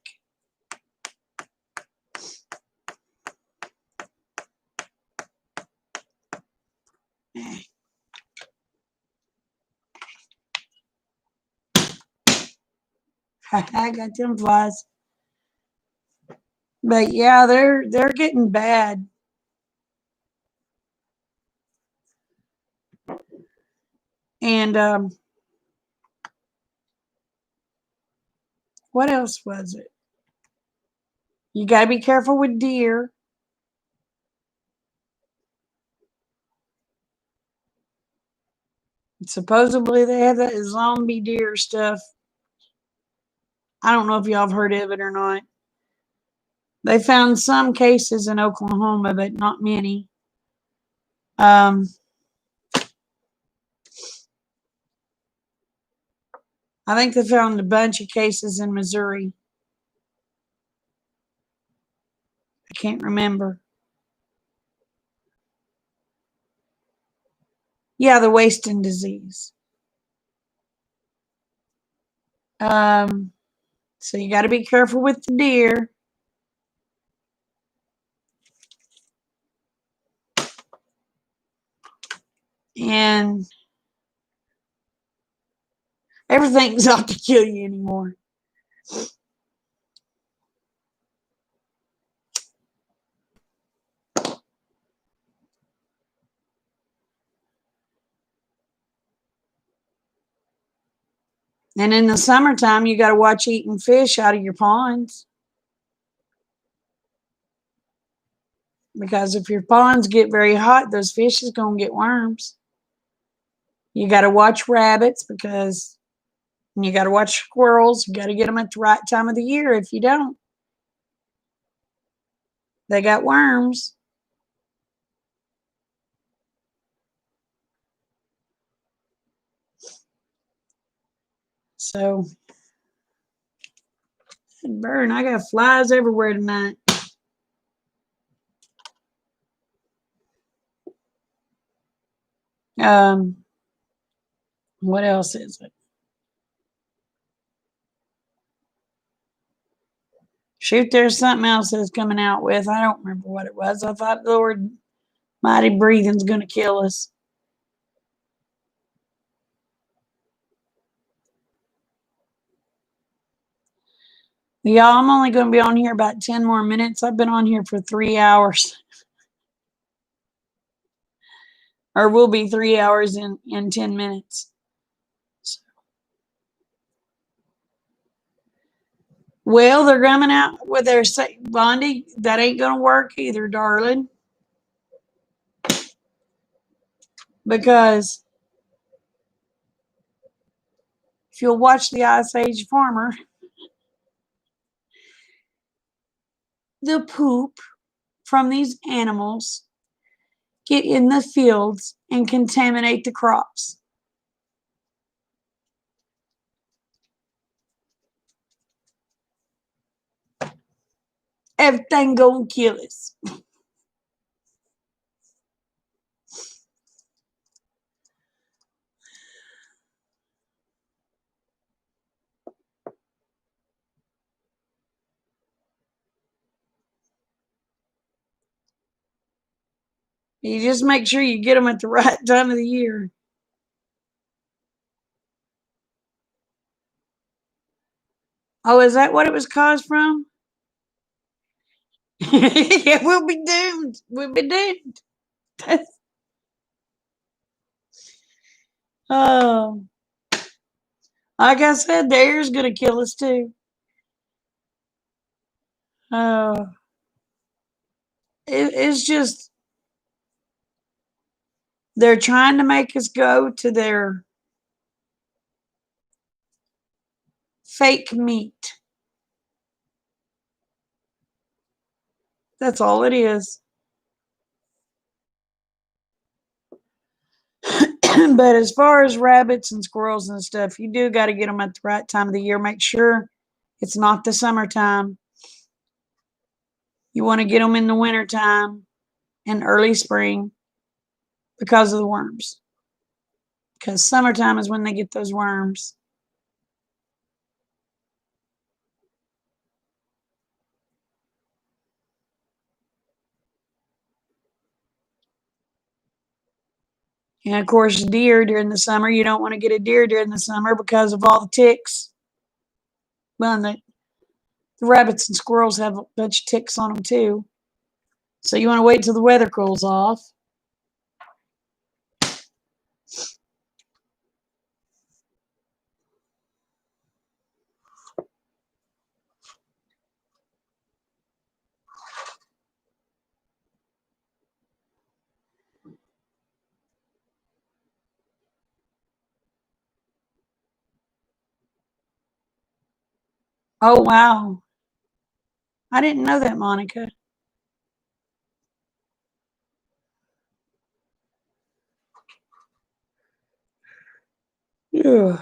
I got them flies. But yeah, they're getting bad. And what else was it? You got to be careful with deer. Supposedly they have that zombie deer stuff. I don't know if y'all have heard of it or not. They found some cases in Oklahoma, but not many. I think they found a bunch of cases in Missouri. I can't remember. Yeah, the wasting disease. So you got to be careful with the deer. And everything's out to kill you anymore. And in the summertime, you got to watch eating fish out of your ponds. Because if your ponds get very hot, those fish is going to get worms. You got to watch rabbits because you got to watch squirrels. You got to get them at the right time of the year. If you don't, they got worms. So, burn, I got flies everywhere tonight. What else is it? Shoot, there's something else that's coming out with. I don't remember what it was. I thought the Lord mighty breathing's going to kill us. Yeah, I'm only going to be on here about 10 more minutes. I've been on here for 3 hours. Or will be 3 hours in 10 minutes. So. Well, they're coming out with their Bondi. That ain't going to work either, darling. Because if you'll watch the Ice Age Farmer, the poop from these animals get in the fields and contaminate the crops. Everything gonna kill us. You just make sure you get them at the right time of the year. Oh, is that what it was caused from? Yeah, we'll be doomed. We'll be doomed. Oh, like I said, the air's gonna kill us too. Oh, it's just they're trying to make us go to their fake meat. That's all it is. But as far as rabbits and squirrels and stuff, you do got to get them at the right time of the year. Make sure it's not the summertime. You want to get them in the wintertime and early spring because of the worms. Because summertime is when they get those worms. And of course, deer during the summer. You don't want to get a deer during the summer because of all the ticks. Well, the rabbits and squirrels have a bunch of ticks on them too. So you want to wait till the weather cools off. Oh, wow. I didn't know that, Monica. Ugh.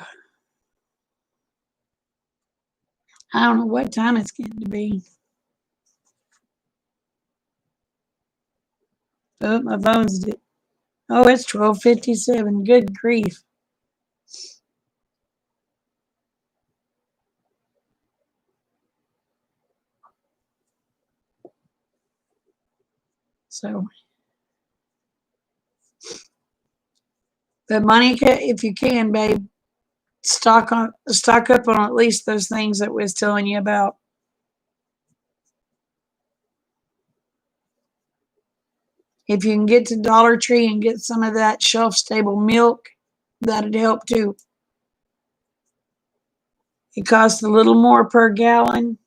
I don't know what time it's getting to be. Oh, my phone's. Oh, it's 12:57. Good grief. So, but Monica, if you can, babe, stock up on at least those things that we was telling you about. If you can get to Dollar Tree and get some of that shelf stable milk, that'd help too. It costs a little more per gallon,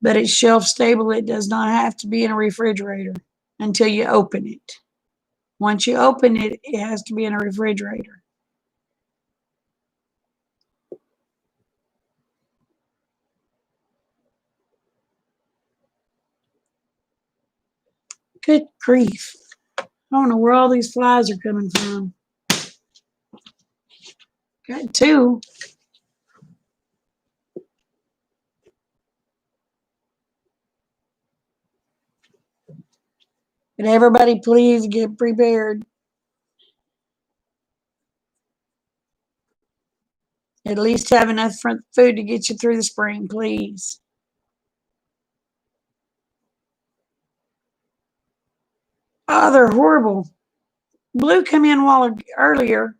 but it's shelf stable. It does not have to be in a refrigerator until you open it. Once you open it, it has to be in a refrigerator. Good grief. I don't know where all these flies are coming from. Got two. But everybody, please get prepared. At least have enough food to get you through the spring, please. Oh, they're horrible. Blue come in while earlier.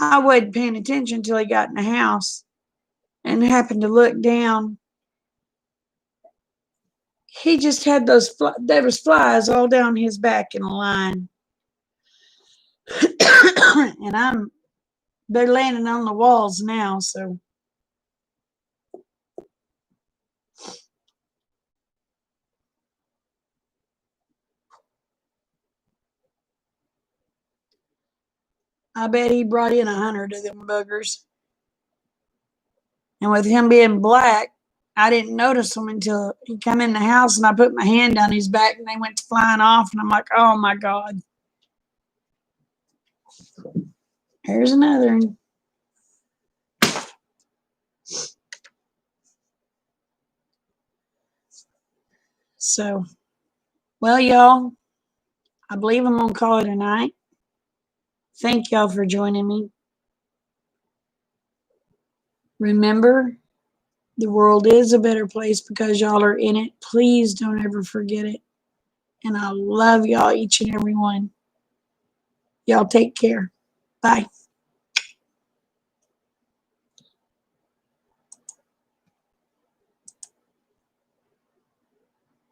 I wasn't paying attention until he got in the house and happened to look down. He just had there was flies all down his back in a line. And they're landing on the walls now, so. I bet he brought in 100 of them buggers. And with him being black, I didn't notice them until he come in the house and I put my hand on his back and they went flying off. And I'm like, oh my God. Here's another one. So, well, y'all, I believe I'm going to call it a night. Thank y'all for joining me. Remember, the world is a better place because y'all are in it. Please don't ever forget it. And I love y'all, each and every one. Y'all take care. Bye.